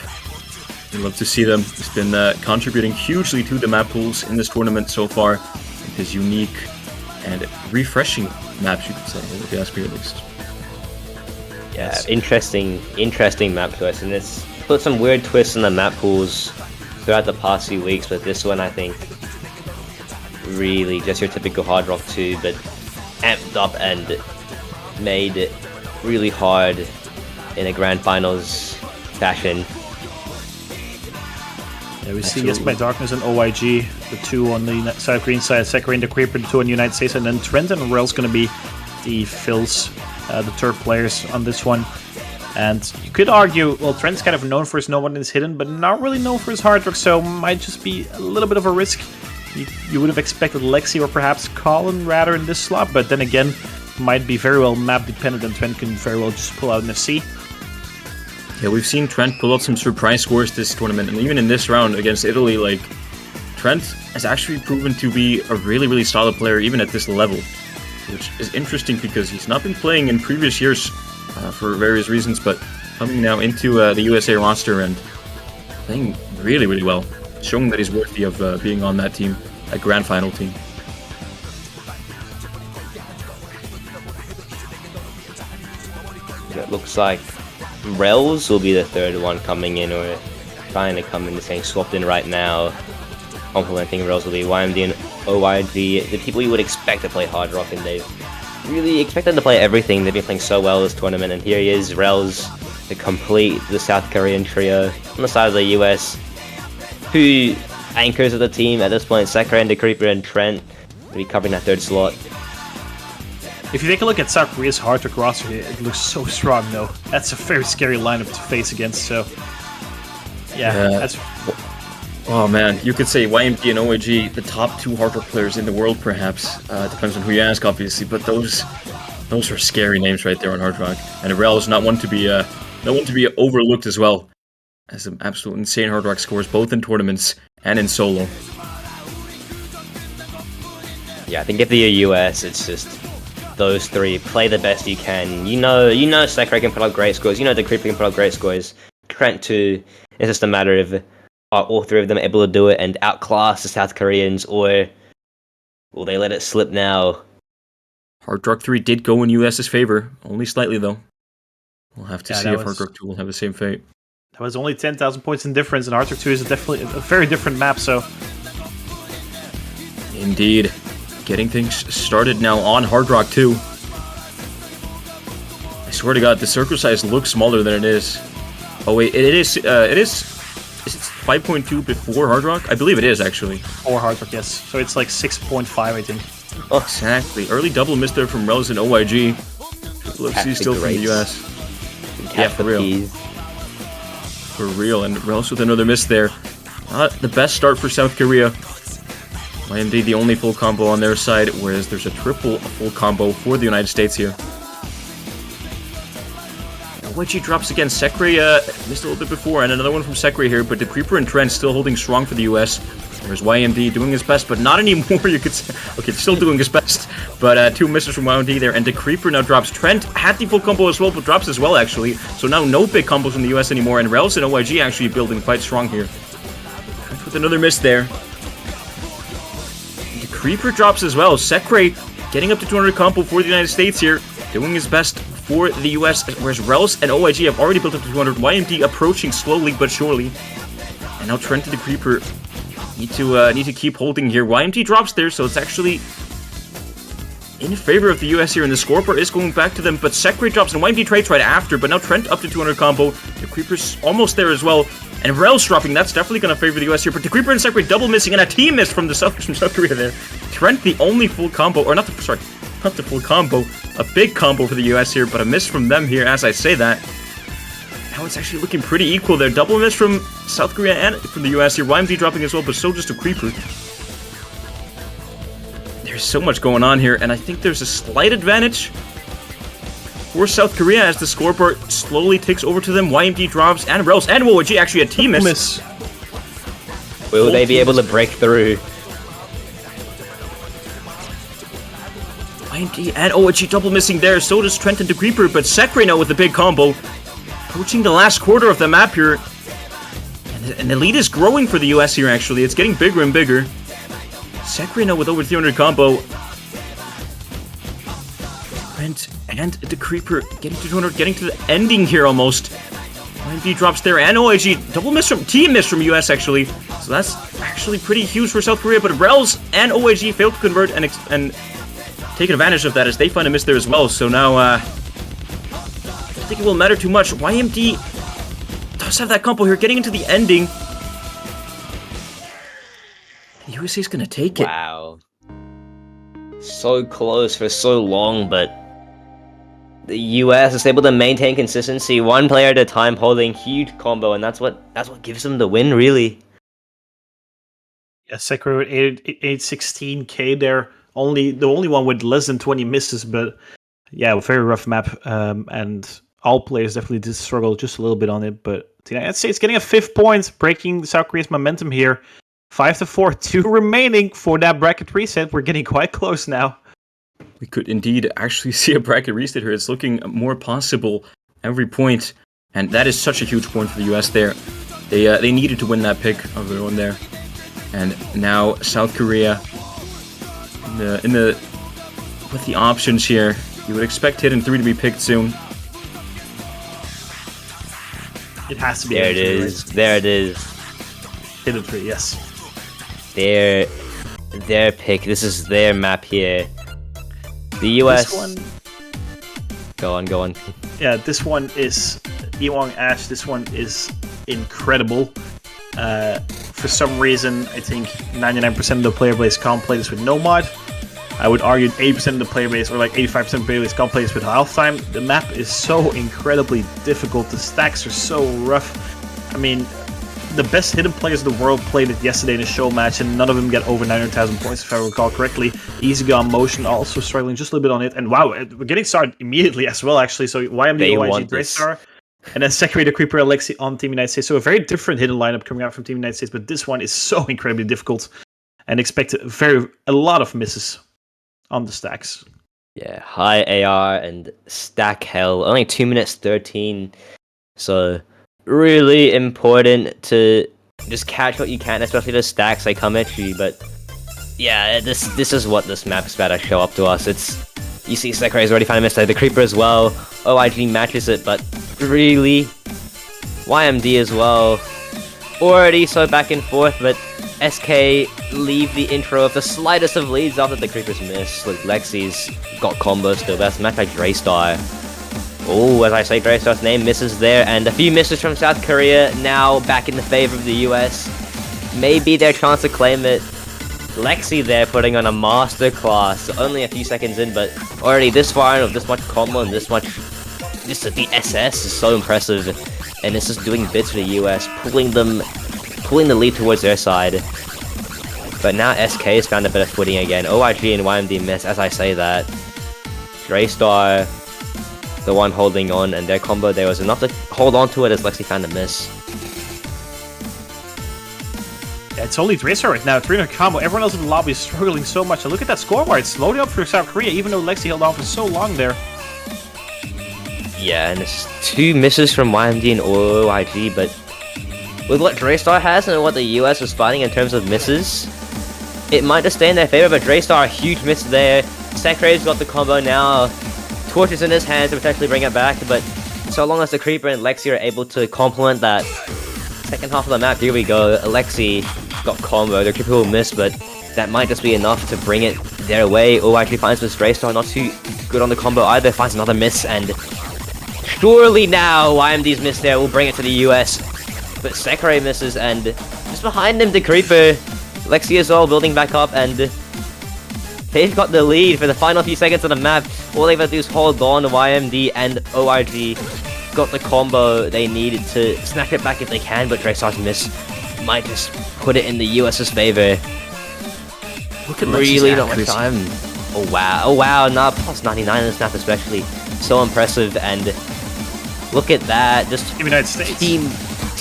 We'd love to see them. It's been contributing hugely to the map pools in this tournament so far. It is unique and refreshing maps, you could say, if you ask me at least. Yeah, interesting map choice, and it's put some weird twists in the map pools throughout the past few weeks, but this one I think really just your typical Hard Rock 2, but amped up and made it really hard in a grand finals fashion. Yeah, we see Yes by Darkness and OIG, the 2 on the South Korean side, South Korean, the Creeper, the 2 on the United States, and then Trent and Rel's going to be the Phils, the third players on this one. And you could argue, well, Trent's kind of known for his No One Is Hidden, but not really known for his Hard Rock, so might just be a little bit of a risk. You would have expected Lexi or perhaps Colin rather in this slot, but then again, might be very well map dependent, and Trent can very well just pull out an FC. Yeah, we've seen Trent pull out some surprise scores this tournament, and even in this round against Italy, like, Trent has actually proven to be a really, really solid player, even at this level, which is interesting because he's not been playing in previous years for various reasons, but coming now into the USA roster and playing really, really well, showing that he's worthy of being on that team, that grand final team. It looks like Rels will be the third one coming in, or trying to come in, saying swapped in right now. Complementing Rels will be YMD and OYG, the people you would expect to play Hard Rock, and they've really expected to play everything. They've been playing so well this tournament, and here he is, Rels, to complete the South Korean trio. On the side of the US, two anchors of the team at this point, Sakurai and Decreeper and Trent, will be covering that third slot. If you take a look at South Korea's Hard Rock roster here, it looks so strong though. That's a very scary lineup to face against, so... Yeah, that's... Oh man, you could say YMD and OAG, the top two Hard Rock players in the world, perhaps. Depends on who you ask, obviously, but those are scary names right there on Hard Rock. And Rel is not one to be overlooked as well, as some absolute insane Hard Rock scores both in tournaments and in solo. Yeah, I think if you're US, it's just those three, play the best you can. You know Sakurai can put up great scores, you know Decreeper can put up great scores. Trent too. It's just a matter of are all three of them able to do it and outclass the South Koreans, or will they let it slip now? Hard Rock 3 did go in US's favor, only slightly though. We'll have to see if Hard Rock 2 will have the same fate. That was only 10,000 points in difference, and Hard Rock 2 is definitely a very different map, so... Indeed. Getting things started now on Hard Rock 2. I swear to God, the circle size looks smaller than it is. Oh wait, it is it 5.2 before Hard Rock? I believe it is, actually. Or Hard Rock, yes. So it's like 6.5, I think. Oh, exactly. Early double miss there from Rels and OYG. Let's see, still from the US. Yeah, for real. For real, and Rels with another miss there. Not the best start for South Korea. YMD the only full combo on their side, whereas there's a triple full combo for the United States here. OYG drops again. Sakurai missed a little bit before, and another one from Sakurai here, but Decreeper and Trent still holding strong for the US. There's YMD doing his best, but not anymore, you could say. Okay, still doing his best, but two misses from YMD there, and Decreeper now drops. Trent had the full combo as well, but drops as well, actually. So now no big combos from the US anymore, and Rels and OYG actually building quite strong here. Trent with another miss there. Decreeper drops as well. Sakurai getting up to 200 combo for the United States here, doing his best for the US, whereas Rels and OYG have already built up to 200. YMD approaching slowly but surely. And now Trent and Decreeper need to keep holding here. YMD drops there, so it's actually in favor of the US here, and the scoreboard is going back to them, but Sakurai drops and YMD trades right after, but now Trent up to 200 combo. Decreeper's almost there as well, and Rels dropping. That's definitely going to favor the US here, but Decreeper and Sakurai double missing, and a team miss from South Korea there. Trent the only full combo, or not the full combo, a big combo for the US here, but a miss from them here as I say that. Now it's actually looking pretty equal there. Double miss from South Korea and from the US here. YMD dropping as well, but so just Decreeper. There's so much going on here, and I think there's a slight advantage for South Korea as the scoreboard slowly takes over to them. YMD drops, and Rels and OYG actually a team miss. Will they be able to break through? YMD and OYG double missing there, so does Trent and Decreeper, but Sakurai now with the big combo. Approaching the last quarter of the map here. And the lead is growing for the US here, actually. It's getting bigger and bigger. Sakurai now with over 300 combo. Trent and Decreeper getting to 200, getting to the ending here almost. YMD drops there, and OYG team miss from US, actually. So that's actually pretty huge for South Korea, but Rels and OYG failed to convert and take advantage of that as they find a miss there as well. So now, I don't think it will matter too much. YMD does have that combo here, getting into the ending. The USA is going to take it. Wow. So close for so long, but the US is able to maintain consistency, one player at a time, holding huge combo, and that's what gives them the win, really. Yeah, Sakurai with 816k there. The only one with less than 20 misses, but yeah, a very rough map. And all players definitely did struggle just a little bit on it, but the United States getting a 5th point, breaking South Korea's momentum here. 5-4, 2 remaining for that bracket reset. We're getting quite close now. We could indeed actually see a bracket reset here. It's looking more possible every point, and that is such a huge point for the US there. They needed to win that pick of their own there, and now South Korea with the options here. You would expect Hidden 3 to be picked soon. It has to be. There it is. There it is. Hidden 3, yes. Their pick. This is their map here. The US. This one, Go on. yeah, this one is Ewong Ash. This one is incredible. For some reason, I think 99% of the player base can't play this with no mod. I would argue 80% of the player base, or like 85% of the player base, can't play this with halftime. The map is so incredibly difficult. The stacks are so rough. I mean, the best hidden players in the world played it yesterday in a show match, and none of them get over 900,000 points, if I recall correctly. Easygon Motion also struggling just a little bit on it. And wow, we're getting started immediately as well, actually. So YMD, They OIG, want this. Draystar, and then Secretary, the Creeper, Alexi on Team United States. So a very different hidden lineup coming out from Team United States, but this one is so incredibly difficult, and expect a lot of misses on the stacks. Yeah, high AR and stack hell. Only 2 minutes 13. So really important to just catch what you can, especially the stacks they come at you. But yeah, this is what this map is about to show up to us. You see Sekurai's already found a mistake, the Creeper as well. OIG matches it, but really YMD as well. Already so back and forth, but SK leave the intro of the slightest of leads after the Creepers miss. Look, Lexi's got combo still. That's match like Draystar. Oh, as I say, Draystar's name misses there, and a few misses from South Korea now back in the favor of the US. Maybe their chance to claim it. Lexi there putting on a masterclass. Only a few seconds in, but already this far and of this much combo and this much. Just the SS is so impressive, and it's just doing bits for the US, pulling the lead towards their side. But now SK has found a bit of footing again. OIG and YMD miss, as I say that. Draystar, the one holding on, and their combo there was enough to hold on to it as Lexi found a miss. Yeah, it's only Draystar right now, 300 combo. Everyone else in the lobby is struggling so much. And look at that scoreboard. It's loading up for South Korea, even though Lexi held on for so long there. Yeah, and it's 2 misses from YMD and OIG, but with what Draystar has and what the US is fighting in terms of misses, it might just stay in their favor, but Draystar, a huge miss there. Sekurai's got the combo now. Torches in his hands to potentially bring it back, but so long as the Creeper and Lexi are able to complement that second half of the map, here we go. Lexi got combo, the Creeper will miss, but that might just be enough to bring it their way. OIG finds this Draystar, not too good on the combo either, finds another miss, and surely now YMD's miss there will bring it to the US. But Sekurai misses, and just behind him, the Creeper. Lexi as well building back up, and they've got the lead for the final few seconds of the map. All they've got to do is hold on. YMD and OIG got the combo they needed to snap it back if they can, but Draystar's miss might just put it in the US's favor. Look at Really Lexi's not much accuracy. time. Oh wow, nah, plus 99 in the snap especially. So impressive, and look at that, just Team United States.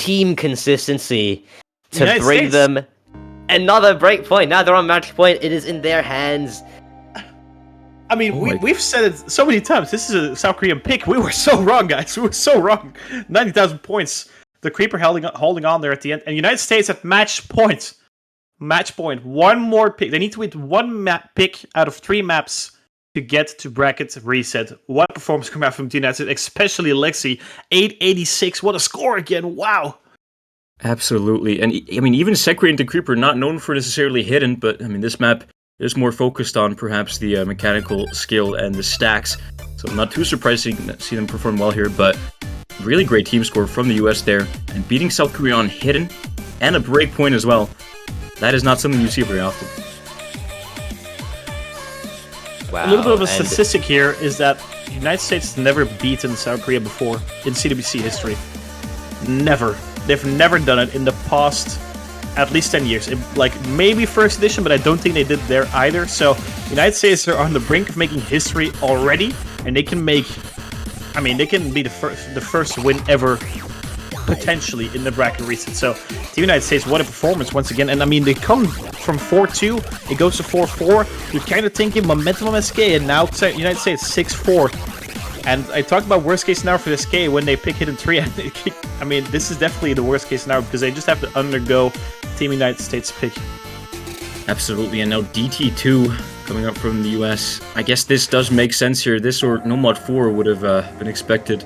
team consistency to United bring States. them another break point. Now they're on match point. It is in their hands. I mean, Oh my- we've said it so many times. This is a South Korean pick. We were so wrong, guys. We were so wrong. 90,000 points. The Creeper holding on there at the end. And United States at match point. Match point. One more pick. They need to win one map pick out of 3 maps to get to bracket reset. What performance coming out from the United States, especially Lexi. 886. What a score again. Wow. Absolutely, and I mean, even Sekurei and the Creeper not known for necessarily hidden, but I mean, this map is more focused on perhaps the mechanical skill and the stacks, so not too surprising to see them perform well here, but really great team score from the US there, and beating South Korea on hidden, and a break point as well. That is not something you see very often. Wow. A little bit of a and statistic here is that the United States has never beaten South Korea before in CWC history. Never. They've never done it in the past at least 10 years. Like, maybe first edition, but I don't think they did there either. So, United States are on the brink of making history already, and they can make I mean, they can be the first win ever, potentially, in the bracket reset. So, Team United States, what a performance once again. And I mean, they come from 4-2, it goes to 4-4. You're kind of thinking momentum on SK, and now United States 6-4. And I talked about worst case scenario for SK when they pick Hidden 3. I mean, this is definitely the worst case scenario because they just have to undergo Team United States pick. Absolutely, and now DT2 coming up from the US. I guess this does make sense here. This or Nomad 4 would have been expected.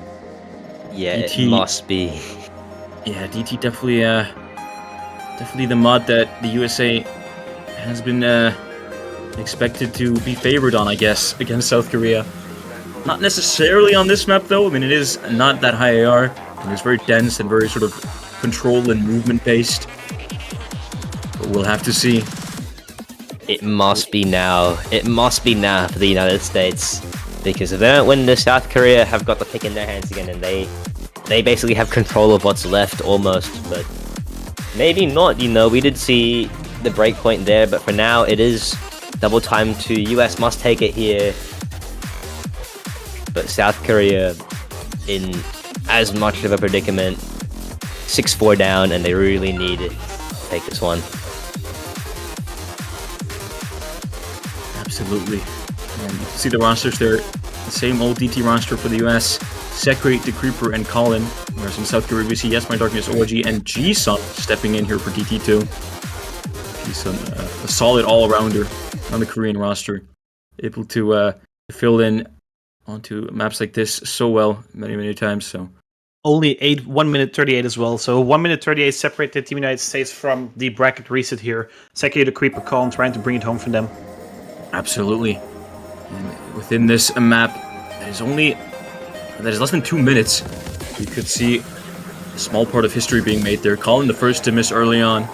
Yeah, DT. it must be. Yeah, DT definitely the mod that the USA has been expected to be favored on, I guess, against South Korea. Not necessarily on this map though. I mean, it is not that high AR, and it's very dense and very sort of control and movement based. But we'll have to see. It must be now. It must be now for the United States. Because if they don't win this, South Korea have got the pick in their hands again, and they basically have control of what's left, almost. But maybe not, you know, we did see the breakpoint there, but for now, it is double time to US must take it here. But South Korea in as much of a predicament. 6-4 down, and they really need to take this one. Absolutely. And you can see the rosters there. The same old DT roster for the US. Sekri, the Creeper, and Colin. Whereas in South Korea we see Yes My Darkness, OG, and G-Sun stepping in here for DT2. G-Sun, a solid all-rounder on the Korean roster. Able to fill in onto maps like this so well many times. So Only 1 minute 38 as well. So 1 minute 38 separated Team United States from the bracket reset here. Sekri, the Creeper, Colin trying to bring it home for them. absolutely. And within this map, that is less than 2 minutes. You could see a small part of history being made there. Colin the first to miss early on.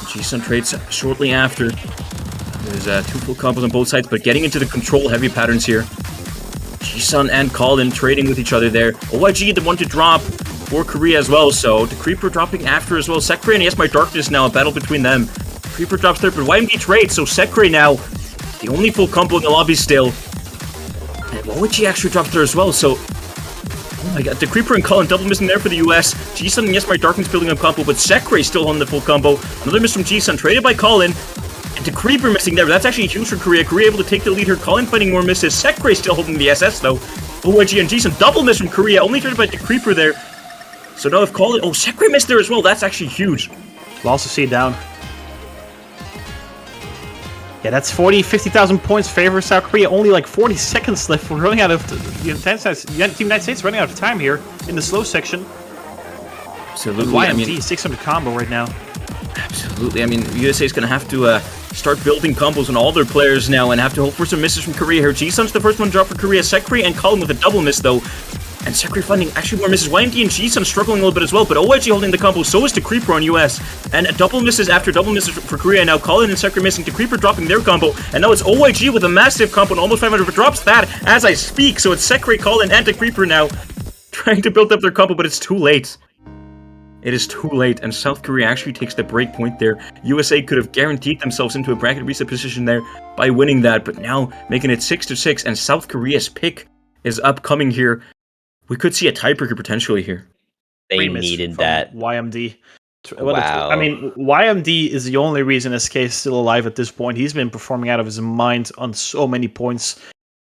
G-Sun trades shortly after. There's 2 full combos on both sides, but getting into the control heavy patterns here. G-Sun and Colin trading with each other there. OYG the one to drop for Korea as well, so the Creeper dropping after as well. Sekre and Yes My Darkness now, a battle between them. Creeper drops third, but YMD trades, so Sekre now the only full combo in the lobby still. And OYG actually dropped there as well, so oh my god, the Creeper and Colin double missing there for the US. G-Sun and Yes My Darkness building a combo, but Sekre still on the full combo. Another miss from G-Sun, traded by Colin. And the Creeper missing there, but that's actually huge for Korea. Korea able to take the lead here. Colin finding more misses. Sekre still holding the SS though. OYG and G-Sun double miss from Korea, only traded by the Creeper there. So now if Colin, oh, Sekre missed there as well, that's actually huge. We'll also see it down. Yeah, that's 50,000 points favor South Korea. Only like 40 seconds left. We're running out of Team United States running out of time here in the slow section. Absolutely. YMD 600 combo right now. Absolutely. I mean, USA is going to have to start building combos on all their players now and have to hope for some misses from Korea here. G-Sun's the first one to drop for Korea. Sekre and Colin with a double miss though. And Sekre finding actually more misses. YMD and G-Sun struggling a little bit as well, but OYG holding the combo. So is the Creeper on US. And double misses after double misses for Korea. Now Colin and Sekre missing. The Creeper dropping their combo. And now it's OYG with a massive combo and almost 500. But drops that as I speak. So it's Sekre, Colin, and the Creeper now trying to build up their combo, but it's too late. It is too late, and South Korea actually takes the break point there. USA could have guaranteed themselves into a bracket reset position there by winning that, but now making it 6-6, and South Korea's pick is upcoming here. We could see a tiebreaker potentially here. They needed that. YMD. Wow. I mean, YMD is the only reason SK is still alive at this point. He's been performing out of his mind on so many points.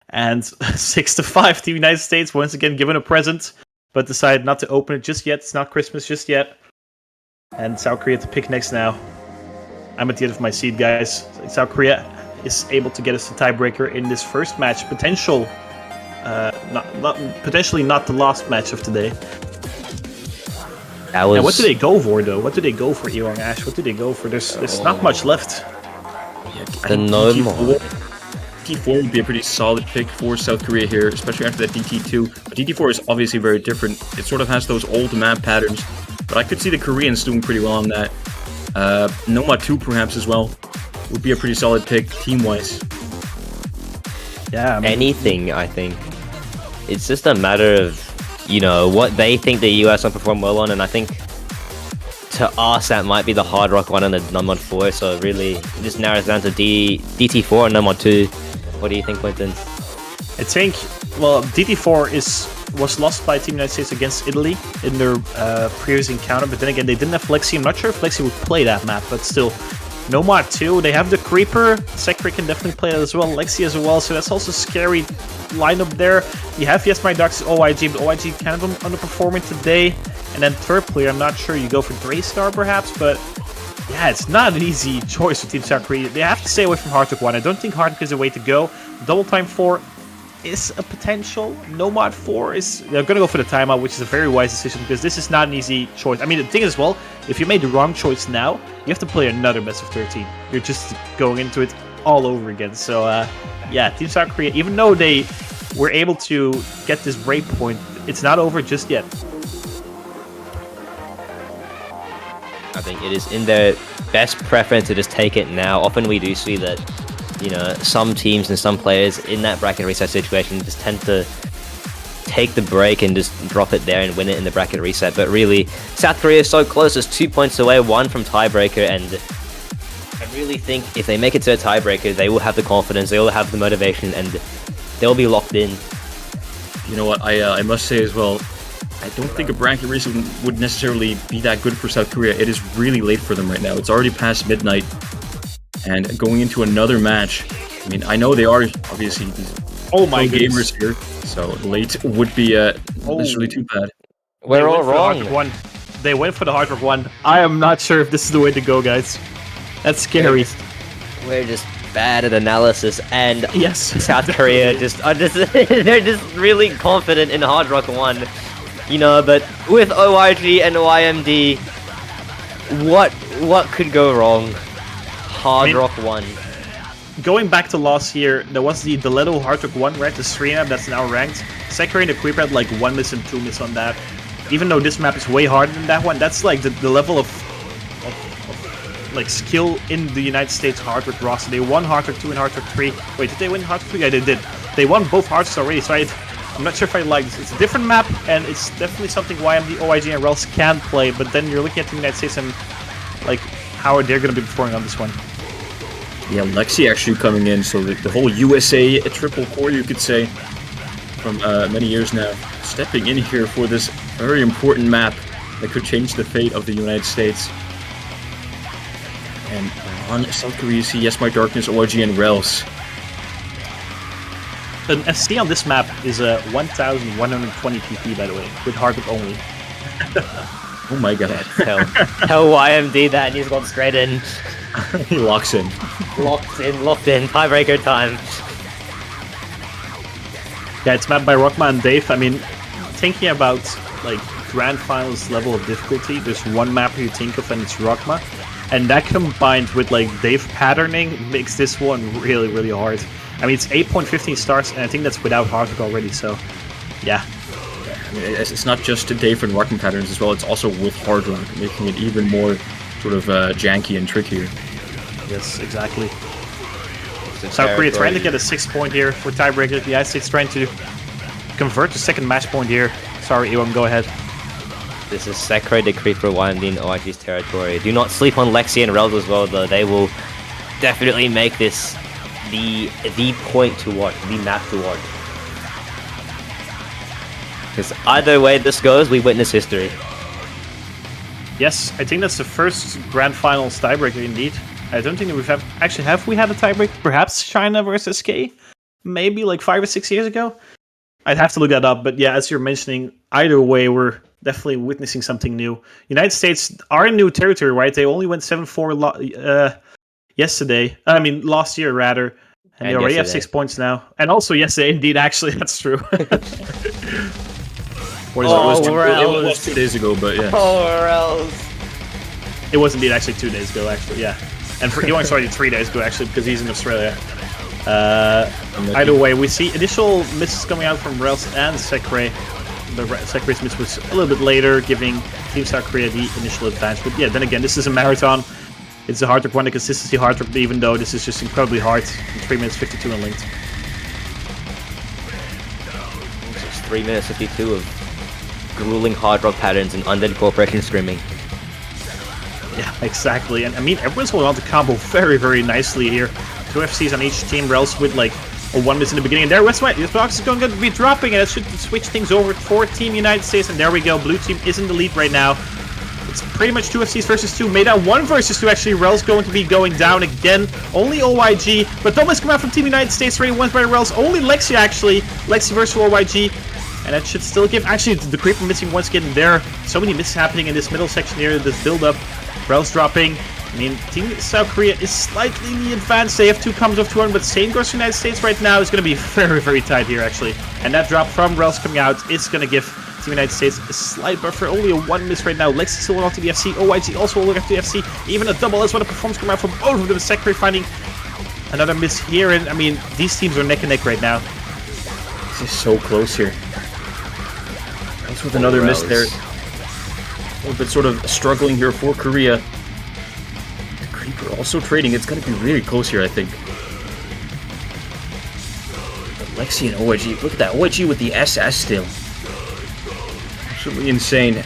And 6-5, Team United States once again given a present, but decided not to open it just yet. It's not Christmas just yet. And South Korea to pick next now. I'm at the end of my seat, guys. South Korea is able to get us the tiebreaker in this first match. Potentially not the last match of today. That was... And what do they go for, though? What do they go for, Ewang Ash? What do they go for? There's not much left. Yeah, The no more. DT4 would be a pretty solid pick for South Korea here, especially after that DT2. But DT4 is obviously very different. It sort of has those old map patterns, but I could see the Koreans doing pretty well on that. Nomad 2 perhaps as well would be a pretty solid pick team-wise. Yeah, I mean, Anything, I think. It's just a matter of, you know, what they think the US will perform well on, and I think to us that might be the Hard Rock one and the Nomad 4, so really it just narrows down to DT4 and Nomad 2. What do you think, Quentin? I think, well, DT4 is was lost by Team United States against Italy in their previous encounter, but then again, they didn't have Lexi. I'm not sure if Lexi would play that map, but still. Nomad too, they have the Creeper, Sekre can definitely play that as well, Lexi as well, so that's also a scary lineup there. You have Yes My Ducks, OIG, but OIG kind of underperforming today. And then third player, I'm not sure, you go for Draystar perhaps, but yeah, it's not an easy choice for Team South Korea. They have to stay away from Hardrock 1. I don't think Hardrock is the way to go. Double Time 4 is a potential. Nomad 4 is... They're going to go for the timeout, which is a very wise decision, because this is not an easy choice. I mean, the thing is, well, if you made the wrong choice now, you have to play another best of 13. You're just going into it all over again. So, yeah, Team South Korea, even though they were able to get this break point, it's not over just yet. I think it is in their best preference to just take it now. Often we do see that, you know, some teams and some players in that bracket reset situation just tend to take the break and just drop it there and win it in the bracket reset. But really, South Korea is so close, just 2 points away, 1 from tiebreaker, and I really think if they make it to a tiebreaker, they will have the confidence, they will have the motivation, and they'll be locked in. You know what, I must say as well, I don't think a bracket reset would necessarily be that good for South Korea. It is really late for them right now. It's already past midnight. And going into another match, I mean, I know they are obviously Oh my gamers here, so late would be necessarily too bad. We're all wrong. They went for the Hardrock 1. I am not sure if this is the way to go, guys. That's scary. We're just bad at analysis, and Yes. South Korea they're just really confident in Hardrock 1. You know, but with OIG and YMD, what could go wrong? Hardrock 1. Going back to last year, there was the Diletto Hardrock 1, right? The stream map that's now ranked. Sekre and the Creeper had like 1 miss and 2 miss on that. Even though this map is way harder than that one, that's like the level of like skill in the United States Hardrock roster. They won Hardrock 2 and Hardrock 3. Wait, did they win Hardrock 3? Yeah, they did. They won both Hardrocks already, so I'm not sure if I like this. It's a different map, and it's definitely something YMD, OIG, and Rels can play, but then you're looking at the United States and like how are they going to be performing on this one. Yeah, Lexi actually coming in, so the whole USA triple core, you could say, from many years now, stepping in here for this very important map that could change the fate of the United States. And on South Korea, you see Yes My Darkness, OIG, and Rels. An SC on this map is a 1,120 PP, by the way, with Hardrock only. Oh my god. Tell YMD that, and he's gone straight in. He locks in. Locked in, tiebreaker time. Yeah, it's mapped by Rockma and Dave. I mean, thinking about like Grand Finals level of difficulty, there's one map you think of and it's Rockma. And that combined with like Dave patterning makes this one really, really hard. I mean, it's 8.15 stars, and I think that's without Hardrock already, so yeah. I mean, it's not just Dave and Rockman patterns as well, it's also with Hardrock, making it even more sort of janky and trickier. Yes, exactly. South Korea trying to get a 6 point here for tiebreaker. The United States trying to convert the second match point here. Sorry, Iwan, go ahead. This is Sekre, the Creeper, YMD, and OIG's territory. Do not sleep on Lexi and Rels as well, though. They will definitely make this the point to watch, the map to watch. Because either way this goes, we witness history. Yes, I think that's the first Grand Finals tiebreaker indeed. I don't think that have we had a tiebreaker? Perhaps China versus K? Maybe like 5 or 6 years ago? I'd have to look that up, but yeah, as you're mentioning, either way, we're definitely witnessing something new. United States are in new territory, right? They only went 7-4 last year rather, and they already have 6 points now. And also yesterday, indeed, actually, that's true. What is it? It was 2 days ago, but yeah. Or else. It was indeed actually 2 days ago, actually, yeah. And for Ewing's already 3 days ago, actually, because he's in Australia. Either way, we see initial misses coming out from Rels and Sekre. The Sekre's miss was a little bit later, giving Team South Korea the initial advantage. But yeah, then again, this is a marathon. It's a Hardrock 1, the consistency Hardrock, even though this is just incredibly hard. 3 minutes 52 and linked. It's 3 minutes 52 of grueling Hardrock patterns and undead corporation screaming. Yeah, exactly. And I mean, everyone's holding on to combo very, very nicely here. 2 FCs on each team. Rels with like a 1 miss in the beginning. And there, West White, this box is going to be dropping, and it should switch things over for Team United States. And there we go, blue team is in the lead right now. It's pretty much 2 FCs versus 2. Made out 1 versus 2, actually. Rel's going to be going down again. Only OYG, but double come out from Team United States. Rating wins by Rel's. Only Lexi, actually. Lexi versus OYG. And that should still give... Actually, the Creeper missing once again there. So many misses happening in this middle section here. This build-up. Rel's dropping. I mean, Team South Korea is slightly in the advance. They have 2 combos of 200, but same goes to United States right now. It's going to be very, very tight here, actually. And that drop from Rel's coming out is going to give Team United States a slight buffer. Only a 1 miss right now. Lexi still on to the FC. OYG also holding up to the FC. Even a double as well. A performance coming out from both of them. Secretary finding another miss here. And, I mean, these teams are neck and neck right now. This is so close here. That's with another miss there. A little bit sort of struggling here for Korea. The Creeper also trading. It's going to be really close here, I think. But Lexi and OYG. Look at that. OYG with the SS still. Absolutely insane. 2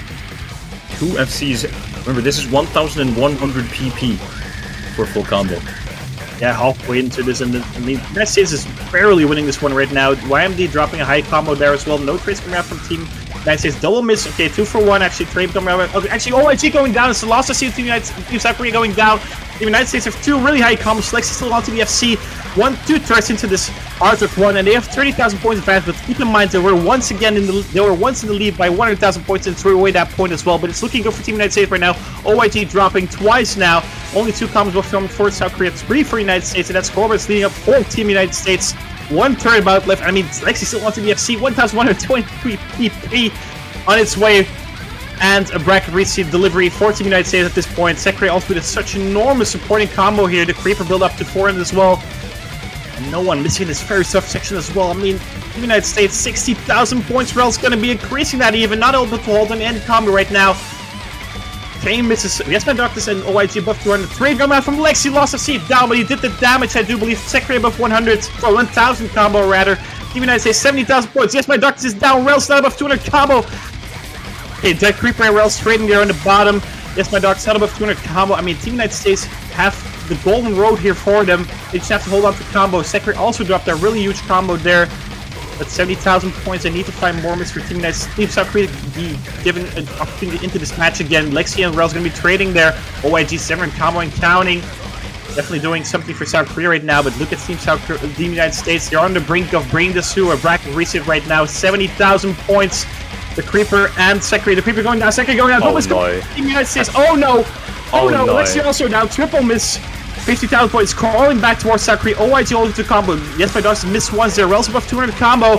FCs. Remember, this is 1,100 PP for full combo. Yeah, halfway into this, and I mean, United States is barely winning this one right now. YMD dropping a high combo there as well. No trades coming out from Team United States. Double miss. Okay, 2 for 1. Actually, trade coming out. Okay, actually, OYG going down. It's the last to see Team South Korea going down. The United States have 2 really high combos. Lexi still on to the FC. 2 threats into this Arthur 1, and they have 30,000 points advance. But keep in mind, they were once in the lead by 100,000 points and threw away that point as well. But it's looking good for Team United States right now. OYG dropping twice now. Only 2 combos from for South Korea, 3 for United States, and that's Corbett's leading up for Team United States. 1 turn about left. I mean, Lexi still on to the FC. 1,123 PP on its way. And a bracket reseed delivery for Team United States at this point. Secretary also with such enormous supporting combo here. The Creeper build up to 400 as well. And no one missing this very tough section as well. I mean, Team United States, 60,000 points. Rel's going to be increasing that even. Not able to hold an end combo right now. Kane misses. Yes, my doctors and OYG above 200. Trade coming out from Lexi. Lost a seat down, but he did the damage, I do believe. Secretary above 100. Or 1,000 combo, rather. Team United States, 70,000 points. Yes, my doctors is down. Rel's not above 200 combo. Okay, Dead Creeper and Rel's trading there on the bottom. Yes, my doctors not above 200 combo. I mean, Team United States have the golden road here for them. They just have to hold on to combo. Secretary also dropped a really huge combo there. At 70,000 points, I need to find more miss for Team United States. Team South Korea be given an opportunity into this match again. Lexi and Rel's going to be trading there. OYG 7 combo and counting. Definitely doing something for South Korea right now, but look at Team United States. They're on the brink of bringing this to a bracket reset right now. 70,000 points. The Creeper and Secretary. The Creeper going down. Secretary going down. Oh, no. Team United States. Oh no! Oh no! no. Lexi also down. Triple miss. 50,000 points. Crawling back towards South Korea. OYG holding to combo. Yes, my dogs missed once there. Rel's above 200 combo.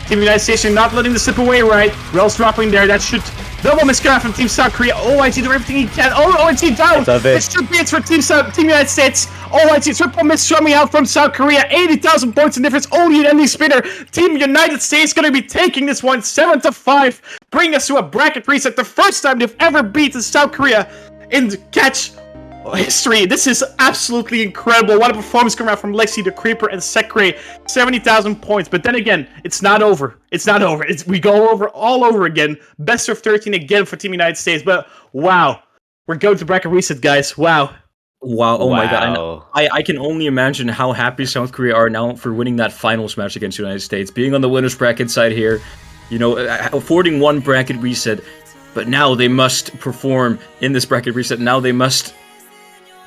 Team United States not letting the slip away, right? Rel's dropping there. That should double miss from Team South Korea. OYG doing everything he can. Oh, OYG down. It should be it for Team United States. OYG triple miss coming out from South Korea. 80,000 points in difference. Only an ending spinner. Team United States going to be taking this one 7-5. Bring us to a bracket reset. The first time they've ever beaten South Korea in the catch history. This is absolutely incredible. What a performance coming out from Lexi, the Creeper, and Secretary. 70,000 points. But then again, it's not over. It's not over. We go over all over again. Best of 13 again for Team United States. But wow, we're going to bracket reset, guys. Wow. Wow, oh my god. I can only imagine how happy South Korea are now for winning that finals match against the United States. Being on the winner's bracket side here, you know, affording 1 bracket reset. But now they must perform in this bracket reset. Now they must,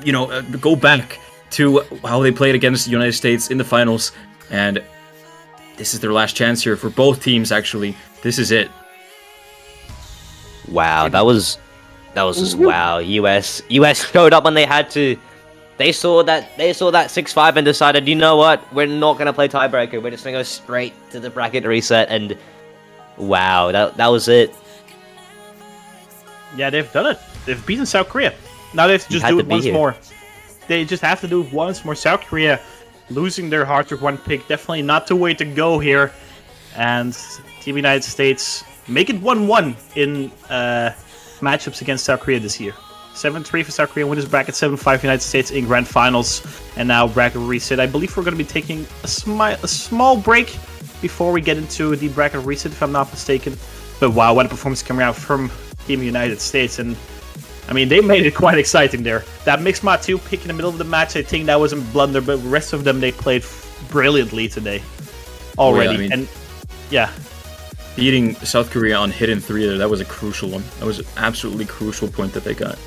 you know, go back to how they played against the United States in the finals. And this is their last chance here for both teams, actually. This is it. Wow, that was just wow. US showed up when they had to. They saw that 6-5 and decided, you know what, we're not gonna play tiebreaker. We're just gonna go straight to the bracket reset. And wow, that was it. Yeah, they've done it. They've beaten South Korea. Now they have to just do it once more. They just have to do it once more. South Korea losing their hard work 1 pick. Definitely not the way to go here. And Team United States make it 1-1 in matchups against South Korea this year. 7-3 for South Korea, winners bracket 7-5 United States in grand finals. And now bracket reset. I believe we're going to be taking a small break before we get into the bracket reset, if I'm not mistaken. But wow, what a performance coming out from Team United States. And I mean, they made it quite exciting there. That mixed mod 2 pick in the middle of the match, I think that was a blunder, but the rest of them, they played brilliantly today already. I mean- And yeah, Beating South Korea on hidden 3 there, that was a crucial one. That was an absolutely crucial point that they got.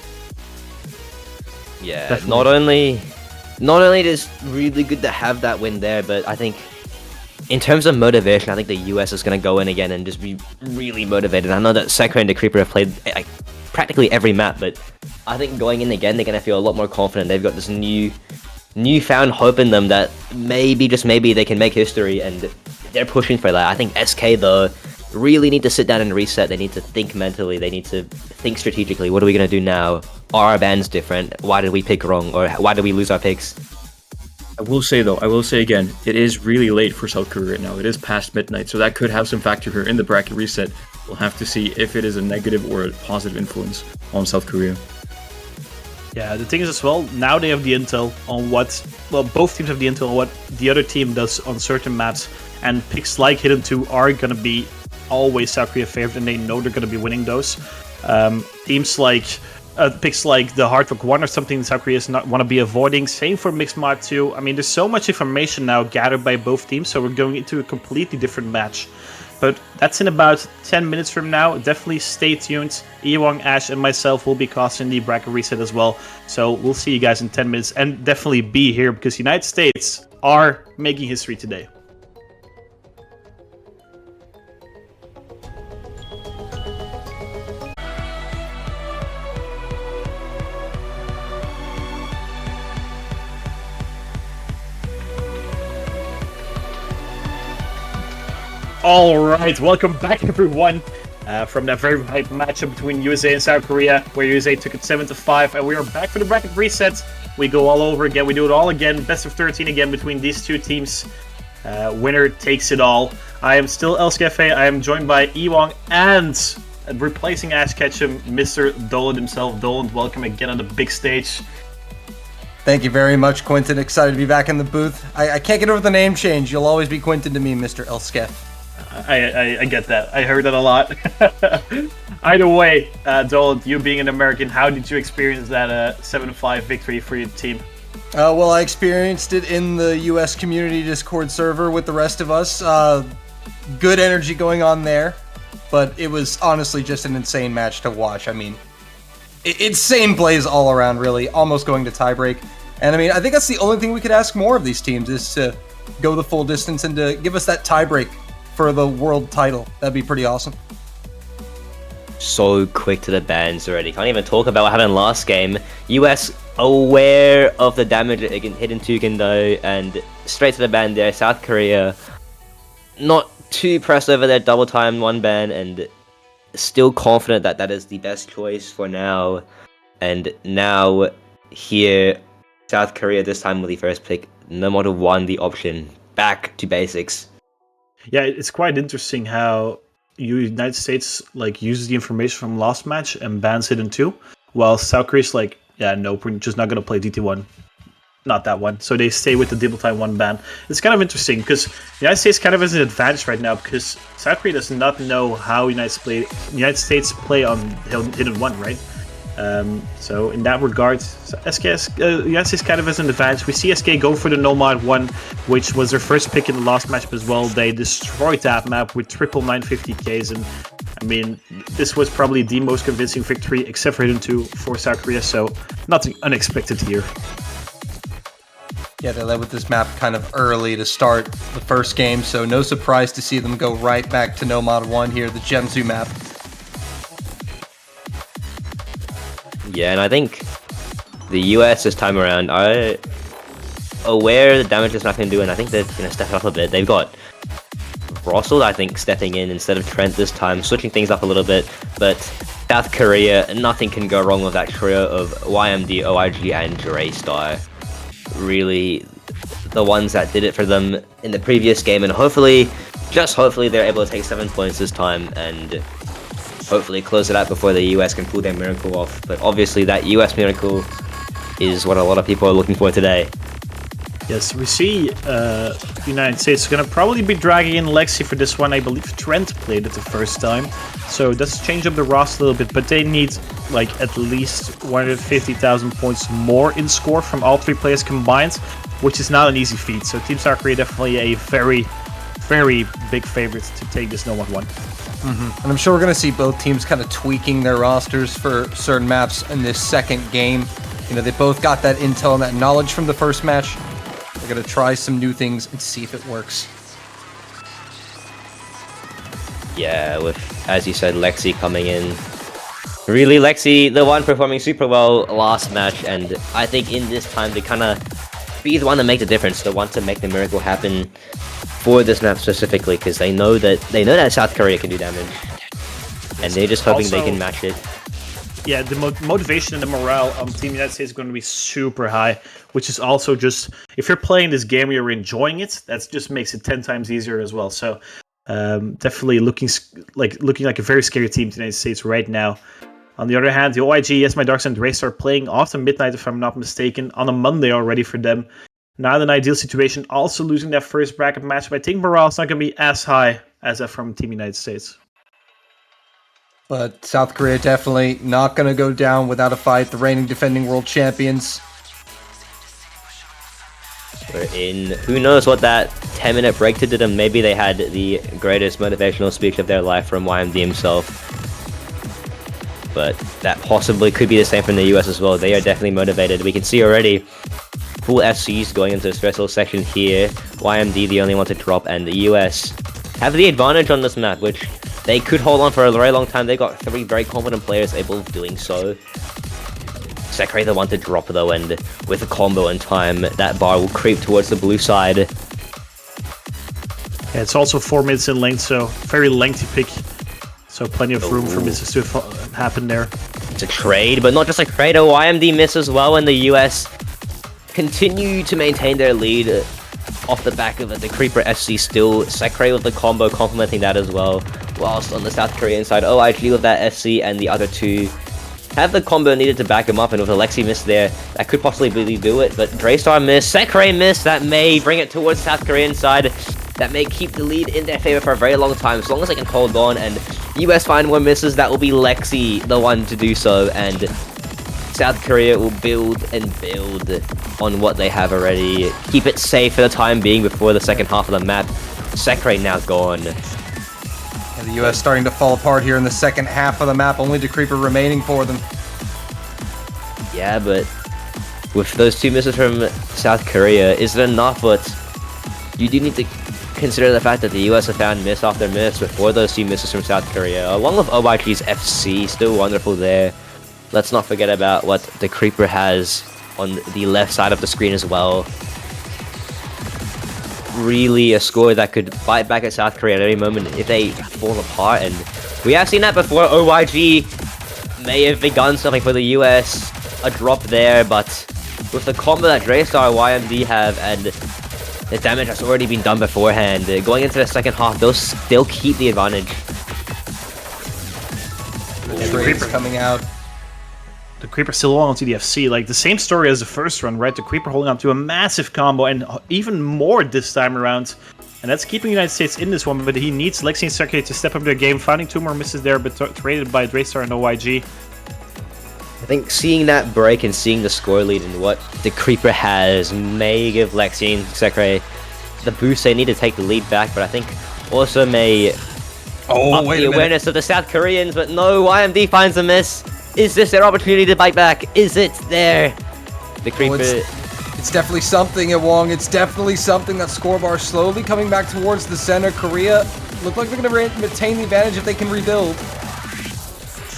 Yeah, Definitely. not only is really good to have that win there, but I think in terms of motivation, I think the US is going to go in again and just be really motivated. I know that Sakura and the Creeper have played like, practically every map, but I think going in again, they're going to feel a lot more confident. They've got this newfound hope in them that maybe, just maybe, they can make history, and they're pushing for that. I think SK, though, really need to sit down and reset. They need to think mentally. They need to think strategically. What are we going to do now? Are our bans different? Why did we pick wrong? Or why did we lose our picks? I will say again, it is really late for South Korea right now. It is past midnight, so that could have some factor here in the bracket reset. We'll have to see if it is a negative or a positive influence on South Korea. yeah. The thing is as well, now they have the intel on what, well, both teams have the intel on what the other team does on certain maps, and picks like Hidden 2 are gonna be always South Korea favored, and they know they're gonna be winning those. Teams like picks like the Hard Rock 1 or something South Korea not want to be avoiding. Same for Mixed Mod 2. I mean, there's so much information now gathered by both teams, so we're going into a completely different match. But that's in about 10 minutes from now. Definitely stay tuned. Ewong, Ash, and myself will be casting the bracket reset as well. So we'll see you guys in 10 minutes, and definitely be here because United States are making history today. Alright, welcome back everyone from that very hype matchup between USA and South Korea, where USA took it 7-5, and we are back for the bracket reset. We go all over again, we do it all again, best of 13 again between these two teams. Winner takes it all. I am still Elscafe, I am joined by Ewong and replacing Ash Ketchum, Mr. Dolan himself. Dolan, welcome again on the big stage. Thank you very much, Quentin. Excited to be back in the booth. I can't get over the name change. You'll always be Quentin to me, Mr. Elsketh. I get that. I heard that a lot. Either way, Dolan, you being an American, how did you experience that 7-5 victory for your team? Well, I experienced it in the U.S. community Discord server with the rest of us. Good energy going on there, but it was honestly just an insane match to watch. I mean, insane plays all around, really, almost going to tiebreak. And I mean, I think that's the only thing we could ask more of these teams, is to go the full distance and to give us that tiebreak for the world title. That'd be pretty awesome. So quick to the bans already. Can't even talk about what happened last game. US aware of the damage Hidden 2 can do, and straight to the ban there. South Korea not too pressed over their double time 1 ban, and still confident that that is the best choice for now. And now here, South Korea this time with the first pick. No matter 1 the option. Back to basics. Yeah, it's quite interesting how United States uses the information from last match and bans Hidden 2, while South Korea's like, yeah, no, we're just not gonna play DT1, not that one. So they stay with the double time 1 ban. It's kind of interesting because the United States kind of has an advantage right now because South Korea does not know how United States play on Hidden 1, right? So in that regard, United States kind of has an advantage. We see SK go for the Nomad 1, which was their first pick in the last match as well. They destroyed that map with triple 950Ks, and I mean, this was probably the most convincing victory, except for Hidden 2 for South Korea, so nothing unexpected here. Yeah, they led with this map kind of early to start the first game, so no surprise to see them go right back to Nomad 1 here, the Gemzu map. Yeah, and I think the US this time around are aware the damage is not going to do, and I think they're going to step it up a bit. They've got Russell, I think, stepping in instead of Trent this time, switching things up a little bit, but South Korea, nothing can go wrong with that trio of YMD, OIG, and Draystar. Really, the ones that did it for them in the previous game, and hopefully, just hopefully, they're able to take 7 points this time, and hopefully close it out before the US can pull their miracle off. But obviously that US miracle is what a lot of people are looking for today. Yes, we see United States is going to probably be dragging in Lexi for this one. I believe Trent played it the first time. So it does change up the roster a little bit, but they need like at least 150,000 points more in score from all three players combined, which is not an easy feat. So Team South Korea definitely a very, very big favorite to take this No 1-1. And I'm sure we're going to see both teams kind of tweaking their rosters for certain maps in this second game. You know, they both got that intel and that knowledge from the first match. They're going to try some new things and see if it works. Yeah, with, as you said, Lexi coming in. Really, Lexi, the one performing super well last match, and I think in this time they kind of be the one to make the difference, the one to make the miracle happen for this map specifically, because they know that South Korea can do damage, and they're just hoping they can match it. Yeah, the motivation and the morale on Team United States is going to be super high, which is also just, if you're playing this game and you're enjoying it, that just makes it 10 times easier as well. So definitely looking like a very scary team to the United States right now. On the other hand, the OIG, yes, my Dark Side Race are playing after midnight, if I'm not mistaken, on a Monday already for them. Not an ideal situation, also losing that first bracket match, but I think morale is not going to be as high as that from Team United States. But South Korea definitely not going to go down without a fight. The reigning defending world champions. We're in, who knows what that 10-minute break did to them. Maybe they had the greatest motivational speech of their life from YMD himself. But that possibly could be the same from the US as well. They are definitely motivated. We can see already full FCs going into the stressful section here. YMD the only one to drop, and the US have the advantage on this map, which they could hold on for a very long time. They got 3 very competent players able of doing so. Sekre the one to drop though, and with a combo in time, that bar will creep towards the blue side. Yeah, it's also 4 minutes in length, so very lengthy pick. So plenty of room for misses to happen there. It's a trade, but not just a trade. A YMD miss as well, and the US continue to maintain their lead off the back of it. The Creeper FC still. Sekre with the combo complementing that as well. Whilst on the South Korean side, OIG with that SC, and the other two have the combo needed to back him up, and with Alexi miss there, that could possibly do it, but Draystar miss, Sekre miss, that may bring it towards South Korean side. That may keep the lead in their favor for a very long time, as long as they can hold on, and US find more misses, that will be Lexi the one to do so, and South Korea will build and build on what they have already. Keep it safe for the time being before the second half of the map. Sekre now gone. And the US starting to fall apart here in the second half of the map, only the Creeper remaining for them. Yeah, but with those 2 misses from South Korea, is it enough? But you do need to consider the fact that the US have found miss after miss before those 2 misses from South Korea, along with OIG's FC, still wonderful there. Let's not forget about what the Creeper has on the left side of the screen as well. Really a score that could bite back at South Korea at any moment if they fall apart, and we have seen that before. OIG may have begun something for the US, a drop there, but with the combo that Draystar YMD have, and the damage has already been done beforehand, going into the second half, they'll keep the advantage. Trades coming out. The Creeper still holding on to the FC, like the same story as the first run, right? The Creeper holding on to a massive combo, and even more this time around. And that's keeping the United States in this one, but he needs Lexi and Sekre to step up their game, finding 2 more misses there, but traded by Draystar and OIG. I think seeing that break and seeing the score lead and what the Creeper has may give Lexi and Sekre the boost they need to take the lead back, but I think also may up the awareness of the South Koreans, but no, YMD finds a miss. Is this their opportunity to bite back? Is it there? The Creeper... It's definitely something, Wong. It's definitely something. That score bar slowly coming back towards the center. Korea look like they're going to retain the advantage if they can rebuild.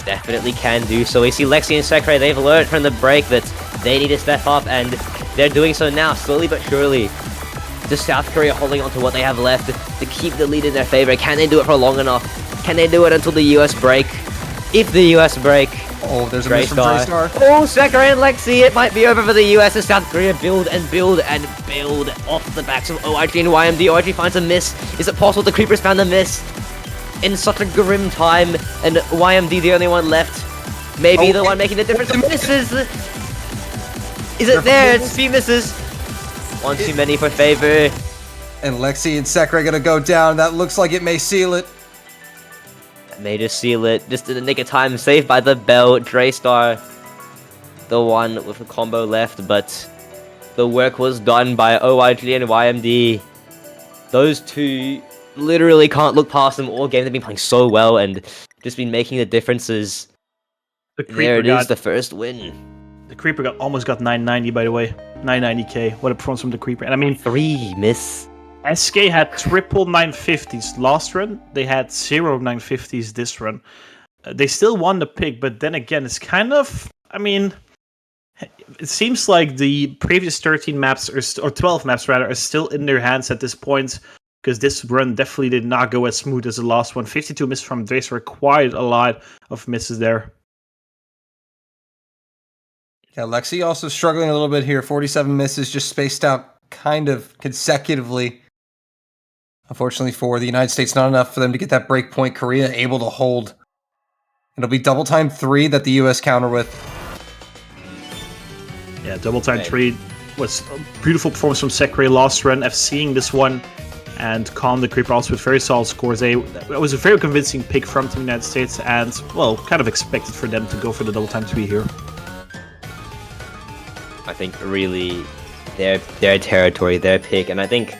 Definitely can do so. We see Lexi and Sekre, they've learned from the break that they need to step up, and they're doing so now, slowly but surely. Just South Korea holding on to what they have left to keep the lead in their favor. Can they do it for long enough? Can they do it until the US break? If the US break... Oh, there's a miss from Draystar. Oh, Sekre and Lexi, it might be over for the US as South Korea build and build and build off the backs of OIG and YMD. OIG finds a miss. Is it possible the Creepers found a miss in such a grim time, and YMD the only one left? Maybe the one making the difference. Misses! Is it there? It's 3 misses. One too many for favor. And Lexi and Sekre are going to go down. That looks like it may seal it. May just seal it. Just in the nick of time. Saved by the bell. Draystar, the one with a combo left, but the work was done by OYG and YMD. Those two literally can't look past them all game. They've been playing so well and just been making the differences. The There it is, the first win. The Creeper almost got 990, by the way. 990k. What a performance from the Creeper. And I mean, 3 miss. SK had triple 950s last run. They had 0 950s this run. They still won the pick, but then again, it's kind of... I mean, it seems like the previous 13 maps, or 12 maps rather, are still in their hands at this point, because this run definitely did not go as smooth as the last one. 52 misses from Draystar, quite a lot of misses there. Yeah, Lexi also struggling a little bit here. 47 misses, just spaced out kind of consecutively. Unfortunately for the United States, not enough for them to get that break point. Korea able to hold. It'll be double time 3 that the US counter with. Yeah, double time 3 was a beautiful performance from Sekre last run. Seeing this one and Calm the Creeper also with very solid scores. It was a very convincing pick from the United States and, well, kind of expected for them to go for the double time 3 here. I think really their territory, their pick, and I think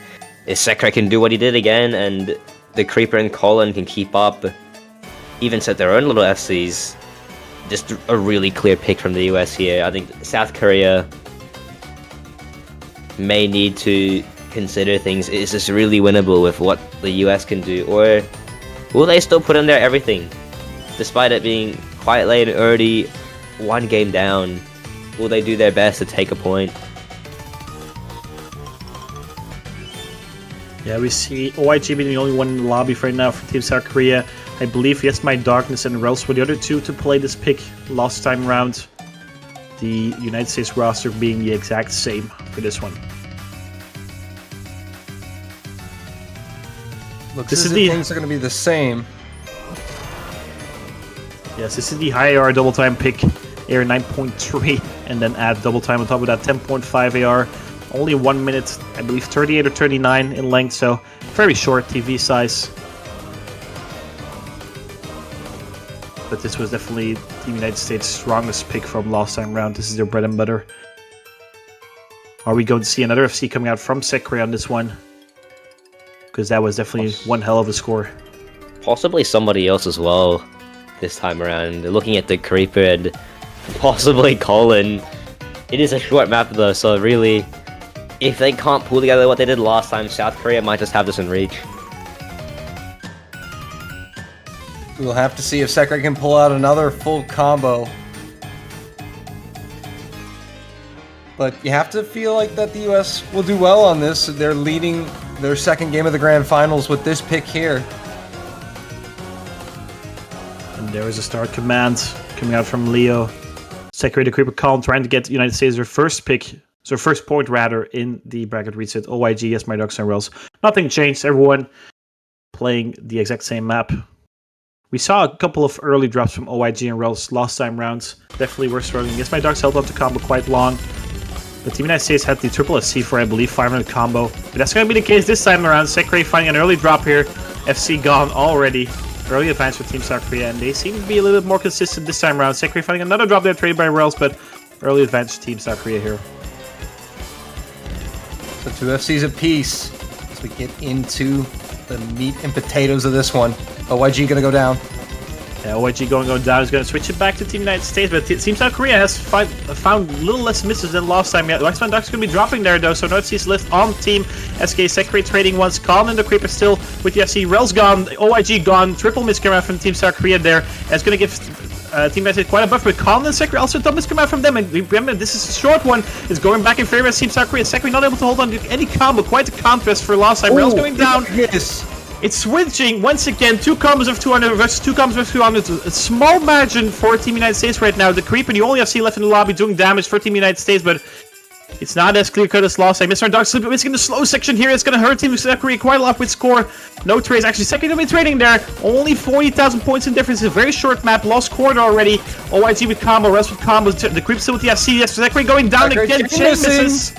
if Sekre can do what he did again, and the Creeper and Colin can keep up, even set their own little FCs, just a really clear pick from the US here. I think South Korea may need to consider things. Is this really winnable with what the US can do, or will they still put in there everything, despite it being quite late and already 1 game down? Will they do their best to take a point? Yeah, we see OIG being the only one in the lobby right now for Team South Korea. I believe Yes My Darkness and Rels were the other two to play this pick last time round. The United States roster being the exact same for this one. Looks This as is if the- things are going to be the same. Yes, this is the high AR double time pick, AR 9.3, and then add double time on top of that 10.5 AR. Only 1 minute, I believe 38 or 39 in length, so very short TV size. But this was definitely the United States' strongest pick from last time round. This is their bread and butter. Are we going to see another FC coming out from Sekre on this one? Because that was definitely one hell of a score. Possibly somebody else as well this time around. Looking at the Creeper and possibly Colin. It is a short map though, so really, if they can't pull together what they did last time, South Korea might just have this in reach. We'll have to see if Sekre can pull out another full combo. But you have to feel like that the US will do well on this. They're leading their second game of the Grand Finals with this pick here. And there is a start command coming out from Leo. Sekre the Creeper Calm trying to get the United States their first pick, so first point rather, in the bracket reset. OYG, Yes My Ducks and Rels. Nothing changed, everyone playing the exact same map. We saw a couple of early drops from OYG and Rels last time rounds. Definitely were struggling. Yes My Ducks held up the combo quite long. But the United States had the triple SC for, I believe, 500 combo. But that's going to be the case this time around. Sekre finding an early drop here. FC gone already. Early advance for Team South Korea, and they seem to be a little bit more consistent this time around. Sekre finding another drop there, traded by Rels, but early advance for Team South Korea here. So 2 FCs apiece as we get into the meat and potatoes of this one. OYG gonna go down. Yeah, OYG going down is going to switch it back to Team United States, but Team South Korea has found a little less misses than last time. Yeah, Wax Man Duck's going to be dropping there though, so no FC's left on Team SK. Sekre trading once. Calm and the Creeper still with the FC. Rels gone, OYG gone, triple miss come out from Team South Korea there. And it's going to give Team United States quite a buffer, but Calm and Sekre also double miss come out from them. And remember, this is a short one. It's going back in favor of Team South Korea. Sekre not able to hold on to any combo, quite the contrast for last time. Rels going down. Yes. It's switching once again. 2 combos of 200 versus 2 combos of 200. A small margin for Team United States right now. The Creeper, the only FC left in the lobby doing damage for Team United States, but it's not as clear cut as last time. Mr. Dark Sleep missing the slow section here. It's going to hurt Team South Korea quite a lot with score. No trades. Actually, Sekre to be trading there. Only 40,000 points in difference. It's a very short map. Lost quarter already. OYG with combo. Rest with combo. The Creeper still with the FC. Yes, Sekre going down Sekre again. Chain misses.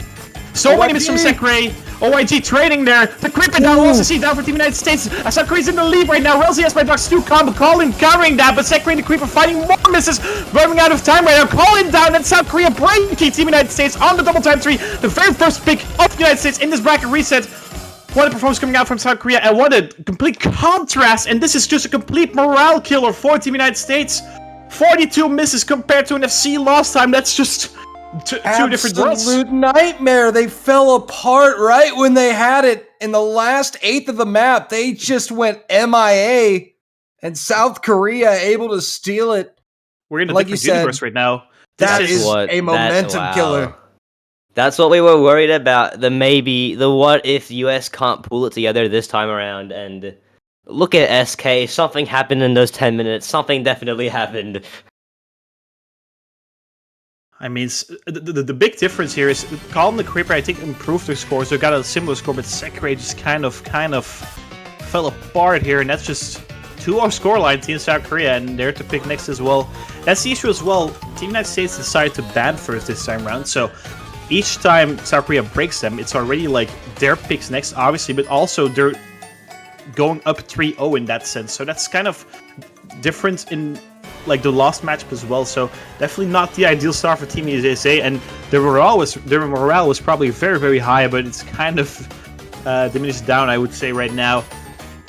So many misses from Sekre. OIG trading there. The Creeper down, we'll also see down for Team United States. South Korea's in the lead right now. Relzy has my Ducks 2 combo. Colin covering that, but Sekri and the Creeper fighting more misses. Running out of time right now. Colin down, and South Korea breaking Team United States on the double time 3. The very first pick of the United States in this bracket reset. What a performance coming out from South Korea, and what a complete contrast. And this is just a complete morale killer for Team United States. 42 misses compared to an FC last time. That's just two different worlds. Absolute nightmare. They fell apart right when they had it in the last eighth of the map. They just went MIA, and South Korea able to steal it. We're in a Like different you said, universe right now. That This is What- a momentum wow. killer. That's what we were worried about. The what if US can't pull it together this time around. And look at SK. Something happened in those 10 minutes. Something definitely happened. I mean, the big difference here is Colin the Creeper, I think, improved their scores. They got a similar score, but Sekre just kind of fell apart here, and that's just 2-0 scoreline Team South Korea, and they're to pick next as well. That's the issue as well. Team United States decided to ban first this time around, so each time South Korea breaks them, it's already like their picks next, obviously, but also they're going up 3-0 in that sense. So that's kind of different in like the last matchup as well. So definitely not the ideal start for Team USA, and their morale was probably very, very high, but it's kind of diminished down, I would say, right now.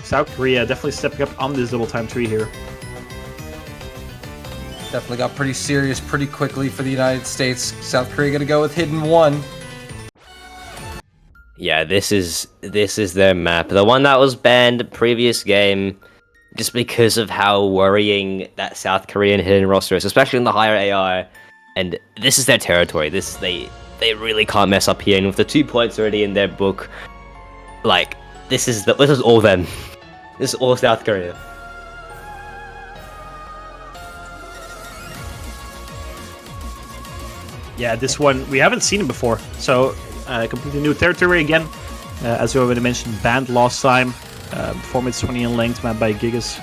South Korea definitely stepping up on this double time 3 here. Definitely got pretty serious pretty quickly for the United States. South Korea gonna go with Hidden 1. Yeah, this is their map. The one that was banned previous game, just because of how worrying that South Korean hidden roster is, especially in the higher AI. And this is their territory. They really can't mess up here. And with the 2 points already in their book, like this is all them. This is all South Korea. Yeah, this one, we haven't seen it before, so completely new territory again. As we already mentioned, banned last time, 4 minutes 20 in length, map by Gigas.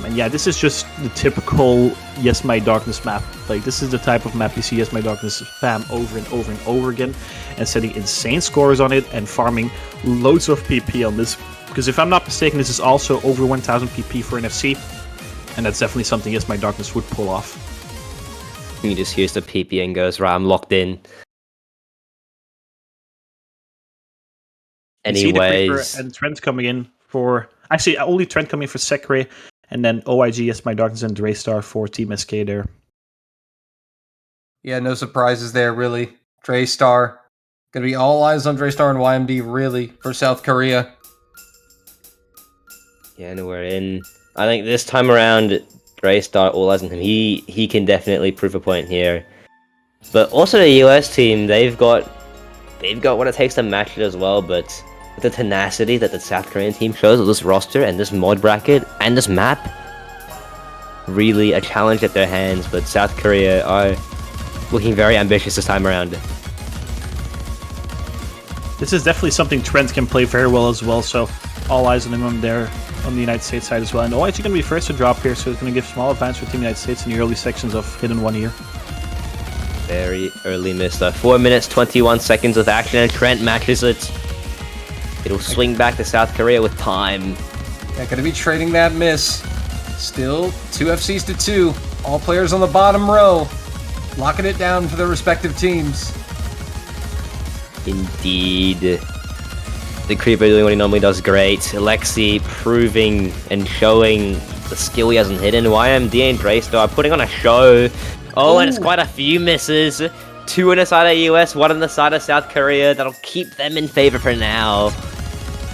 And yeah, this is just the typical Yes My Darkness map. Like, this is the type of map you see Yes My Darkness spam over and over and over again, and setting insane scores on it and farming loads of PP on this. Because if I'm not mistaken, this is also over 1000 PP for an FC, and that's definitely something Yes My Darkness would pull off. He just hears the PP and goes, right, I'm locked in. You see the Creeper Anyways, and Trent coming in for... Actually, only Trent coming for Sekre, and then OIG, Yes My Darkness, and Draystar for Team SK there. Yeah, no surprises there, really. Draystar. Gonna be all eyes on Draystar and YMD, really, for South Korea. yeah, and we're in. I think this time around, Draystar, all eyes on him. He can definitely prove a point here. But also the US team, they've got what it takes to match it as well, but with the tenacity that the South Korean team shows with this roster and this mod bracket and this map, really a challenge at their hands, but South Korea are looking very ambitious this time around. This is definitely something Trent can play very well as well, so all eyes on him on there on the United States side as well. And OIG is going to be first to drop here, so it's going to give small advance for Team United States in the early sections of Hidden 1 here. Very early miss though. 4 minutes, 21 seconds with action, and Trent matches it. It'll swing back to South Korea with time. Yeah, gonna be trading that miss. Still 2 FCs to 2. All players on the bottom row. Locking it down for their respective teams. Indeed. The Creeper doing what he normally does great. Alexi proving and showing the skill he hasn't hidden. YMD and Draystar putting on a show. Oh, and it's quite a few misses. 2 on the side of US, 1 on the side of South Korea. That'll keep them in favor for now.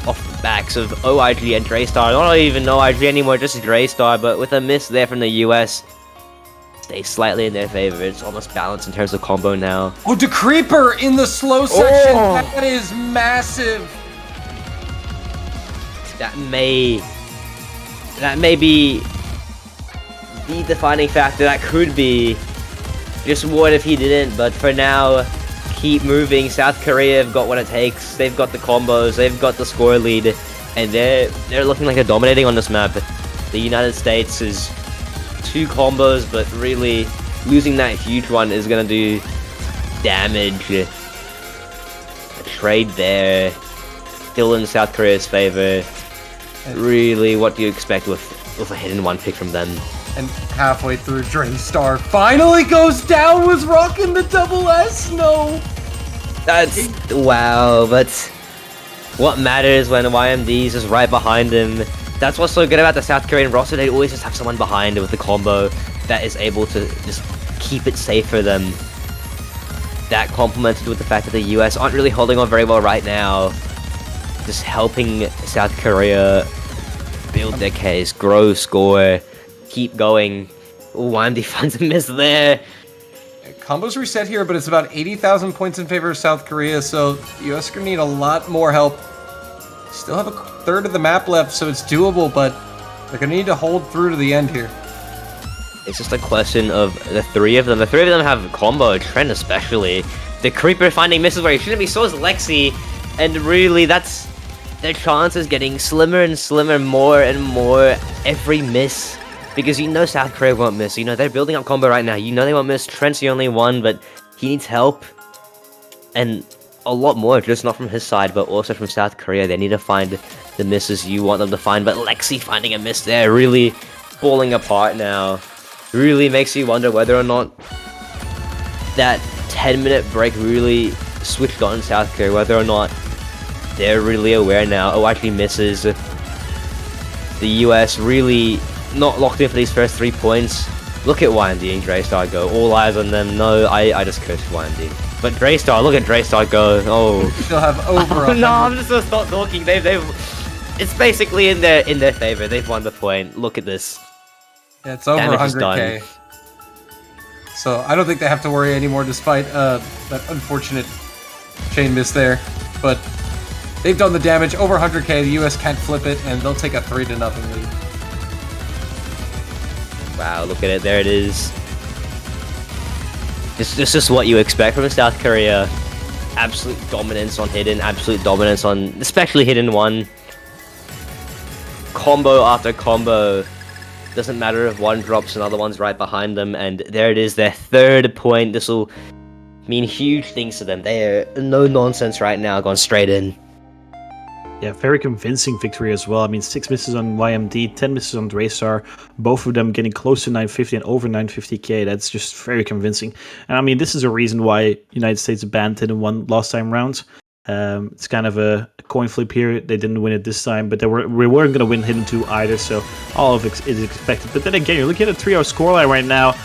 Off the backs of OIG and Draystar. Not even OIG anymore, just Draystar, but with a miss there from the US, stays slightly in their favor. It's almost balanced in terms of combo now. Oh, the Creeper in the slow section. Oh. That is massive. That may be the defining factor. That could be just what if he didn't, but for now, keep moving. South Korea have got what it takes. They've got the combos, they've got the score lead, and they're looking like they're dominating on this map. The United States is 2 combos, but really losing that huge one is gonna do damage. trade there. Still in South Korea's favor. Really, what do you expect with a hidden one pick from them? And halfway through, Draystar finally goes down, was rocking the double S. No. That's wow, but what matters when YMD's is right behind him? That's what's so good about the South Korean roster. They always just have someone behind with the combo that is able to just keep it safe for them. That complemented with the fact that the US aren't really holding on very well right now. Just helping South Korea build their case, grow, score, keep going. YMD finds a miss there. Combo's reset here, but it's about 80,000 points in favor of South Korea, so the US are going to need a lot more help. Still have a third of the map left, so it's doable, but they're going to need to hold through to the end here. It's just a question of the three of them. The three of them have combo, Trent especially. The Creeper finding misses where he shouldn't be, so is Lexi. And really, that's... their chance is getting slimmer and slimmer, more and more every miss. Because you know South Korea won't miss. You know, they're building up combo right now. You know they won't miss. Trent's the only one, but he needs help. And a lot more, just not from his side, but also from South Korea. They need to find the misses you want them to find. But Lexi finding a miss there, really falling apart now. Really makes you wonder whether or not that 10-minute break really switched on South Korea. Whether or not they're really aware now. Oh, actually misses. The US really not locked in for these first 3 points. Look at YMD and Draystar go. All eyes on them. No, I just cursed YMD. But Draystar, look at Draystar go. Oh. Still have over No, I'm just gonna stop talking. They've it's basically in their favor. They've won the point. Look at this. Yeah, it's over Damage is 100k. So I don't think they have to worry anymore despite that unfortunate chain miss there. But they've done the damage, over 100k, the US can't flip it, and they'll take a 3-0 lead. Wow, look at it. There it is. This is just what you expect from South Korea. Absolute dominance on hidden, absolute dominance on especially hidden one. Combo after combo. Doesn't matter if one drops, another one's right behind them, and there it is, their 3rd point. This will mean huge things to them. They are no nonsense right now, gone straight in. Yeah, very convincing victory as well. I mean, 6 misses on YMD, 10 misses on Draystar, both of them getting close to 950 and over 950k. That's just very convincing. And I mean, this is a reason why United States banned Hidden One last time round. It's kind of a coin flip here. They didn't win it this time, but we weren't going to win Hidden 2 either, so all of it is expected. But then again, you're looking at a 3-0 scoreline right now.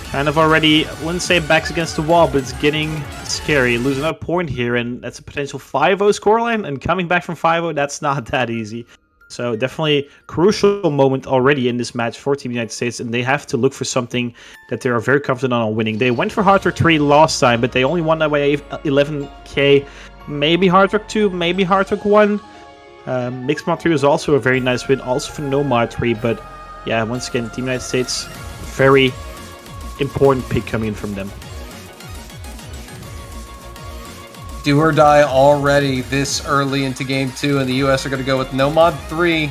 Kind of already, I wouldn't say backs against the wall, but it's getting scary. Losing a point here, and that's a potential 5-0 scoreline, and coming back from 5-0, that's not that easy. So definitely crucial moment already in this match for Team United States, and they have to look for something that they are very confident on winning. They went for Hard Rock 3 last time, but they only won that by 11k. Maybe Hard Rock 2, maybe Hard Rock 1. Mixed Mod 3 was also a very nice win, also for Nomad 3, but yeah, once again, Team United States, very important pick coming in from them. Do or die already this early into game 2, and the US are going to go with Nomad 3.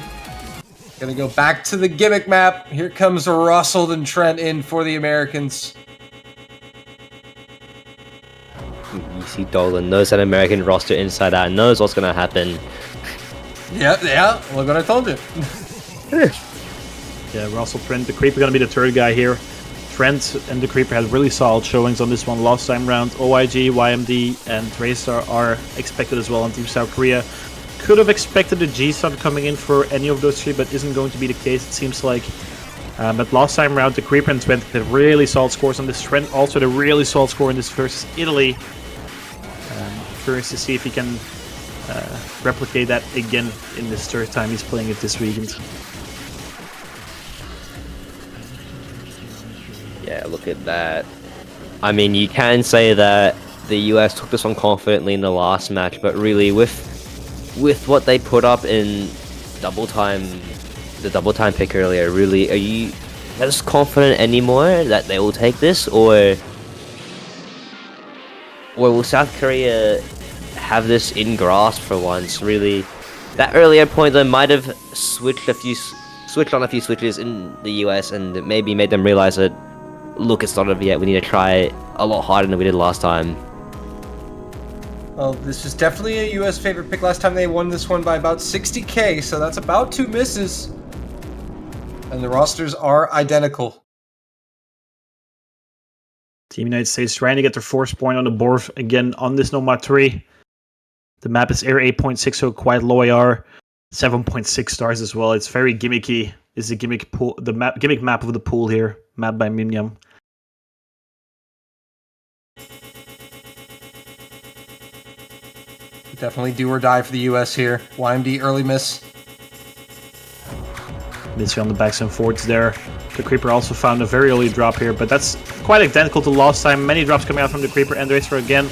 Going to go back to the gimmick map. Here comes Russell and Trent in for the Americans. EC Dolan knows that American roster inside out, knows what's going to happen. Yeah, look what I told you. Yeah, Russell, Trent, the Creeper going to be the 3rd guy here. Trent and the Creeper had really solid showings on this one last time round. OIG, YMD, and Draystar are expected as well on Team South Korea. Could have expected a G-Sun coming in for any of those 3, but isn't going to be the case, it seems like. But last time round, the Creeper and Trent had really solid scores on this. Trent also had a really solid score in this versus Italy. Curious to see if he can replicate that again in this 3rd time he's playing it this weekend. Yeah, look at that. I mean, you can say that the US took this one confidently in the last match, but really with what they put up in double time, the double time pick earlier, really, are you as confident anymore that they will take this, or will South Korea have this in grasp for once? Really, that earlier point they might have switched on a few switches in the US and maybe made them realize that, look, it's not over yet, we need to try a lot harder than we did last time. Well, this is definitely a U.S. favorite pick. Last time they won this one by about 60k, so that's about 2 misses. And the rosters are identical. Team United States trying to get their 4th point on the board again on this Nomad 3. The map is Air 8.6, so quite low AR. 7.6 stars as well. It's very gimmicky. This is a gimmick pool, gimmick map of the pool here, mapped by Mimyam. Definitely do or die for the U.S. here. YMD early miss. Missy on the backs and forwards there. The Creeper also found a very early drop here, but that's quite identical to last time. Many drops coming out from the Creeper and Racer again.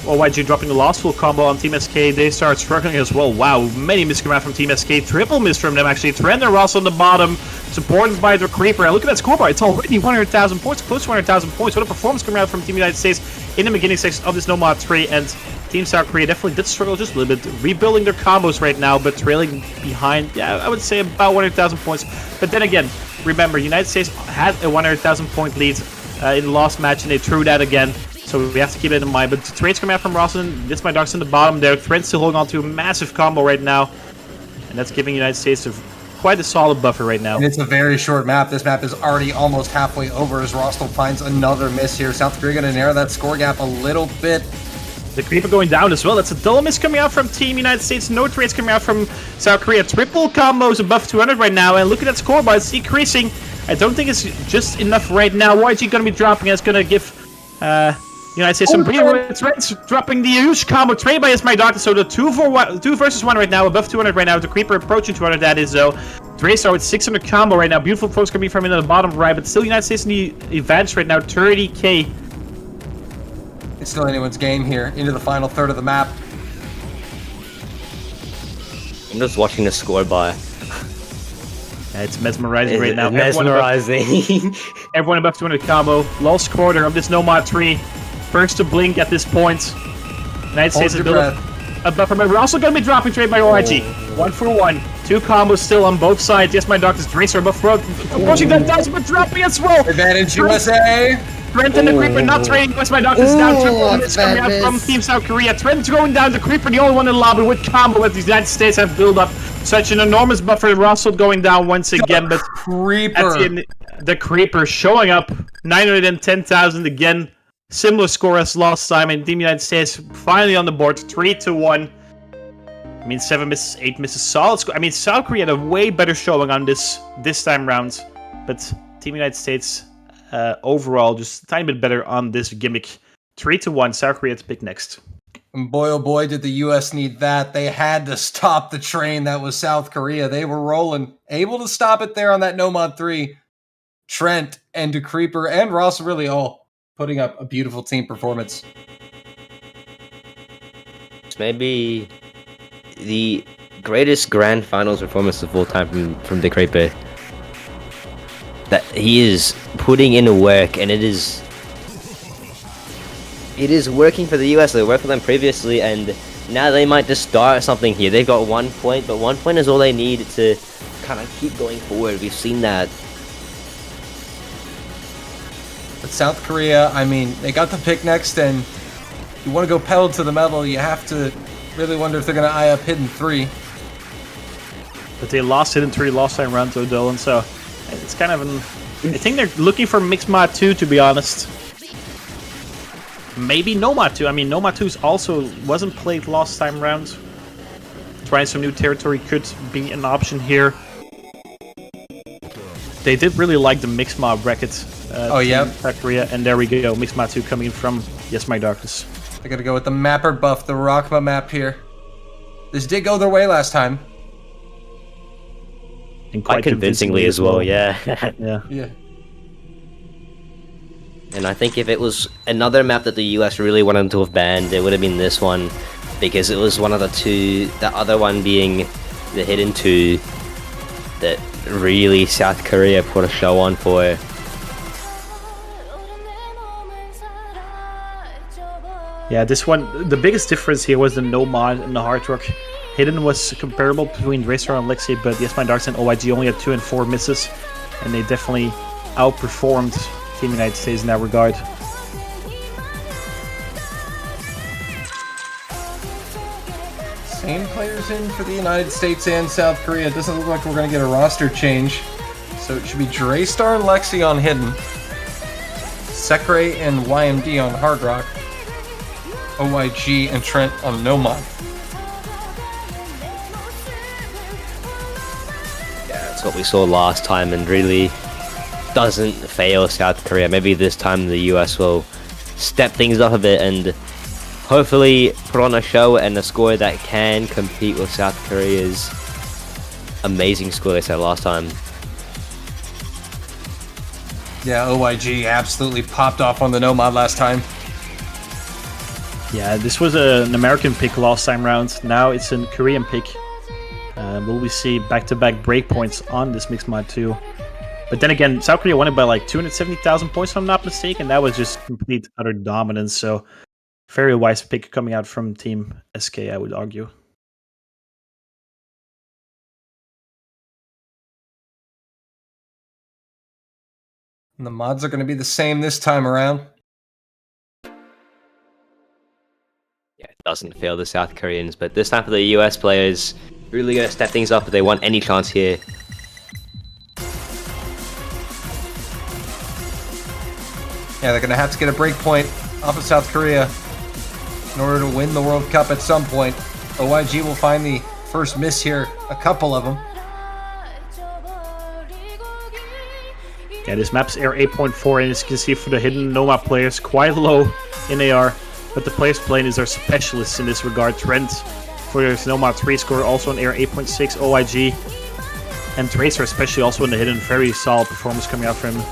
YG dropping the last full combo on Team SK. They start struggling as well. Wow, many misses come out from Team SK. Triple miss from them actually. Trend and Ross on the bottom, supported by the Creeper. And look at that scoreboard. It's already 100,000 points, close to 100,000 points. What a performance coming out from Team United States in the beginning section of this Nomad 3. And Team South Korea definitely did struggle just a little bit, rebuilding their combos right now, but trailing behind, yeah, I would say about 100,000 points. But then again, remember, United States had a 100,000 point lead in the last match, and they threw that again. So we have to keep that in mind. But the trades coming out from Rosslyn. This my Darks in the bottom there. Trent still holding on to a massive combo right now. And that's giving United States quite a solid buffer right now. And it's a very short map. This map is already almost halfway over as Rostel finds another miss here. South Korea going to narrow that score gap a little bit. The Creeper going down as well. That's a double miss coming out from Team United States. No trades coming out from South Korea. Triple combos above 200 right now. And look at that scoreboard. It's decreasing. I don't think it's just enough right now. YG going to be dropping. It's going to give United States some breathing. Trent's dropping the huge combo. Trade by is my Doctor. So the 2 versus 1 right now. Above 200 right now. The Creeper approaching 200. That is though. Draystar with 600 combo right now. Beautiful folks coming from in the bottom right. But still United States in the advantage right now. 30k. It's still anyone's game here. Into the final third of the map. I'm just watching the score bar. It's mesmerizing right now. Mesmerizing. Everyone above 200 combo. Last quarter of this Nomad 3. First to blink at this point. United States is building a buffer. We're also going to be dropping trade by YG. 1 for 1. 2 combos still on both sides. Yes, my Doctor's Dracer above approaching that down, but dropping as well. Advantage USA. Trent and the Creeper not trading. West my Doctor's down. Triple miss coming out from Team South Korea. Trent's going down. The Creeper, the only one in the lobby with combo that the United States have built up. Such an enormous buffer. Russell going down once again, but the Creeper showing up. 910,000 again. Similar score as last time, and Team United States finally on the board. 3-1. I mean, 7 misses, 8 misses. Solid score. I mean, South Korea had a way better showing on this time round, but Team United States overall just a tiny bit better on this gimmick. 3-1. South Korea to pick next. And boy, oh boy, did the U.S. need that. They had to stop the train that was South Korea. They were rolling. Able to stop it there on that Nomad 3. Trent and DeCreeper and Ross really all putting up a beautiful team performance. It's maybe the greatest grand finals performance of all time from DeCreeper. That he is putting in work, and it is working for the US. They worked for them previously, and now they might just start something here. They've got 1 point, but 1 point is all they need to kind of keep going forward. We've seen that. But South Korea, I mean, they got the pick next, and you want to go pedal to the metal, you have to really wonder if they're going to eye up Hidden 3. But they lost Hidden 3 last time around to Odolin, so it's kind of an... I think they're looking for Mixed Mod 2, to be honest. Maybe Nomad 2. I mean, Nomad 2 also wasn't played last time round. Trying some new territory could be an option here. They did really like the Mixed Mod bracket. South Korea, and there we go. Mixed Mod 2 coming in from Yes My Darkness. They're going to go with the mapper buff, the Rockma map here. This did go their way last time. And quite convincingly as well, yeah. Yeah. And I think if it was another map that the US really wanted to have banned, it would have been this one, because it was one of the two, the other one being the Hidden 2, that really South Korea put a show on for. Yeah, this one, the biggest difference here was the Nomad and the Hard Rock. Hidden was comparable between Racer and Lexi, but Yes My Darks and OYG only had 2 and 4 misses, and they definitely outperformed Team United States in that regard. same players in for the United States and South Korea. It doesn't look like we're going to get a roster change. So it should be Draystar and Lexi on Hidden, Sekre and YMD on Hard Rock, OYG and Trent on Nomad. Yeah, that's what we saw last time, and really doesn't fail South Korea. Maybe this time the US will step things up a bit and hopefully put on a show and a score that can compete with South Korea's amazing score they set last time. Yeah, OYG absolutely popped off on the Nomad last time. Yeah, this was an American pick last time round. Now it's a Korean pick. Will we see back-to-back breakpoints on this Mixed Mod 2? But then again, South Korea won it by like 270,000 points, if I'm not mistaken. That was just complete utter dominance. So, very wise pick coming out from Team SK, I would argue. And the mods are going to be the same this time around. Yeah, it doesn't fail the South Koreans, but this time for the US players, really going to step things up if they want any chance here. Yeah, they're going to have to get a break point off of South Korea in order to win the World Cup at some point. OYG will find the first miss here, a couple of them. Yeah, this map's AR 8.4, and as you can see for the hidden Nomad players, quite low in AR. But the players playing is our specialists in this regard. Trent for his Nomad 3 score, also on AR 8.6, OYG. And Tracer especially also in the hidden, very solid performance coming out from him.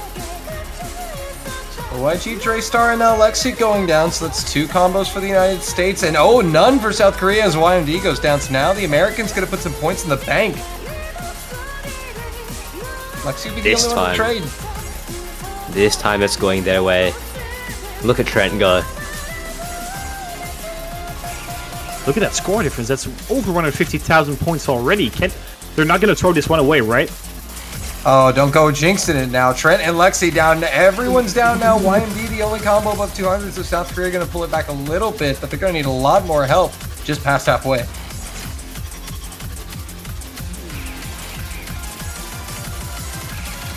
OYG, Draystar, and Lexi going down, so that's 2 combos for the United States. And oh, none for South Korea as YMD goes down. So now the Americans going to put some points in the bank. Lexi will be the only one to trade. This time it's going their way. Look at Trent go. Look at that score difference. That's over 150,000 points already. They're not going to throw this one away, right? Oh, don't go jinxing it now. Trent and Lexi down. Everyone's down now. YMD the only combo above 200, so South Korea going to pull it back a little bit, but they're going to need a lot more help just past halfway.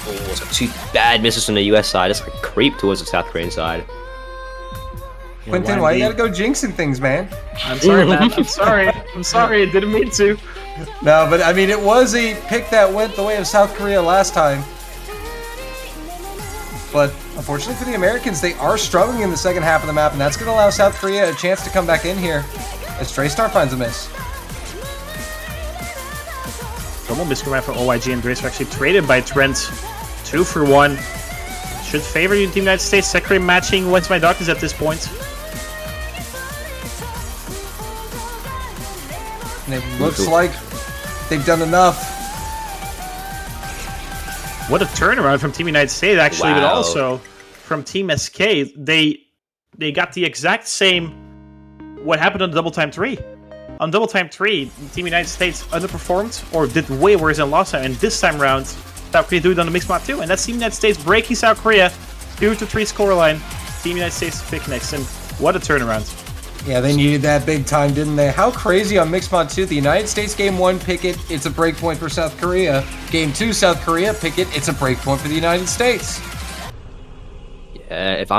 Oh, so 2 bad misses from the US side. It's like a creep towards the South Korean side. Quentin, why you gotta go jinxing things, man? I'm sorry, man. I'm sorry. I'm sorry. I didn't mean to. No, but I mean, it was a pick that went the way of South Korea last time. But unfortunately for the Americans, they are struggling in the second half of the map, and that's going to allow South Korea a chance to come back in here as Draystar finds a miss. Double miss coming out from OYG, and Draystar actually traded by Trent. 2 for 1. Should favor Team United States. Sekre matching What's My Darkness at this point. And it looks like they've done enough. What a turnaround from Team United States, actually, Wow. but also from Team SK. They got the exact same what happened on Double Time 3. On Double Time 3, Team United States underperformed or did way worse than last time, and this time around, South Korea do it on the Mixed Mod 2, and that's Team United States breaking South Korea 2-3 scoreline. Team United States pick next, and what a turnaround. Yeah, they needed that big time, didn't they? How crazy on Mixed Mod 2. The United States Game 1 pick it, it's a break point for South Korea. Game 2, South Korea pick it, it's a break point for the United States. Yeah, if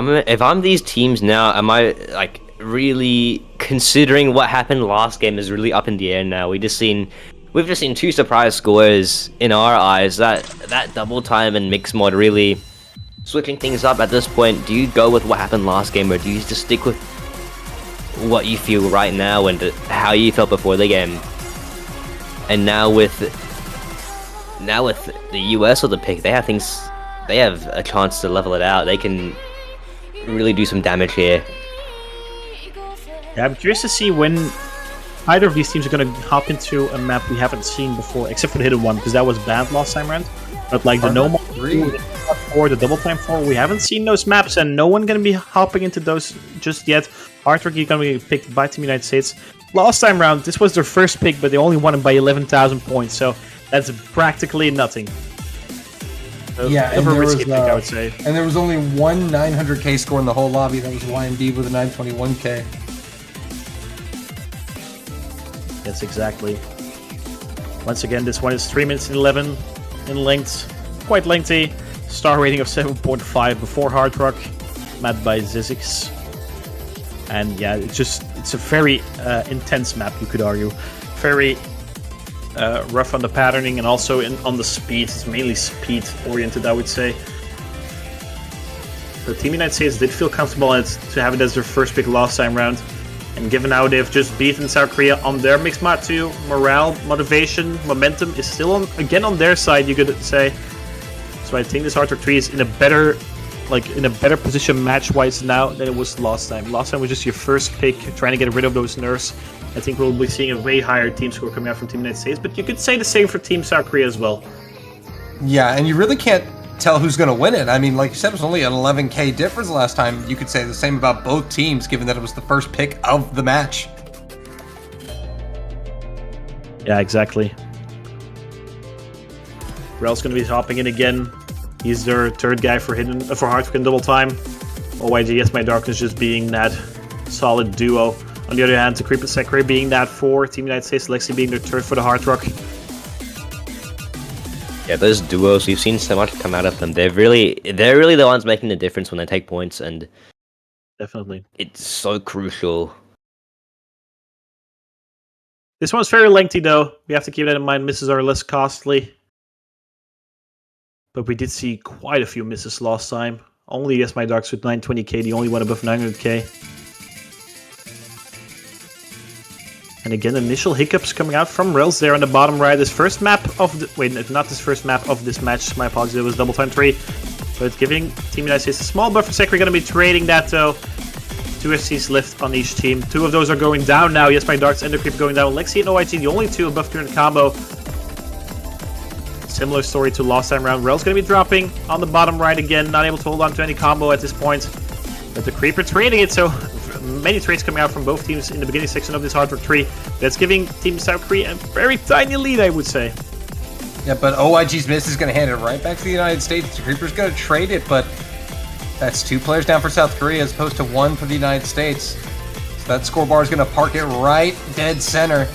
I'm these teams now, am I like really considering what happened last game is really up in the air now? We've just seen 2 surprise scores in our eyes. That double time and mixed mod really switching things up at this point. Do you go with what happened last game, or do you just stick with what you feel right now and how you felt before the game? And now with the US with the pick, they have a chance to level it out. They can really do some damage here. Yeah, I'm curious to see when either of these teams are going to hop into a map we haven't seen before, except for the hidden one, because that was banned last time around. But like the Nomad 3, or the Double Time 4, we haven't seen those maps, and no one going to be hopping into those just yet. Hard Rock is going to be picked by Team United States. Last time round, this was their first pick, but they only won it by 11,000 points, so that's practically nothing. Yeah, and and risky pick, I would say. And there was only one 900k score in the whole lobby. That was YMD with a 921k. Yes, exactly. Once again, this one is 3 minutes and 11 in length. Quite lengthy. Star rating of 7.5 before Hard Rock. Made by Zizix. And yeah, it's a very intense map, you could argue. Very rough on the patterning and also on the speed. It's mainly speed oriented, I would say. The Team United States did feel comfortable to have it as their first pick last time round. And given how they've just beaten South Korea on their mixed mat too, morale, motivation, momentum is still again on their side, you could say. So I think this Hard Rock 3 is in a better position match-wise now than it was last time. Last time was just your first pick, trying to get rid of those nerfs. I think we'll be seeing a way higher team score coming out from Team United States, but you could say the same for Team South Korea as well. Yeah, and you really can't tell who's going to win it. I mean, like you said, it was only an 11k difference last time. You could say the same about both teams, given that it was the first pick of the match. Yeah, exactly. Rel's going to be hopping in again. He's their third guy for Hard Rock in double time. OYG, Yes My Darkness just being that solid duo. On the other hand, the Creep and Sekre being that for Team United States, Lexi being their third for the Hard Rock. Yeah, those duos, we've seen so much come out of them. They're really the ones making the difference when they take points, and Definitely. it's so crucial. This one's very lengthy though. We have to keep that in mind. Misses are less costly. But we did see quite a few misses last time. Only Yes My Darks with 920k, the only one above 900k. And again, initial hiccups coming out from Rels there on the bottom right. His first map of the... Wait, not his first map of this match. My apologies, it was double time 3. But giving Team United States a small buffer. Sekre going to be trading that though. 2 FCs left on each team. 2 of those are going down now. Yes My Darks and the Creep going down. Lexi and OIG, the only 2 above 200 combo. Similar story to last time round. Rel's going to be dropping on the bottom right again. Not able to hold on to any combo at this point. But the Creeper trading it, so many trades coming out from both teams in the beginning section of this Hard Rock 3. That's giving Team South Korea a very tiny lead, I would say. Yeah, but OIG's miss is going to hand it right back to the United States. The Creeper's going to trade it, but that's 2 players down for South Korea as opposed to 1 for the United States. So that scorebar is going to park it right dead center.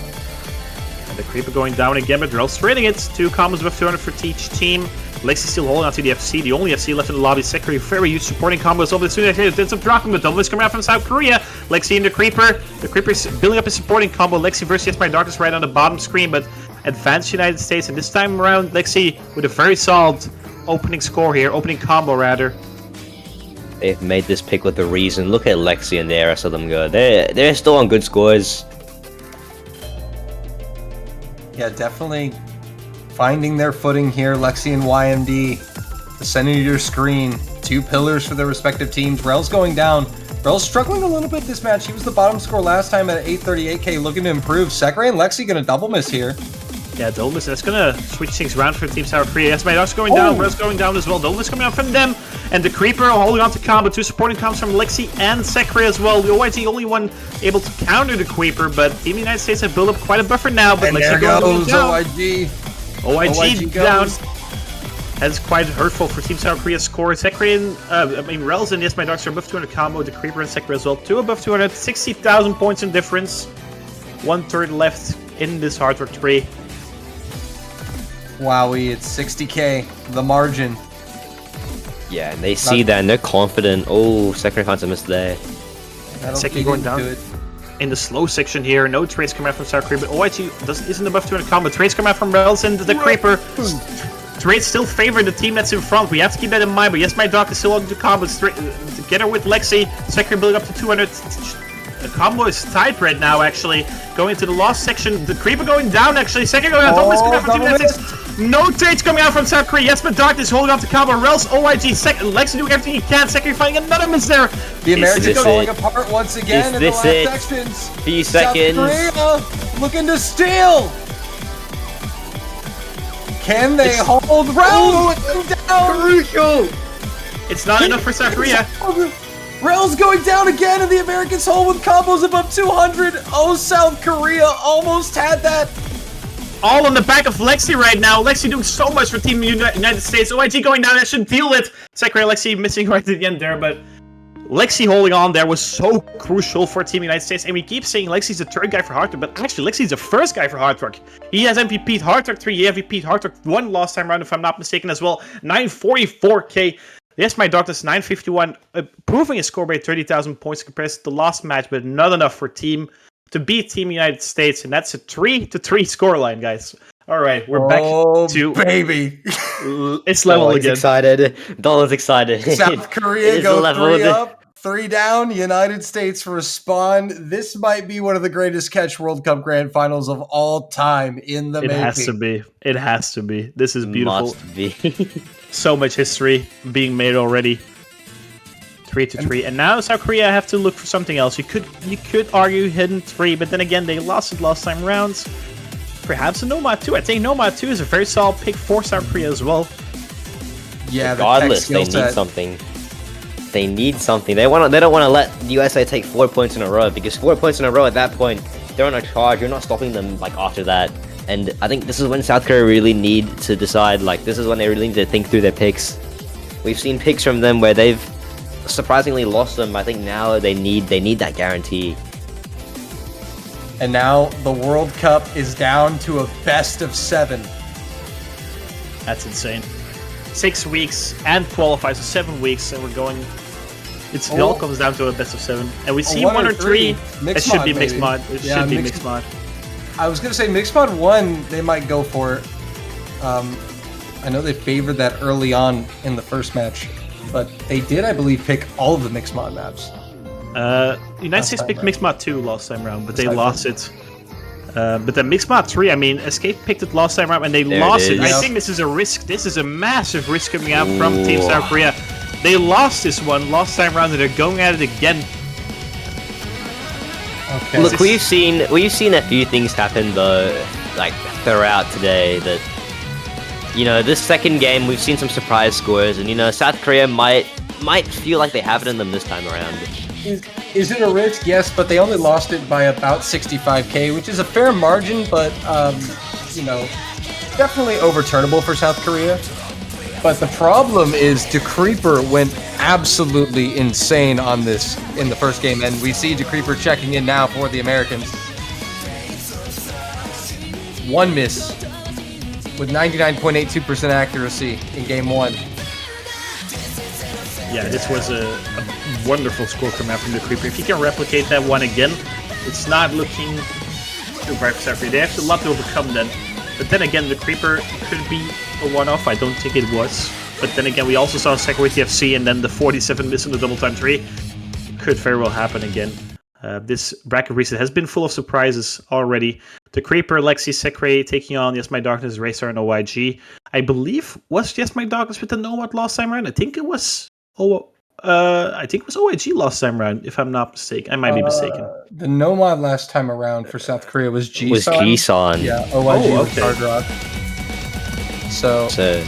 And the Creeper going down again, but Rel's trading it. 2 combos above 200 for each team. Lexi still holding on to the FC, the only FC left in the lobby. Sekre very used supporting combos over the soon as ends up dropping, but double is coming out from South Korea. Lexi and the Creeper. The Creeper's building up a supporting combo. Lexi versus Yes My Darkness right on the bottom screen, but advanced United States. And this time around, Lexi with a very solid opening score here, opening combo rather. They've made this pick with a reason. Look at Lexi and the rest of them go. They're still on good scores. Yeah, definitely finding their footing here. Lexi and YMD, the center of your screen, 2 pillars for their respective teams. Rel's going down. Rel's struggling a little bit this match. He was the bottom score last time at 838k, looking to improve. Sekre and Lexi going to double miss here. Yeah, Dolmus, that's gonna switch things around for Team South Korea. Yes, my Dark's going down, Rel's going down as well. Dolmus coming out from them, and the Creeper holding on to combo. 2 supporting combos from Lexi and Sekre as well. The OIG only one able to counter the Creeper, but Team United States have built up quite a buffer now. But And Lexi there going goes down. OIG. OIG down. goes. That's quite hurtful for Team South Korea's score. Sekre and Rels and Yes My Darks are above 200 combo. The Creeper and Sekre as well. 2 above 200, 60,000 points in difference. 1/3 left in this Hard Rock 3. Wowie, it's 60k, the margin. Yeah, and they see that and they're confident. Oh, Sekre finds a miss there. That'll Sekre feed going into down. it. In the slow section here, no trades come out from South Korea, but OIG isn't above 200 combo. Trades come out from Rels and the Creeper. Trades still favor the team that's in front. We have to keep that in mind, but Yes My Dark is still on the combo together with Lexi. Sekre building up to 200. The combo is tight right now, actually. Going into the last section, the Creeper going down, actually. Sekre going down. Double miss coming out from Team United States. No trades coming out from South Korea. Yes, but Dark is holding on to combo. Rels, OIG, Lexi doing everything he can. Sekre finding another miss there. The Americans this falling it? apart once again in the this last it? sections. Few South seconds. Korea looking to steal. Can they hold Rels going down? Crucial! It's not enough for South Korea. Rel's going down again, and the Americans hold with combos above 200. Oh, South Korea almost had that. All on the back of Lexi right now. Lexi doing so much for Team United States. OIG going down. I should deal with Sekre and Lexi missing right at the end there, but Lexi holding on there was so crucial for Team United States, and we keep saying Lexi's the third guy for Hard Rock, but actually Lexi's the first guy for Hard Rock. He has MVP'd Hard Rock 3, he MVP'd Hard Rock 1 last time around, if I'm not mistaken as well. 944k. Yes, my doctor's 951, proving a score by 30,000 points compared to the last match, but not enough for to beat Team United States, and that's a 3-3 scoreline, guys. All right, we're back to baby. It's level Dollar's again. excited. Dollar's excited. South Korea It's go level 3 again. up, 3 down. United States respond. This might be one of the greatest Catch World Cup Grand Finals of all time in the It making. has to be. It has to be. This is beautiful. Must be. So much history being made already. 3-3, and now South Korea have to look for something else. You could argue hidden 3, but then again they lost it last time round. Perhaps a Nomad 2. I think Nomad 2 is a very solid pick for South Korea as well. Yeah, Regardless, the they tech need skill something. They need something. They don't want to let the USA take 4 points in a row, because 4 points in a row at that point, they're on a charge. You're not stopping them like after that. And I think this is when South Korea really need to decide. Like, this is when they really need to think through their picks. We've seen picks from them where they've surprisingly lost them. I think now they need that guarantee. And now the World Cup is down to a best of 7. That's insane. 6 weeks and qualify, so 7 weeks, and we're going. It all comes down to a best of 7, and we see 1 or 3. It Mixed should mod, be mixed baby. mod. It Yeah, should be mixed- mixed mod. I was gonna say Mixed Mod 1, they might go for it. I know they favored that early on in the first match, but they did, I believe, pick all of the Mixed Mod maps. United States time picked round. Mixed Mod 2 last time round, but they That's lost it. But the Mixed Mod 3, I mean, Escape picked it last time round and they There it lost it. is. I Yep. think this is a risk. This is a massive risk coming out from Team South Korea. They lost this one last time round and they're going at it again. Okay. Look, we've seen a few things happen though, like throughout today. That this second game we've seen some surprise scores, and South Korea might feel like they have it in them this time around. Is it a risk? Yes, but they only lost it by about 65k, which is a fair margin, but definitely overturnable for South Korea. But the problem is DeCreeper went absolutely insane on this in the first game, and we see DeCreeper checking in now for the Americans. 1 miss with 99.82% accuracy in game 1. Yeah, this was a wonderful score coming out from the Creeper. If he can replicate that one again, it's not looking too bright for South Korea. They have a lot to overcome then. But then again, the Creeper could be a one-off. I don't think it was. But then again, we also saw Security FC and then the 47 miss on the double time 3. Could very well happen again. This bracket reset has been full of surprises already. The Creeper, Lexi, Secre taking on Yes My Darkness, Racer, and OYG. I believe was Yes My Darkness with the Nomad last time around. I think it was OYG last time around, if I'm not mistaken. I might be mistaken. The Nomad last time around for South Korea was G-Son. Was Kisan. Yeah, OYG Oh, was okay. Hard Rock. So, So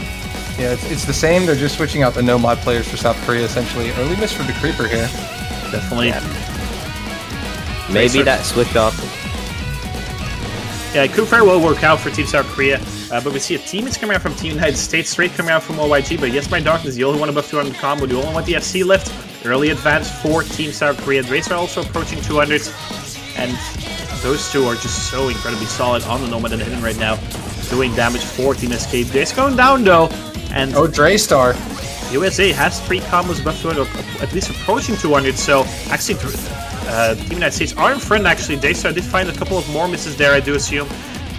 yeah, it's the same. They're just switching out the Nomad players for South Korea, essentially. Early miss for the Creeper here. Definitely. maybe that switch up. Yeah, it could very well work out for Team South Korea. But we see a team is coming out from Team United States, straight coming out from OYG. But Yes My Darkness, the only one above 200 combo, the only one with the FC left. Early advance for Team South Korea. Drace are also approaching 200. And those two are just so incredibly solid on the Nomad and Hidden right now. Doing damage for Team Escape. Drace going down though. And Oh, Draystar. USA has 3 combos above 200, or at least approaching 200, so actually Team United States are in front actually. Daystar did find a couple of more misses there, I do assume.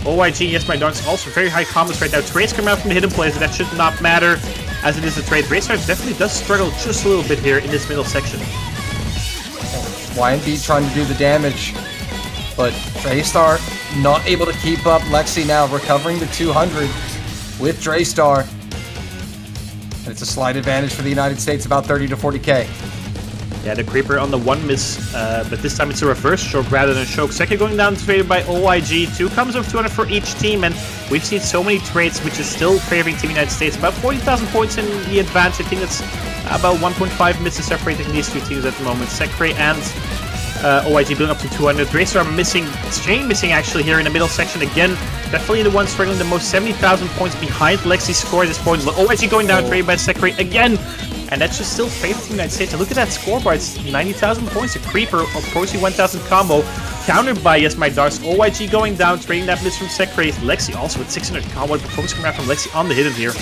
OYG, Yes My Darkness, also very high combos right now. Trades come out from the hidden plays, but that should not matter, as it is a trade. Daystar definitely does struggle just a little bit here in this middle section. YNB trying to do the damage, but Draystar not able to keep up. Lexi now recovering the 200 with Draystar. And it's a slight advantage for the United States, about 30 to 40k. Yeah, the Creeper on the 1 miss, but this time it's a reverse choke rather than a choke. Second going down traded by OYG. 2 combos of 200 for each team, and we've seen so many trades which is still favoring Team United States. About 40,000 points in the advance. I think that's about 1.5 misses separating these two teams at the moment. Secre and OYG building up to 200. Dracer are missing, Chain missing actually here in the middle section again. Definitely the one struggling the most, 70,000 points behind Lexi's score at this point. OYG going down, traded by Secre again. and that's just still favored the United States. And look at that scoreboard, it's 90,000 points. A Creeper approaching 1,000 combo, countered by Yes My Darks. OYG going down, trading that miss from Sekre. Lexi also with 600 combo, performance coming out from Lexi on the hidden here.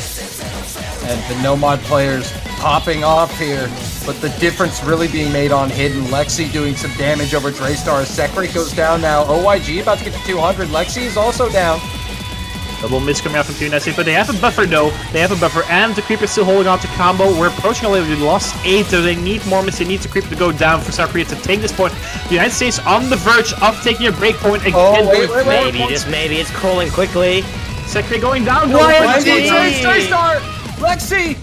And the Nomad players popping off here, but the difference really being made on hidden. Lexi doing some damage over Draystar. Sekre goes down now. OYG about to get to 200. Lexi is also down. Double miss coming out from Team United States, but they have a buffer though. They have a buffer, and the Creeper still holding on to combo. We're approaching already. We lost 8, so they need more miss. They need the Creeper to go down for South Korea to take this point. The United States on the verge of taking a break point again. Oh, wait. Maybe, just maybe, it's crawling quickly. Sekre going down. YMD Draystar! Lexi!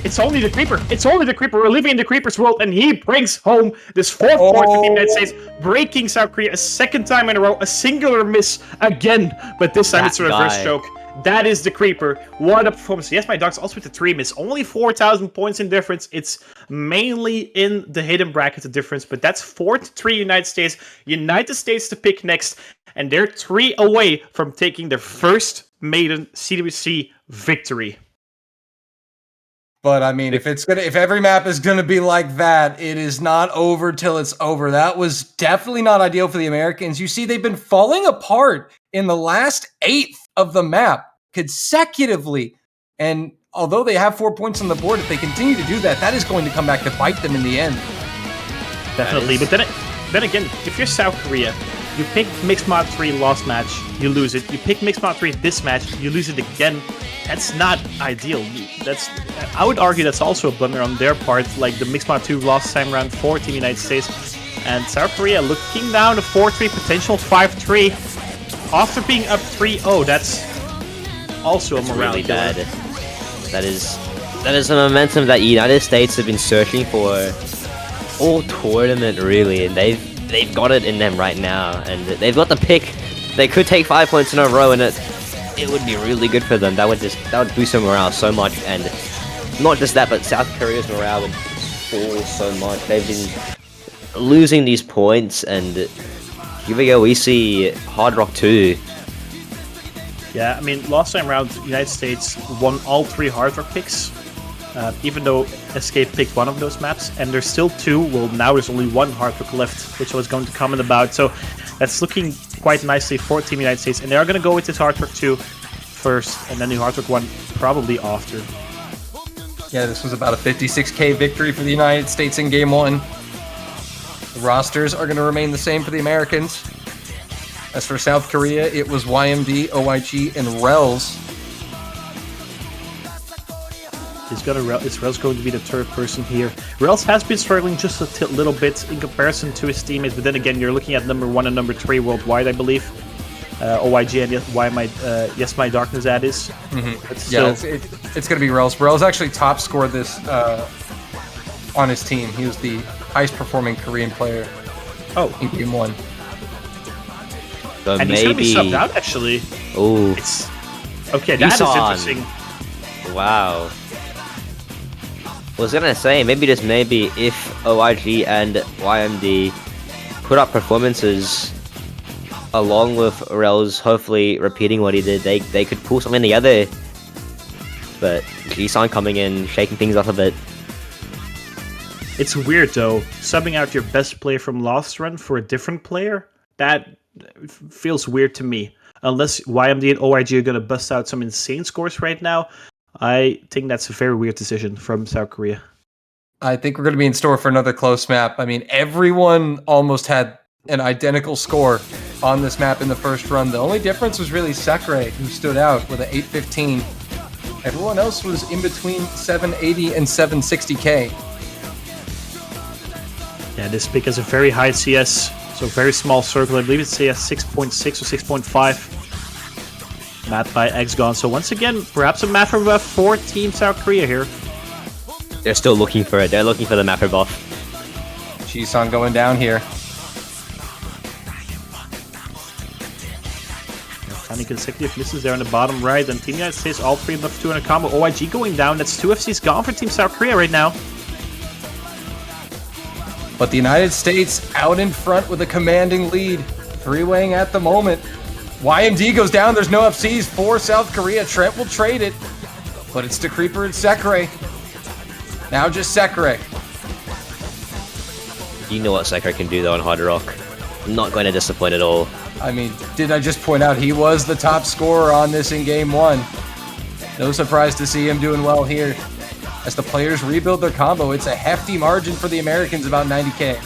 It's only the Creeper. It's only the Creeper. We're living in the Creeper's world, and he brings home this 4th point for the United States, breaking South Korea a 2nd time in a row. A singular miss again, but this time it's a reverse choke. That is the Creeper. What a performance. Yes, my Dogs also with the 3 miss. Only 4,000 points in difference. It's mainly in the hidden bracket the difference, but that's 4-3 United States. United States to pick next, and they're 3 away from taking their first maiden CWC victory. But I mean, if every map is gonna be like that, it is not over till it's over. That was definitely not ideal for the Americans. You see, they've been falling apart in the last 1/8 of the map consecutively. And although they have 4 points on the board, if they continue to do that, that is going to come back to bite them in the end. Definitely, but then again, if you're South Korea, you pick Mixed Mod 3 lost match, you lose it. You pick Mixed Mod 3 this match, you lose it again. That's not ideal. I would argue that's also a blunder on their part, like the Mixed Mod 2 lost time round 4 Team United States. And South Korea looking down to 4-3, potential 5-3. After being up 3-0, that's also a morale Really killer. bad. That is a momentum that United States have been searching for all tournament, really, and they've got it in them right now, and they've got the pick. They could take 5 points in a row, and it would be really good for them. That would boost their morale so much, and not just that, but South Korea's morale would fall so much. They've been losing these points, and here we go. We see Hard Rock 2. Yeah, I mean, last time round, United States won all 3 Hard Rock picks, even though Escape picked one of those maps, and there's still 2. Well, now there's only 1 Hard Rock left, which I was going to comment about. So that's looking quite nicely for Team United States, and they are going to go with this Hard Rock 2 first, and then the Hard Rock 1 probably after. Yeah, this was about a 56k victory for the United States in Game 1. The rosters are going to remain the same for the Americans. As for South Korea, it was YMD, OYG, and Rels. Rels going to be the 3rd person here. Rels has been struggling just a little bit in comparison to his teammates, but then again, you're looking at number 1 and number 3 worldwide, I believe. OYG and Yes My Darkness, that is. But still, Yeah, it's going to be Rels. Rels actually top scored this on his team. He was the highest performing Korean player in Game 1. So and he's going to be maybe. subbed out, actually. Oh, Okay, that is Isan. interesting. wow. I was gonna say, maybe if OIG and YMD put up performances along with Rels hopefully repeating what he did, they could pull something together. But G-San coming in, shaking things up a bit. It's weird, though, subbing out your best player from last run for a different player. That feels weird to me. Unless YMD and OIG are going to bust out some insane scores right now, I think that's a very weird decision from South Korea. I think we're going to be in store for another close map. I mean, everyone almost had an identical score on this map in the first run. The only difference was really Sekre, who stood out with an 815. Everyone else was in between 780 and 760k. Yeah, this pick has a very high CS, so very small circle. I believe it's CS 6.6 or 6.5. Map by Xgon. So once again, perhaps a map for Team South Korea here. They're still looking for it. They're looking for the mapper buff. Jisun going down here. Finding consecutive misses there on the bottom right, and Team United States all 3 buff 2 in a combo. OIG going down. That's 2 FCs gone for Team South Korea right now. But the United States out in front with a commanding lead. 3-waying at the moment. YMD goes down. There's no FCs for South Korea. Trent will trade it. But it's the Creeper and Sekre. Now just Sekirei. You know what Sekirei can do though on Hard Rock. Not going to disappoint at all. I mean, did I just point out he was the top scorer on this in Game 1? No surprise to see him doing well here. As the players rebuild their combo, it's a hefty margin for the Americans, about 90k.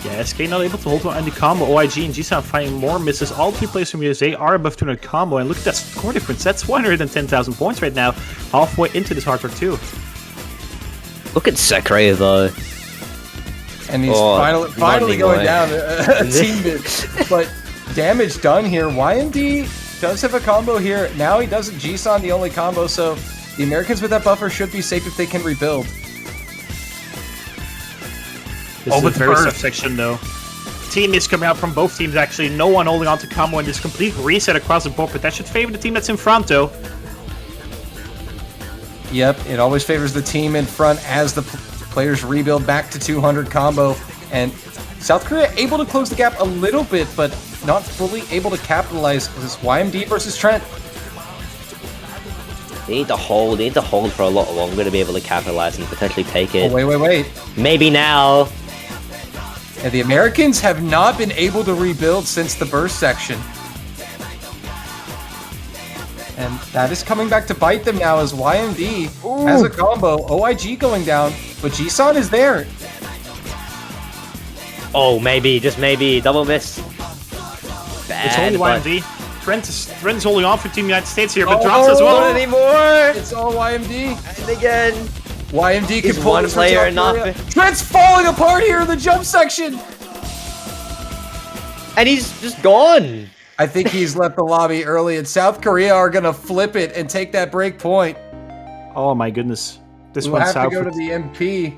Yeah, SK not able to hold on any combo. OIG and G-Sound finding more misses. All 3 players from USA are above 200 combo, and look at that score difference. That's 110,000 points right now, halfway into this Hard Rock 2. Look at Sekirei though. And he's Oh, finally not going down anymore. a team mid. But damage done here. YMD does have a combo here. Now he doesn't. G-Son the only combo, so the Americans with that buffer should be safe if they can rebuild. This is but a very the tough section though. Team is coming out from both teams actually. No one holding on to combo, and this complete reset across the board, but that should favor the team that's in front though. Yep, it always favors the team in front as the players rebuild back to 200 combo. And South Korea able to close the gap a little bit, but not fully able to capitalize. This YMD versus Trent. They need to hold for a lot longer to be able to capitalize and potentially take it. Oh, wait. Maybe now. And the Americans have not been able to rebuild since the burst section. And that is coming back to bite them now as YMD has a combo. OIG going down, but G-Son is there. Oh, maybe, just maybe. Double miss. Bad, It's only but YMD. Trent's holding on for Team United States here, but Oh, drops as oh, well. not anymore. It's all YMD. And again. YMD can Is pull one this from player South not Korea. Trent's falling apart here in the jump section. And he's just gone. I think he's left the lobby early, and South Korea are going to flip it and take that break point. Oh my goodness. This We'll one's have to out. go to the MP,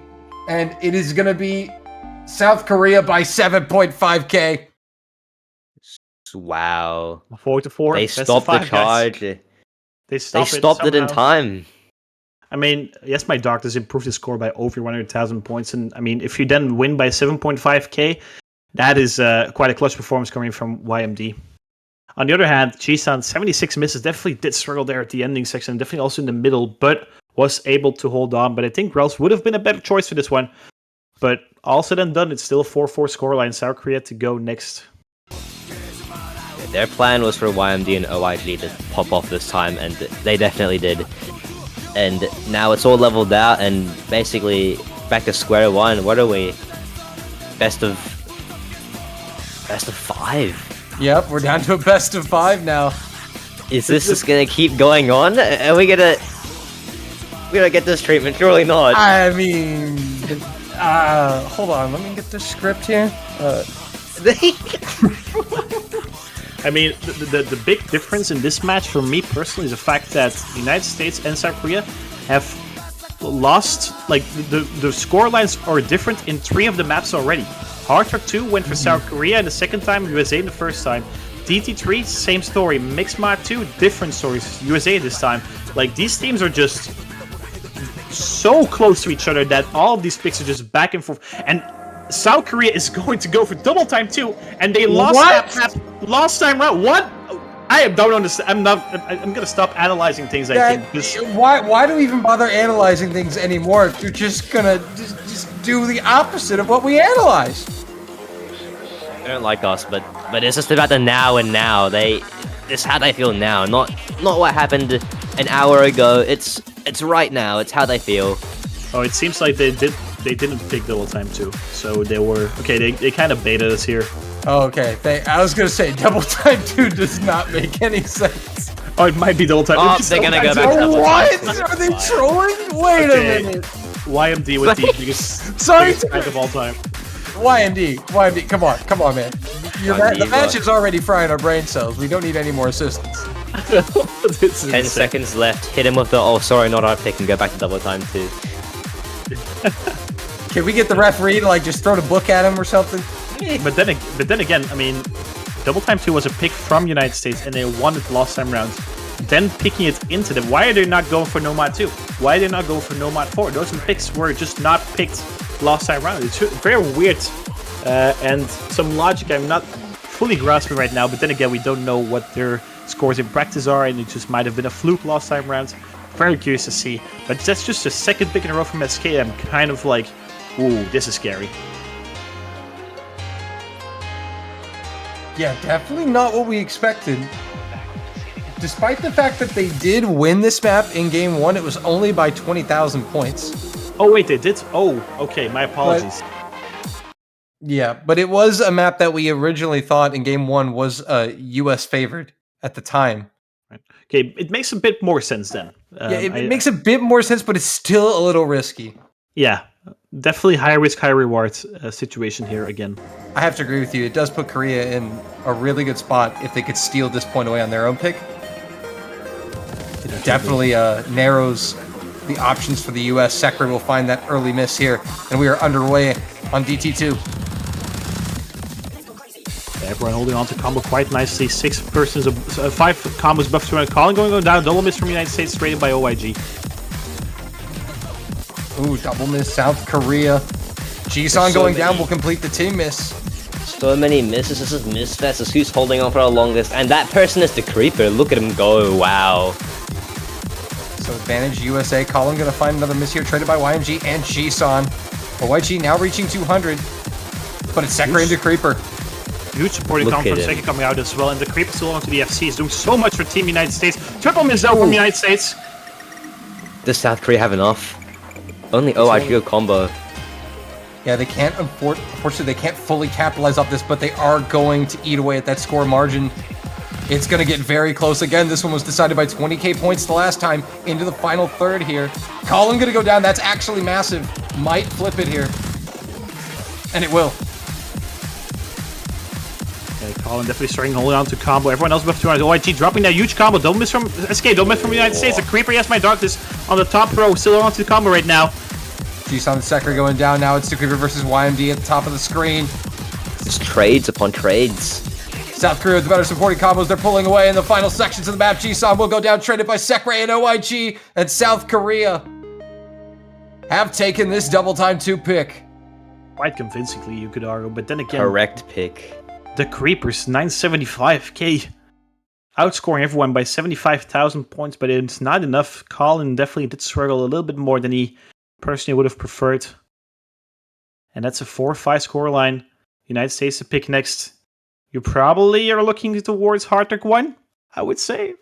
and it is going to be South Korea by 7.5k. Wow. 4-4. They best of stopped the 5, guys. charge. They They stopped stopped it in somehow. time. I mean, yes, my doctors improved the score by over 100,000 points, and I mean, if you then win by 7.5k, that is quite a clutch performance coming from YMD. On the other hand, G-San 76 misses, definitely did struggle there at the ending section, definitely also in the middle, but was able to hold on. But I think Ralph would have been a better choice for this one. But all said and done, it's still a 4-4 scoreline. South Korea to go next. Their plan was for YMD and OIG to pop off this time, and they definitely did. And now it's all leveled out, and basically back to square one. What are we? Best of 5. Yep, we're down to a best of 5 now. Is this just gonna keep going on? Are we gonna get this treatment? Surely not. I mean, hold on, let me get the script here. I mean, the big difference in this match for me personally is the fact that the United States and South Korea have lost, like, the score lines are different in 3 of the maps already. Hard Rock 2 went for South Korea the second time, USA the first time. DT3, same story. Mixed Mod 2, different stories. USA this time. Like, these teams are just so close to each other that all of these picks are just back and forth. And South Korea is going to go for double time too, and they lost What? that map last time round. What? I don't understand. I'm gonna stop analyzing things. I think. Just- Why do we even bother analyzing things anymore if you're just gonna just do the opposite of what we analyze? They don't like us, but it's just about the now and now. It's how they feel now, not what happened an hour ago. It's right now. It's how they feel. Oh, it seems like they didn't pick double time too. So they were okay. They kind of baited us here. Oh, okay, I was gonna say double time 2 does not make any sense. Oh, it might be double time. Oh, they're gonna go back to double What? time. Are they trolling? Wait Okay. a minute. YMD with the biggest, Sorry, biggest fight of all time. YMD, come on, man. YMD, The match what? is already frying our brain cells. We don't need any more assistance. This is 10 insane. seconds left. Hit him with the oh sorry not our pick and go back to double time too. Can we get the referee to like just throw the book at him or something? But then again, I mean, Double Time 2 was a pick from United States, and they won it last time round. Then picking it into them. Why are they not going for Nomad 2? Why are they not going for Nomad 4? Those picks were just not picked last time round. It's very weird, and some logic I'm not fully grasping right now. But then again, we don't know what their scores in practice are, and it just might have been a fluke last time round. Very curious to see. But that's just the second pick in a row from SK. I'm kind of like, ooh, this is scary. Yeah, definitely not what we expected. Despite the fact that they did win this map in game 1, it was only by 20,000 points. Oh, wait, they did? Oh, okay, my apologies. Yeah, but it was a map that we originally thought in game 1 was US favored at the time. Okay, it makes a bit more sense then. Yeah, it makes a bit more sense, but it's still a little risky. Yeah, definitely high risk, high reward situation here again. I have to agree with you. It does put Korea in a really good spot if they could steal this point away on their own pick. It definitely narrows the options for the US. Sekre will find that early miss here, and we are underway on DT2. Everyone holding on to combo quite nicely. 5 combos buffed to Colin going down. Double miss from United States, traded by OYG. Ooh, double miss, South Korea. Jisun going down will complete the team miss. So many misses. This is Misfest. This is who's holding on for the longest. And that person is the creeper. Look at him go. Wow. So advantage USA. Colin going to find another miss here, traded by YMG and Jisun. OYG now reaching 200. But it's Sekre into Creeper. Huge supporting combo from Sekre coming out as well. And the Creeper still onto the FC is doing so much for Team United States. Triple miss out from United States. Does South Korea have enough? Only OIG combo. Yeah, they can't, unfortunately, they can't fully capitalize off this, but they are going to eat away at that score margin. It's going to get very close. Again, this one was decided by 20k points the last time, into the final third here. Colin going to go down. That's actually massive. Might flip it here. And it will. Okay, Colin definitely starting holding on to combo. Everyone else buffed to OIG dropping that huge combo. Don't miss from SK. Don't miss from the United States. The Creeper, yes, my darkness on the top row. Still on to the combo right now. Jisun and Sekre going down. Now it's Creeper versus YMD at the top of the screen. It's trades upon trades. South Korea with the better supporting combos. They're pulling away in the final sections of the map. Jisun will go down, traded by Sekre and OIG. And South Korea have taken this double time 2 pick. Quite convincingly, you could argue. But then again, Correct pick. the Creepers, 975k. Outscoring everyone by 75,000 points, but it's not enough. Colin definitely did struggle a little bit more than he personally would have preferred. And that's a 4-5 scoreline. United States to pick next. You probably are looking towards Hardrock 1, I would say.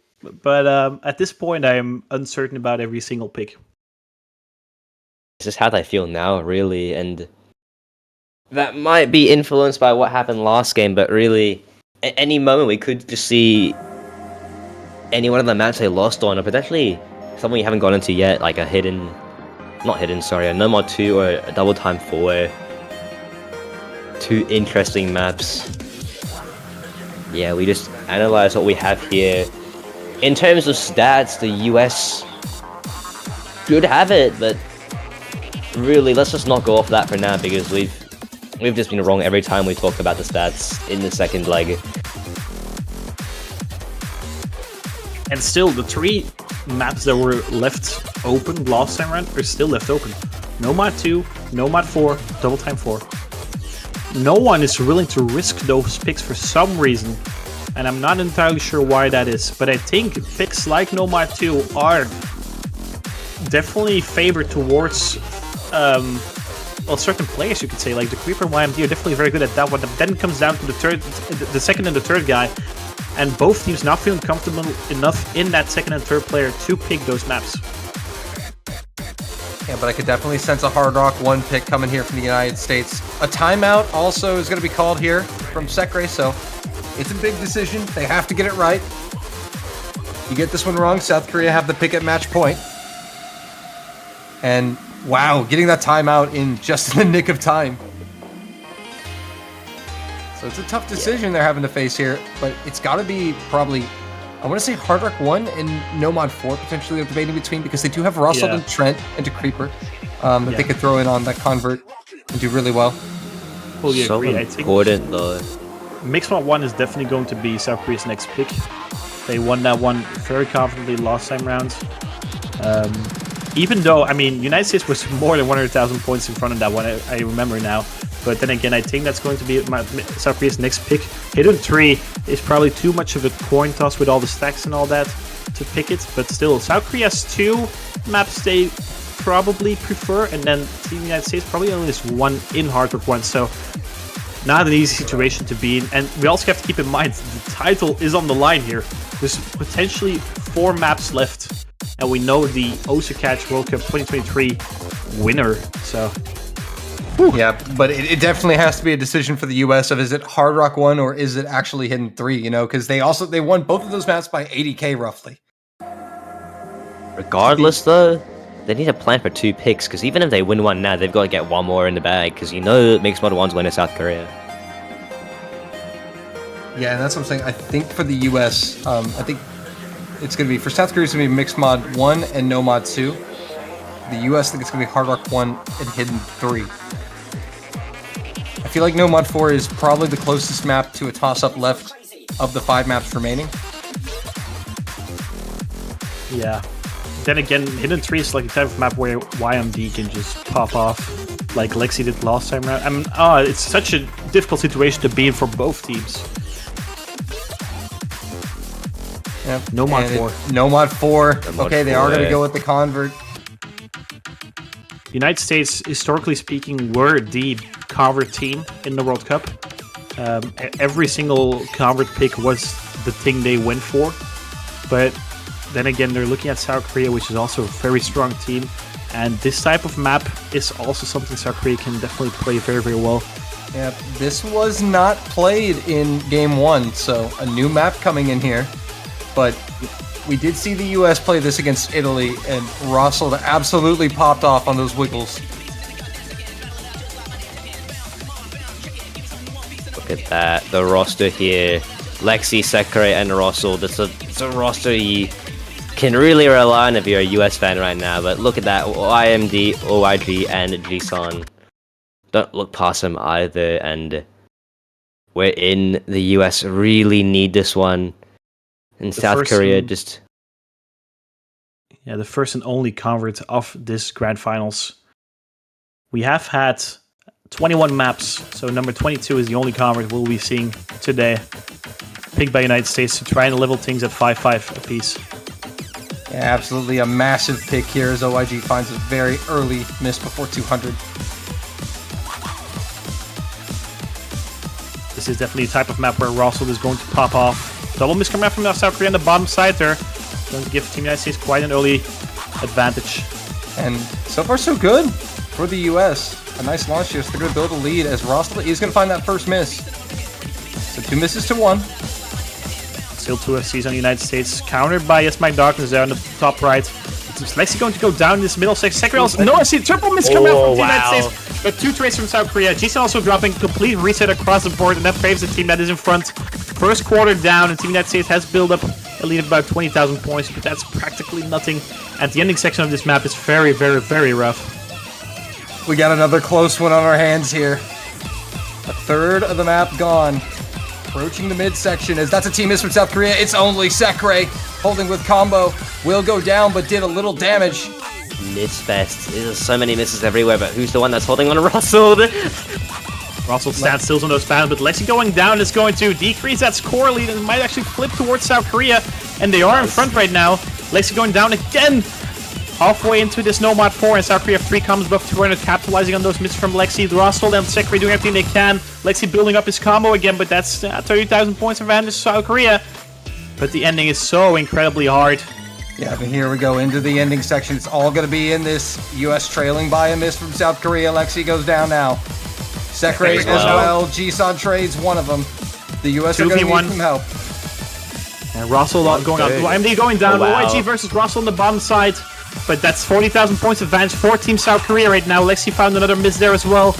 But at this point, I am uncertain about every single pick. This is how they feel now, really. And that might be influenced by what happened last game, but really, at any moment we could just see any one of the maps they lost on, or potentially something you haven't gone into yet, like a a No Mod 2 or a Double Time 4. 2 interesting maps. Yeah, we just analyze what we have here. In terms of stats, the US should have it, but really, let's just not go off that for now, because we've just been wrong every time we talk about the stats in the second leg. And still, the 3 maps that were left open last time around are still left open. No Mod 2, No Mod 4, Double Time 4. No one is willing to risk those picks for some reason, and I'm not entirely sure why that is. But I think picks like No Mod 2 are definitely favored towards certain players, you could say, like the Creeper and YMD are definitely very good at that one. Then it comes down to the second and the third guy, and both teams not feeling comfortable enough in that second and third player to pick those maps. Yeah, but I could definitely sense a Hardrock 1 pick coming here from the United States. A timeout also is going to be called here from Sekre, so it's a big decision. They have to get it right. You get this one wrong, South Korea have the pick at match point. And wow, getting that timeout in just in the nick of time. So it's a tough decision they're having to face here, but it's got to be probably, I want to say Hardrock 1 and No Mod 4 potentially they're debating between, because they do have Russell and Trent into Creeper that they could throw in on that convert and do really well. Fully So agree. important, though. Mixed Mod 1 is definitely going to be South Korea's next pick. They won that one very confidently last time round. Even though, I mean, United States was more than 100,000 points in front of that one, I remember now. But then again, I think that's going to be South Korea's next pick. Hidden 3 is probably too much of a coin toss with all the stacks and all that. to pick it, but still, South Korea has 2 maps they probably prefer, and then Team United States probably only has 1 in Hard Rock 1, so not an easy situation to be in. And we also have to keep in mind, the title is on the line here. There's potentially 4 maps left, and we know the Osaka World Cup 2023 winner, so... Yeah, but it definitely has to be a decision for the U.S. of is it Hard Rock 1 or is it actually Hidden 3, you know, because they won both of those maps by 80k roughly. Regardless, though, they need to plan for 2 picks, because even if they win one now, they've got to get 1 more in the bag, because you know Mixed Mod 1's winner South Korea. Yeah, and that's what I'm saying. I think for the U.S., I think it's going to be, for South Korea, it's going to be Mixed Mod 1 and No Mod 2. The U.S., I think it's going to be Hard Rock 1 and Hidden 3. I feel like No Mod 4 is probably the closest map to a toss-up left of the 5 maps remaining. Yeah. Then again, Hidden 3 is like the type of map where YMD can just pop off, like Lexi did last time around. I mean, it's such a difficult situation to be in for both teams. Yep. No Mod 4. No Mod 4. Okay, they are going to yeah. go with the Convert. The United States, historically speaking, were the Convert team in the World Cup. Every single Convert pick was the thing they went for. But then again, they're looking at South Korea, which is also a very strong team. And this type of map is also something South Korea can definitely play very, very well. Yeah, this was not played in Game 1, so a new map coming in here. But we did see the U.S. play this against Italy, and Russell absolutely popped off on those wiggles. Look at that, the roster here. Lexi, Sekre, and Russell. It's a roster you can really rely on if you're a US fan right now, but look at that. IMD, OIG, and Jisun. Don't look past them either, and we're in. The US really need this one. And South Korea just... Yeah, the first and only convert of this Grand Finals. We have had 21 maps, so number 22 is the only convert we'll be seeing today. Picked by United States to try and level things at 5-5 apiece. Yeah, absolutely a massive pick here as OIG finds a very early miss before 200. This is definitely the type of map where Russell is going to pop off. Double miss coming out from South Korea on the bottom side there. Going to give Team United States quite an early advantage. And so far so good for the US. A nice launch here, so they're going to build a lead as Russell is going to find that first miss. So 2 misses to 1. Still 2 FCs on the United States, countered by Yes My Darkness there on the top right. Is Lexi going to go down in this middle section? Sekre no, I see triple miss coming out from the United States, but 2 trades from South Korea. Jisun also dropping complete reset across the board, and that favors the team that is in front. First quarter down, and Team United States has built up a lead of about 20,000 points, but that's practically nothing. And the ending section of this map is very, very, very rough. We got another close one on our hands here. A third of the map gone. Approaching the midsection as that's a team miss from South Korea. It's only Sekre holding with combo. Will go down, but did a little damage. Miss fest. There's so many misses everywhere, but who's the one that's holding on to Russell? Russell stands still on those fans, but Lexi going down is going to decrease that score lead and might actually flip towards South Korea. And they are in front right now. Lexi going down again. Halfway into this No Mod 4, and South Korea 3 comes above 200, capitalizing on those misses from Lexi. Russell and Sekre doing everything they can. Lexi building up his combo again, but that's 30,000 points advantage to South Korea. But the ending is so incredibly hard. Yeah, but here we go into the ending section. It's all going to be in this. US trailing by a miss from South Korea. Lexi goes down now. Sekre as well. Jisun trades one of them. The US are going to need some help. And Russell going up. IMD going down. OIG versus Russell on the bottom side. But that's 40,000 points advantage for Team South Korea right now. Lexi found another miss there as well.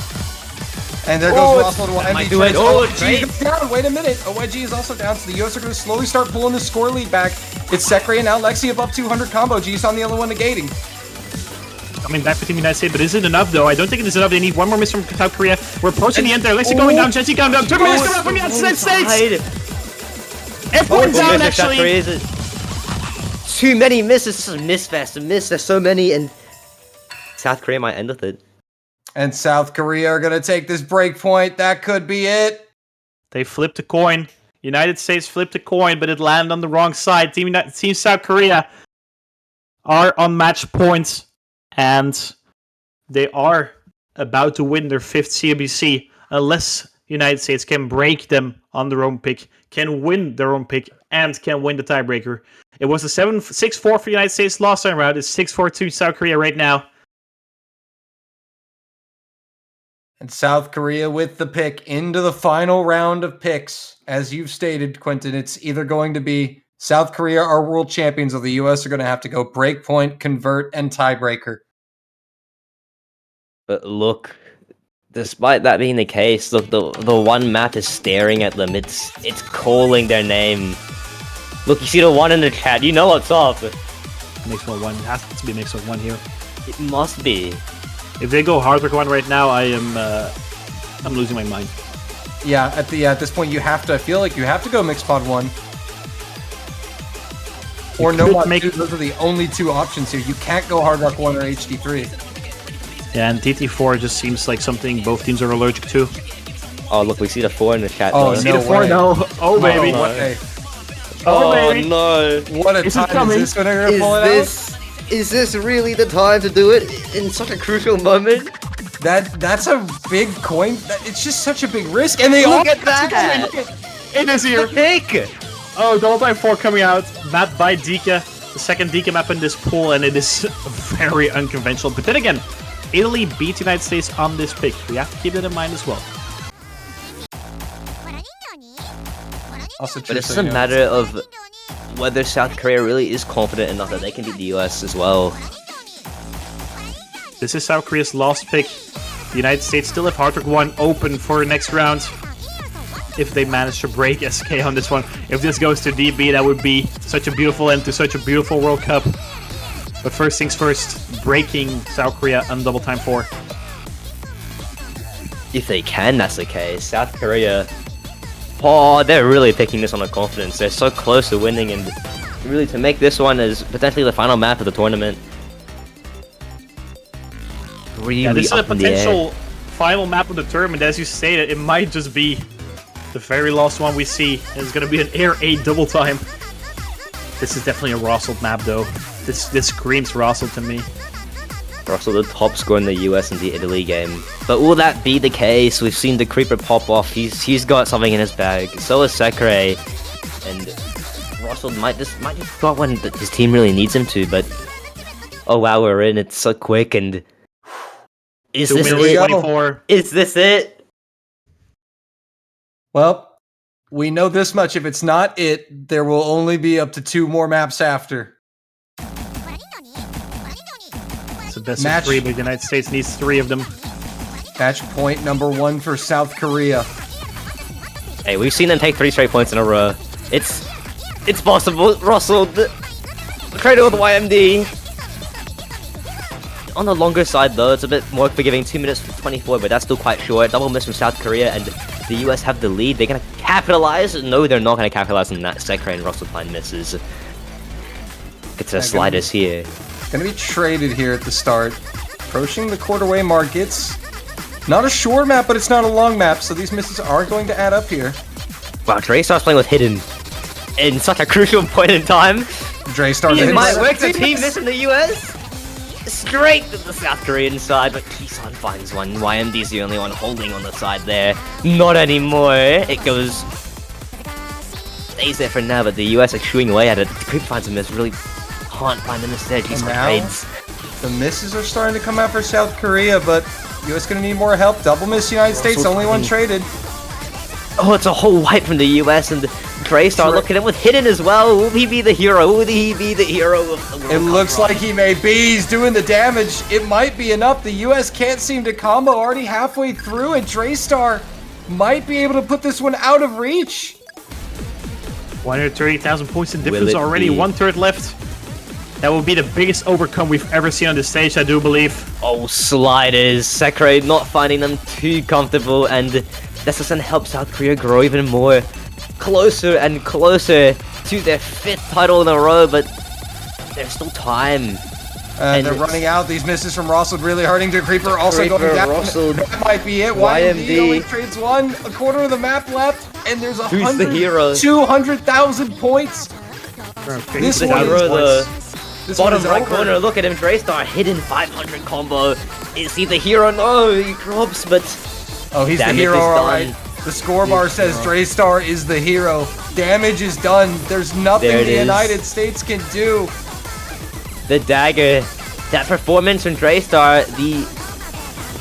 And there goes Russell to MD trades. OIG goes down. Wait a minute. OIG is also down, so the US are going to slowly start pulling the score lead back. It's Sekre and now Lexi above 200 combo. Jisun the other one negating. Coming back for Team United States, but is it enough though? I don't think it is enough. They need one more miss from South Korea. We're approaching the end there. Lexi going down. Jensi going down. Triple miss coming out from the United States. F1 down actually. Too many misses. This is a miss fest. A miss. There's so many, and South Korea might end with it. And South Korea are going to take this break point. That could be it. They flipped a coin. United States flipped a coin, but it landed on the wrong side. Team South Korea are on match points, and they are about to win their 5th CBC unless United States can break them on their own pick, can win their own pick, and can win the tiebreaker. It was a 6-4 for the United States last time around. It's 6-4 to South Korea right now. And South Korea with the pick into the final round of picks. As you've stated, Quentin, it's either going to be South Korea are world champions, or the U.S. are going to have to go breakpoint, convert, and tiebreaker. But look, despite that being the case, look, the one map is staring at them. It's calling their name. Look, you see the one in the chat. You know what's up. Mixed-1 1. It has to be Mixed-1 1 here. It must be. If they go Hardrock 1 right now, I'm losing my mind. Yeah, at this point, you have to. I feel like you have to go Mixed Pod 1. Or no Mod 2. Those are the only 2 options here. You can't go Hard Rock 1 or HD3. Yeah, and TT4 just seems like something both teams are allergic to. Oh, look, we see the 4 in the chat. Oh, though. no See the 4 way. now. Oh, baby. What a, Oh, baby. no. what a This is time coming. is this when they're going to pull it out? Is this really the time to do it in such a crucial moment? That's a big coin. It's just such a big risk. And they all Look at that! It is here. Pick! Oh, Double Time 4 coming out. Mapped by Dika. The second Dika map in this pool, and it is very unconventional. But then again, Italy beat the United States on this pick. We have to keep that in mind as well. Also But it's just a matter of whether South Korea really is confident enough that they can beat the US as well. This is South Korea's last pick. The United States still have Hard Rock 1 open for next round. If they manage to break SK on this one. If this goes to DB, that would be such a beautiful end to such a beautiful World Cup. But first things first, breaking South Korea on Double Time 4. If they can, that's the case. South Korea, oh, they're really picking this on a confidence. They're so close to winning, and really to make this one as potentially the final map of the tournament. Really Yeah, this is a up in the air. potential final map of the tournament. As you stated, it might just be the very last one we see. And it's going to be an Air 8 Double Time. This is definitely a Rossel map, though. This screams Rossel to me. Russell, the top scorer in the US in the Italy game. But will that be the case? We've seen the Creeper pop off. He's got something in his bag. So is Sekre. And Russell might just got one that his team really needs him to, but oh wow, we're in. It's so quick, and is 2 this minutes it? 24. Is this it? Well, we know this much. If it's not it, there will only be up to 2 more maps after. It's a best Match. of 3, but the United States needs 3 of them. Match point number 1 for South Korea. Hey, we've seen them take 3 straight points in a row. It's possible. Russell, credit with YMD. On the longer side, though, it's a bit more forgiving. 2 minutes 24, but that's still quite short. Double miss from South Korea, and the US have the lead. They're gonna capitalize. No, they're not gonna capitalize on that. Sekre and Russell find misses. Get to the sliders here. Gonna be traded here at the start. Approaching the quarterway markets. Not a short map, but it's not a long map, so these misses are going to add up here. Wow, Dre starts playing with Hidden in such a crucial point in time. Dre started. It might work to team this in the US. Straight to the South Korean side, but Kisan finds one. YMD's the only one holding on the side there. Not anymore. It goes. Stays there for now, but the US are chewing away at it. The Creep finds a miss. Really can't find the miss there. Kisan now? trades. The misses are starting to come out for South Korea, but US gonna need more help. Double miss United States, only one traded. Oh, it's a whole wipe from the US, and Dre start looking at him with Hidden as well. Will he be the hero? Will he be the hero of the World It Cup looks run? like he may be. He's doing the damage. It might be enough. The US can't seem to combo already halfway through, and Draystar might be able to put this one out of reach. 130,000 points in Will difference it already. be? 1/3 left. That will be the biggest overcome we've ever seen on this stage, I do believe. Oh, sliders. Sekre not finding them too comfortable, and this just gonna help South Korea grow even more closer and closer to their 5th title in a row, but there's still time. And they're it's- running out. These misses from Rossel really hurting to Creeper. Also Creeper, going down. Rossel, That might be it. YMD. YMD only trades one. A quarter of the map left. and there's Who's the hero? 200,000 points. This The one hero, is the this one bottom is right over. corner. Look at him, Draystar, hidden 500 combo. Is he the hero? No, he drops, but Oh, he's the damage hero, is all done. right. The score bar says Draystar is the hero. Damage is done. There's nothing There it the is. United States can do. The dagger, that performance from Draystar,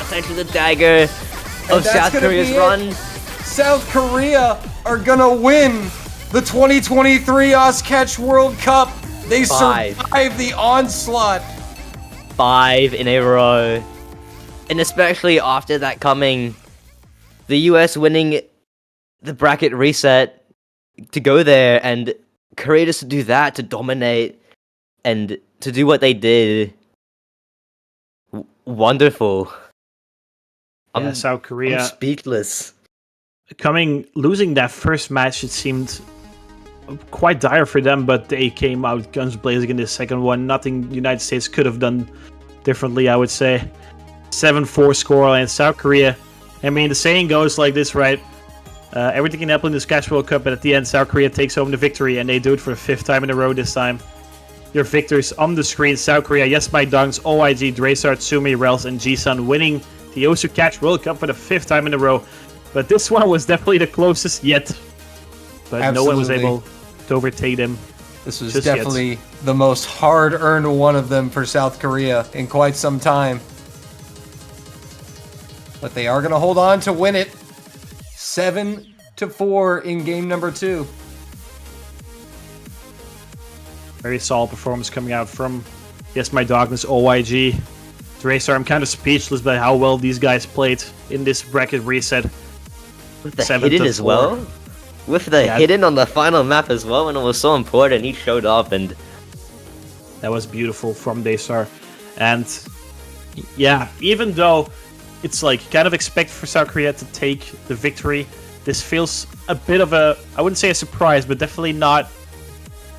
essentially the dagger of that's South gonna Korea's be it. run. South Korea are gonna win the 2023 Osketch World Cup. They 5. survived the onslaught. 5 in a row. And especially after that coming, the US winning the bracket reset to go there, and Korea just to do that, to dominate and to do what they did. Wonderful. Yeah, South I'm Korea speechless. losing that first match. It seemed quite dire for them, but they came out guns blazing in the second one. Nothing the United States could have done differently, I would say. 7-4 scoreline. South Korea. I mean, the saying goes like this, right? Everything can happen in this Cash World Cup, but at the end, South Korea takes home the victory, and they do it for the 5th time in a row this time. Your victors on the screen: South Korea, Yes My Dunks, OIG, Draystar, Tsumi, Rels, and Jisun winning the Osu Catch World Cup for the 5th time in a row. But this one was definitely the closest yet. But no one was Absolutely. able to overtake them. This was Just yet. definitely the most hard-earned one of them for South Korea in quite some time. But they are going to hold on to win it. 7-4 in game number 2. Very solid performance coming out from Yes My Darkness, OIG. Draystar, I'm kind of speechless by how well these guys played in this bracket reset. With the 7 hidden to as 4. well. With the Yeah. hidden on the final map as well, and it was so important. He showed up, and That was beautiful from Daystar. And yeah, even though it's like kind of expected for South Korea to take the victory, this feels a bit of a, I wouldn't say a surprise, but definitely not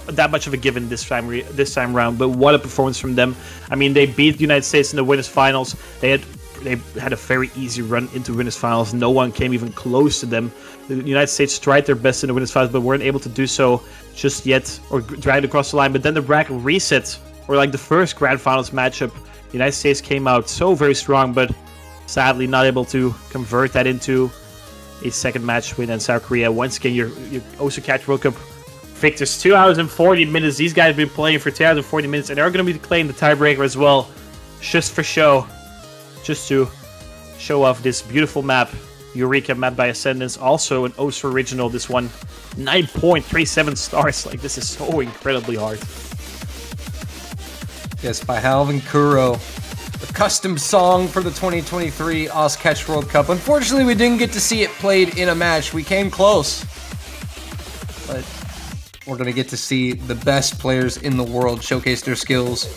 that much of a given this time round. But what a performance from them. I mean, they beat the United States in the winners finals. They had a very easy run into winners finals. No one came even close to them. The United States tried their best in the winners finals, but weren't able to do so just yet, or dragged across the line. But then the bracket reset, or like the first grand finals matchup, the United States came out so very strong, but sadly not able to convert that into a second match win. And South Korea, once again, your Osu Catch World Cup victors. 2 hours and 40 minutes. These guys have been playing for 2 hours and 40 minutes, and they're going to be claiming the tiebreaker as well, just for show. Just to show off this beautiful map, Eureka map by Ascendance, also an Osu original. This one, 9.37 stars. Like, this is so incredibly hard. Yes, by Halvin Kuro. A custom song for the 2023 Osketch World Cup. Unfortunately, we didn't get to see it played in a match. We came close. But we're going to get to see the best players in the world showcase their skills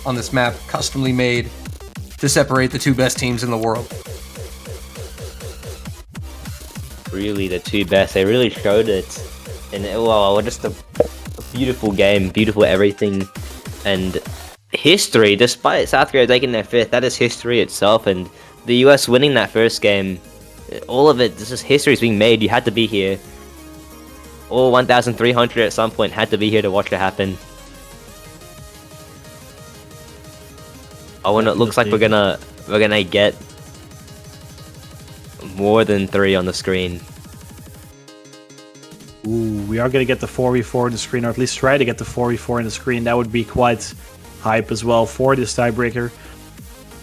on this map, customly made to separate the 2 best teams in the world. really the 2 best. They really showed it. And well, just a beautiful game, beautiful everything, and history. Despite South Korea taking their 5th, that is history itself. And the US winning that first game, all of it, this is history's being made. You had to be here. All 1,300 at some point had to be here to watch it happen. Oh, and it looks like we're gonna get more than 3 on the screen. Ooh, we are going to get the 4v4 on the screen, or at least try to get the 4v4 on the screen. That would be quite hype as well for this tiebreaker.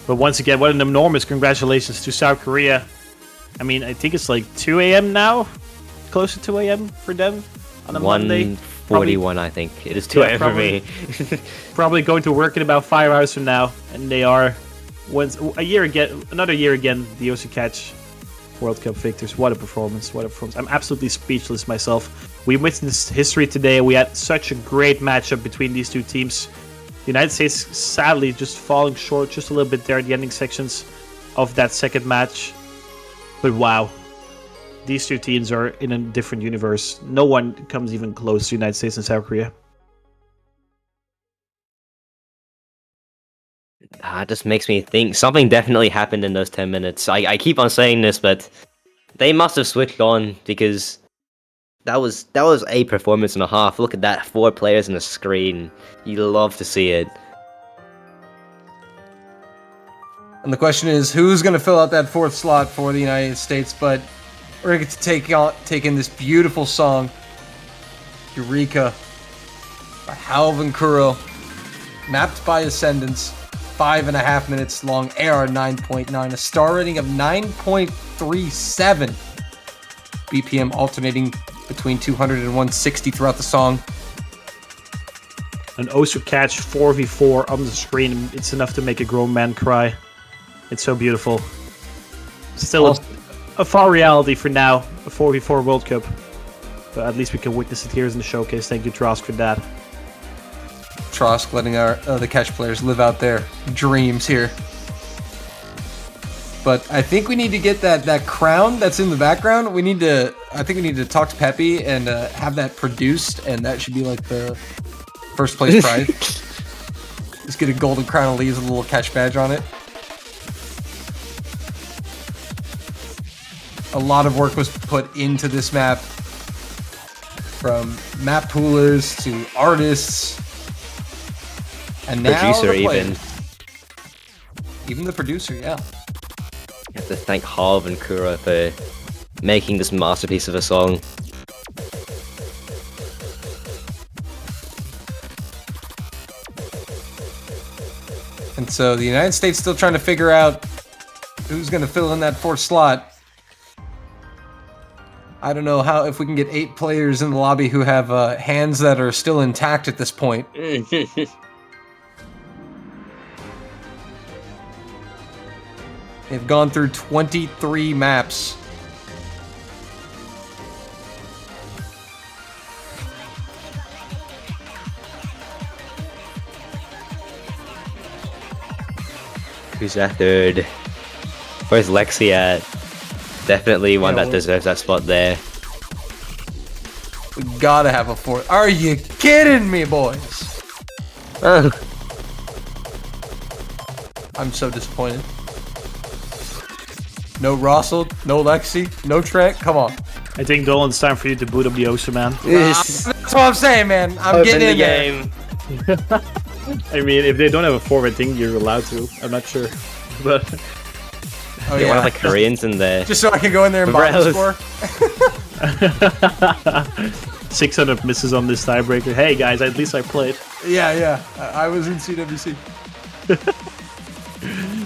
But once again, what an enormous congratulations to South Korea. I mean, I think it's like 2 a.m. now? Close to 2 a.m. for them on a Monday? 1:41, I think. It is 2 a.m. for me. Probably going to work in about 5 hours from now. And they are another year again, the Osu Catch World Cup victors. What a performance, what a performance. I'm absolutely speechless myself. We witnessed history today. We had such a great matchup between these 2 teams. The United States sadly just falling short just a little bit there at the ending sections of that second match. But wow, these 2 teams are in a different universe. No one comes even close to the United States and South Korea. It just makes me think something definitely happened in those 10 minutes. I keep on saying this, but they must have switched on, because that was a performance and a half. Look at that, 4 players on the screen. You love to see it. And the question is, who's going to fill out that 4th slot for the United States? But we're going to take in this beautiful song, Eureka, by Halvin Kuro, mapped by Ascendance, 5.5 minutes long, AR 9.9, a star rating of 9.37, BPM alternating between 200 and 160 throughout the song. An Osu catch 4v4 on the screen. It's enough to make a grown man cry. It's so beautiful. Still a far reality for now, a 4v4 World Cup. But at least we can witness it here in the showcase. Thank you, Trosk, for that. Trosk letting our the catch players live out their dreams here. But I think we need to get that crown that's in the background. I think we need to talk to Peppy and have that produced, and that should be like the first place prize. Just get a golden crown and leaves a little catch badge on it. A lot of work was put into this map, from map poolers to artists, and now Producer the players. even. Even the producer, yeah. You have to thank Halv and Kuro for making this masterpiece of a song. And so the United States still trying to figure out who's going to fill in that 4th slot. I don't know if we can get 8 players in the lobby who have hands that are still intact at this point. They've gone through 23 maps. Who's that 3rd? Where's Lexi at? Definitely one that deserves that spot there. We gotta have a 4th. Are you kidding me, boys? Oh, I'm so disappointed. No Russell, no Lexi, no Trent. Come on. I think, Dolan, it's time for you to boot up the Osu, man. That's what I'm saying, man. I'm getting in there. I mean, if they don't have a 4, I think you're allowed to. I'm not sure. But Oh, get one of yeah. the Koreans in there. Just so I can go in there and bomb the Bros. score. 600 misses on this tiebreaker. Hey, guys, at least I played. Yeah. I was in CWC.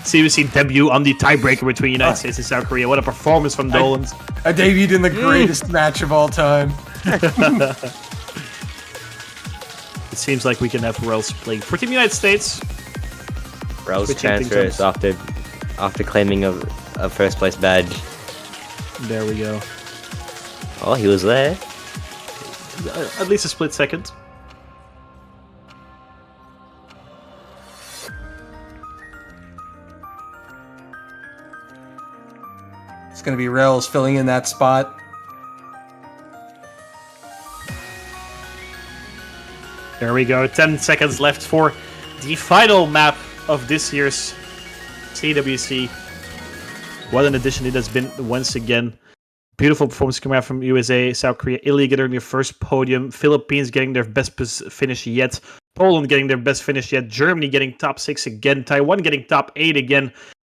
CWC debut on the tiebreaker between United States and South Korea. What a performance from Dolan. I debuted in the greatest match of all time. It seems like we can have Rels playing for Team United States. Rose Switching things transfers after claiming a first place badge. There we go. Oh, he was there. At least a split second. It's going to be Rels filling in that spot. There we go. 10 seconds left for the final map of this year's CWC. What an addition it has been once again. Beautiful performance coming out from USA, South Korea, Italy getting their first podium, Philippines getting their best finish yet, Poland getting their best finish yet, Germany getting top 6 again, Taiwan getting top 8 again.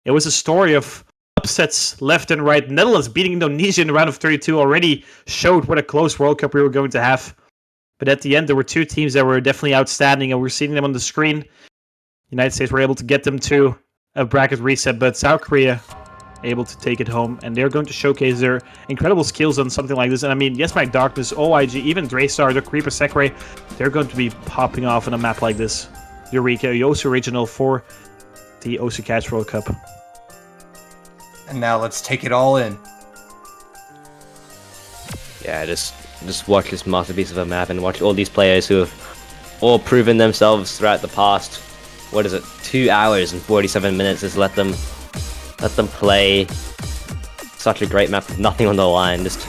It was a story of upsets left and right. Netherlands beating Indonesia in the round of 32 already showed what a close World Cup we were going to have. But at the end, there were 2 teams that were definitely outstanding, and we're seeing them on the screen. United States were able to get them to a bracket reset, but South Korea able to take it home, and they're going to showcase their incredible skills on something like this. And I mean, yes, Mike Darkness, OIG, even Draystar, the Creeper Sekre, they're going to be popping off on a map like this. Eureka, Osu Original for the Osu Catch World Cup. And now let's take it all in. Yeah, just watch this masterpiece of a map and watch all these players who have all proven themselves throughout the past. What is it? 2 hours and 47 minutes. Just let them play such a great map with nothing on the line. Just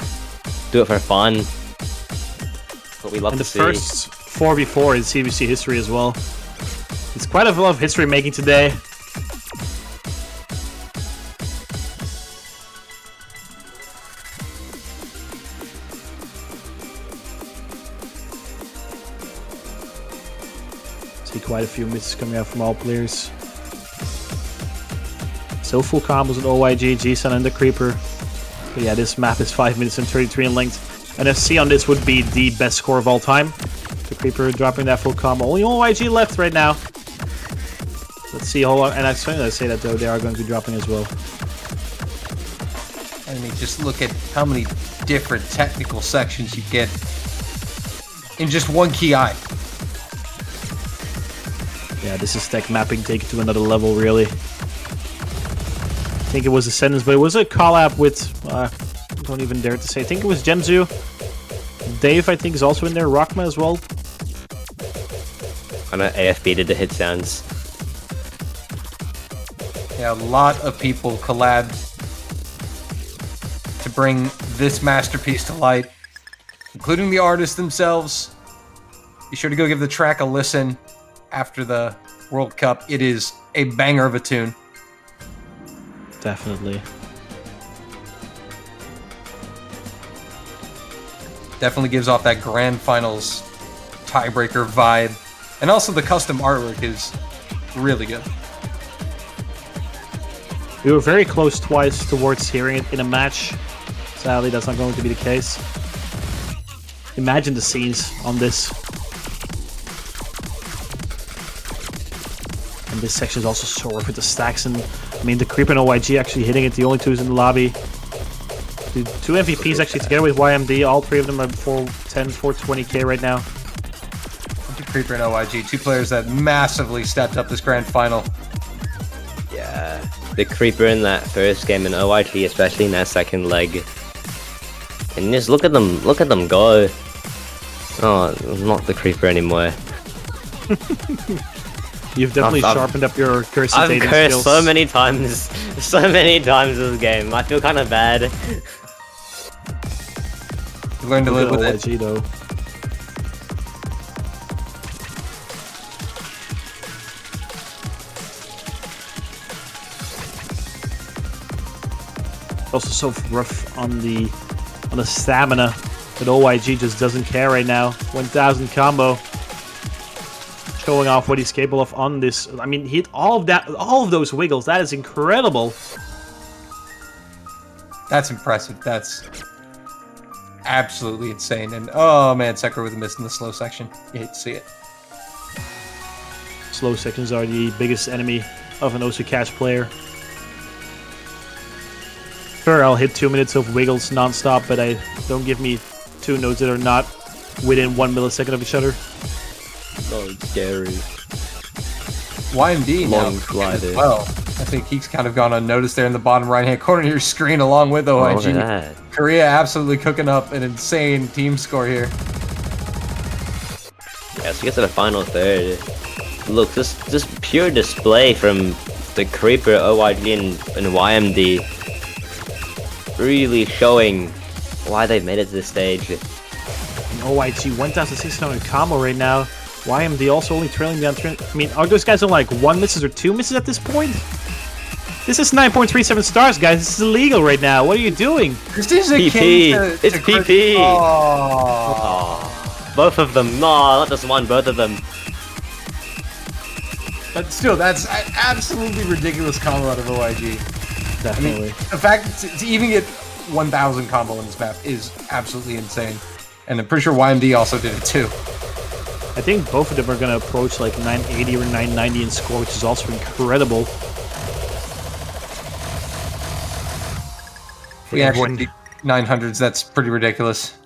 do it for fun. That's what we love And to the see. first 4v4 in CBC history as well. It's quite a lot of history making today. See quite a few misses coming out from all players. Still full combos on OYG, G-Sun and the Creeper. But yeah, this map is 5 minutes and 33 in length. NFC on this would be the best score of all time. The Creeper dropping that full combo. Only OYG left right now. Let's see how long, and I'm starting to say that though, they are going to be dropping as well. I mean, just look at how many different technical sections you get in just one key eye. Yeah, this is tech mapping taken to another level, really. I think it was a sentence, but it was a collab with, I don't even dare to say, I think it was Gemzu. Dave, I think, is also in there, Rockma as well. I know AFB did the hit sounds. Yeah, a lot of people collabed to bring this masterpiece to light, including the artists themselves. Be sure to go give the track a listen after the World Cup. It is a banger of a tune. Definitely. Definitely gives off that grand finals tiebreaker vibe. And also the custom artwork is really good. We were very close twice towards hearing it in a match. Sadly, that's not going to be the case. Imagine the scenes on this. And this section is also so rough with the stacks, and I mean the Creeper and OYG actually hitting it, the only twos in the lobby. The two MVPs actually together with YMD, all three of them are 410, 420k right now. Creeper and OYG, two players that massively stepped up this grand final. Yeah, the Creeper in that first game and OYG especially in that second leg. And just look at them go. Oh, not the Creeper anymore. You've definitely sharpened up your cursing I've cursed skills. so many times this game. I feel kind of bad. You learned to live with it. OYG though. Also so rough on the stamina, but OYG just doesn't care right now. 1000 combo, showing off what he's capable of on this. I mean, he hit all of those wiggles. That is incredible. That's impressive. That's absolutely insane. And oh man, Sekiro with a miss in the slow section. You hate to see it. Slow sections are the biggest enemy of an Osu Cash player. Sure, I'll hit 2 minutes of wiggles non-stop, but don't give me two nodes that are not within 1 millisecond of each other. Oh, scary. YMD Long now slide as well. I think he's kind of gone unnoticed there in the bottom right-hand corner of your screen, along with Oh, OIG. look at that. Korea absolutely cooking up an insane team score here. Yeah, so we get to the final third. Look, just pure display from the Creeper, OYG, and YMD. Really showing why they've made it to this stage. And OYG 1,600 combo right now. YMD also only trailing down. I mean, are those guys on like 1 misses or 2 misses at this point? This is 9.37 stars, guys. This is illegal right now. What are you doing? This is PP. It's PP. Oh. Both of them. No, not just one, both of them. But still, that's an absolutely ridiculous combo out of OIG. Definitely. I mean, the fact to even get 1,000 combo in this map is absolutely insane. And I'm pretty sure YMD also did it too. I think both of them are going to approach like 980 or 990 in score, which is also incredible. We actually beat 900s, that's pretty ridiculous.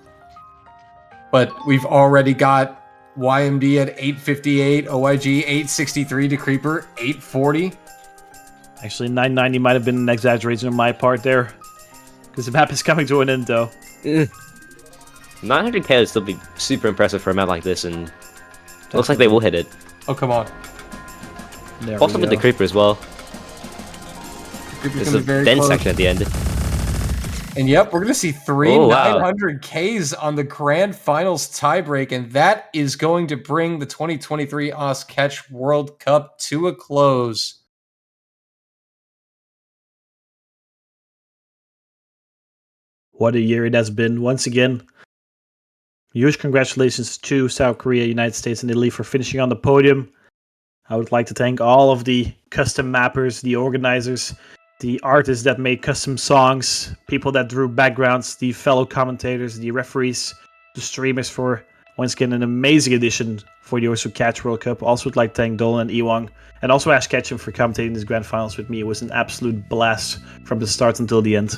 But we've already got YMD at 858, OIG 863 to Creeper 840. Actually, 990 might have been an exaggeration on my part there. Because the map is coming to an end, though. 900k would still be super impressive for a map like this, and it looks like they will hit it. Oh, come on. There Also we with the go. Creeper as well. Creeper's There's gonna a be very dense close. section at the end. And yep, we're going to see three Oh, wow. 900Ks on the Grand Finals tiebreak, and that is going to bring the 2023 Catch World Cup to a close. What a year it has been. Once again, huge congratulations to South Korea, United States, and Italy for finishing on the podium. I would like to thank all of the custom mappers, the organizers, the artists that made custom songs, people that drew backgrounds, the fellow commentators, the referees, the streamers for once again an amazing edition for the Osu Catch World Cup. Also would like to thank Dolan and Ewong, and also Ash Ketchum for commentating this grand finals with me. It was an absolute blast from the start until the end.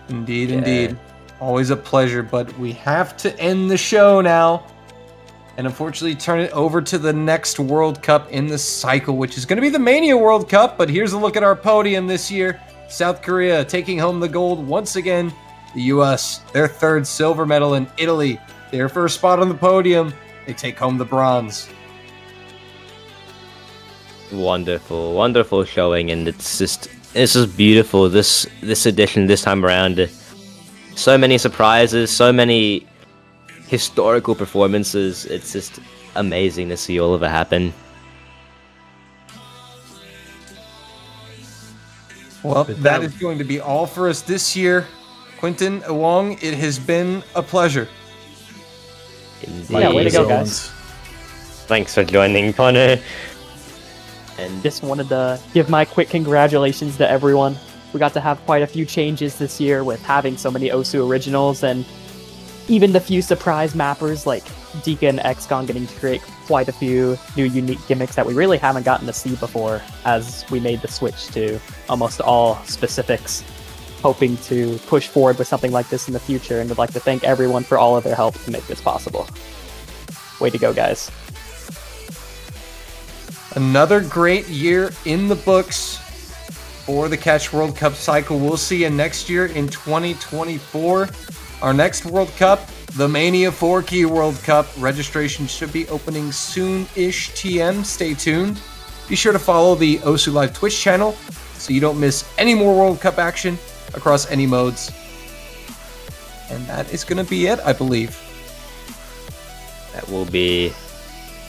Indeed, indeed. Always a pleasure, but we have to end the show now. And unfortunately turn it over to the next World Cup in the cycle, which is going to be the Mania World Cup. But here's a look at our podium this year. South Korea taking home the gold once again. The US, their third silver medal, in Italy, their first spot on the podium. They take home the bronze. Wonderful, wonderful showing, and it's just beautiful. This edition this time around, so many surprises, so many historical performances. It's just amazing to see all of it happen. Well, that is going to be all for us this year. Quentin, Ewong, it has been a pleasure. Yeah, way to go, guys. Thanks for joining, Connor. And just wanted to give my quick congratulations to everyone. We got to have quite a few changes this year with having so many Osu originals, and even the few surprise mappers like Dika and XCon getting to create quite a few new unique gimmicks that we really haven't gotten to see before as we made the switch to almost all specifics, hoping to push forward with something like this in the future, and would like to thank everyone for all of their help to make this possible. Way to go, guys. Another great year in the books for the Catch World Cup cycle. We'll see you next year in 2024. Our next World Cup, the Mania 4-Key World Cup. Registration should be opening soon-ish TM. Stay tuned. Be sure to follow the Osu Live Twitch channel so you don't miss any more World Cup action across any modes. And that is going to be it, I believe. That will be...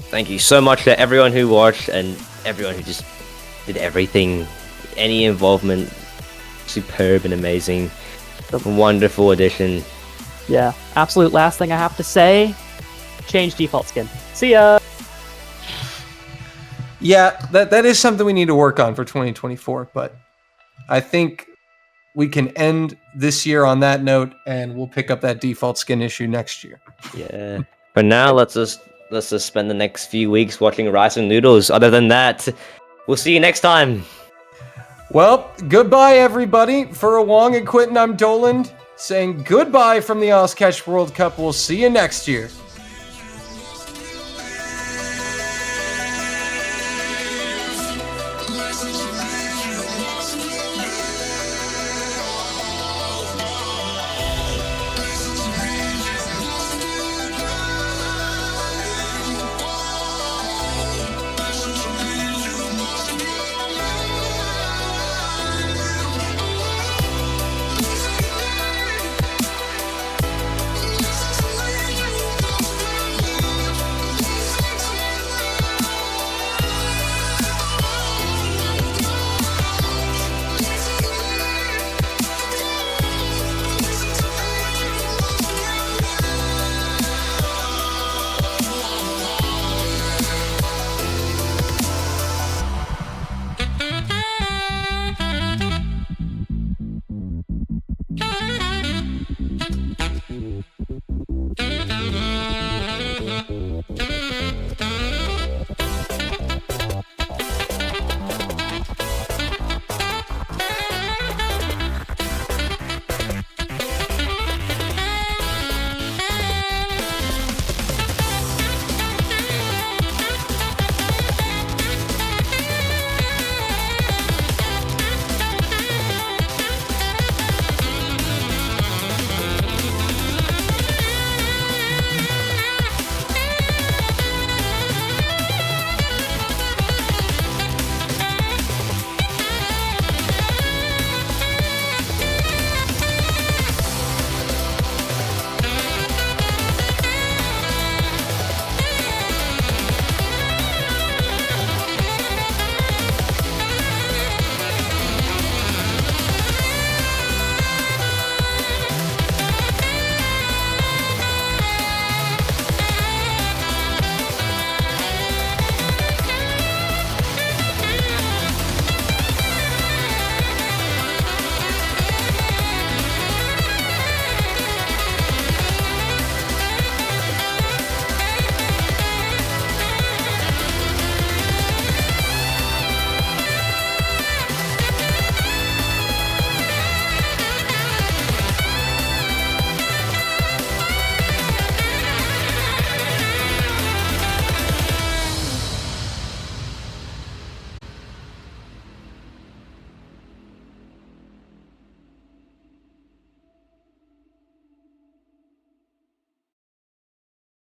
Thank you so much to everyone who watched and everyone who just did everything. Any involvement, superb and amazing. A wonderful addition. Yeah, absolute last thing I have to say, change default skin. See ya! Yeah, that is something we need to work on for 2024, but I think we can end this year on that note, and we'll pick up that default skin issue next year. Yeah. For now, let's just spend the next few weeks watching Rice and Noodles. Other than that, we'll see you next time. Well, goodbye, everybody. For Ewong and Quentin, I'm Doland, saying goodbye from the OzCatch World Cup. We'll see you next year.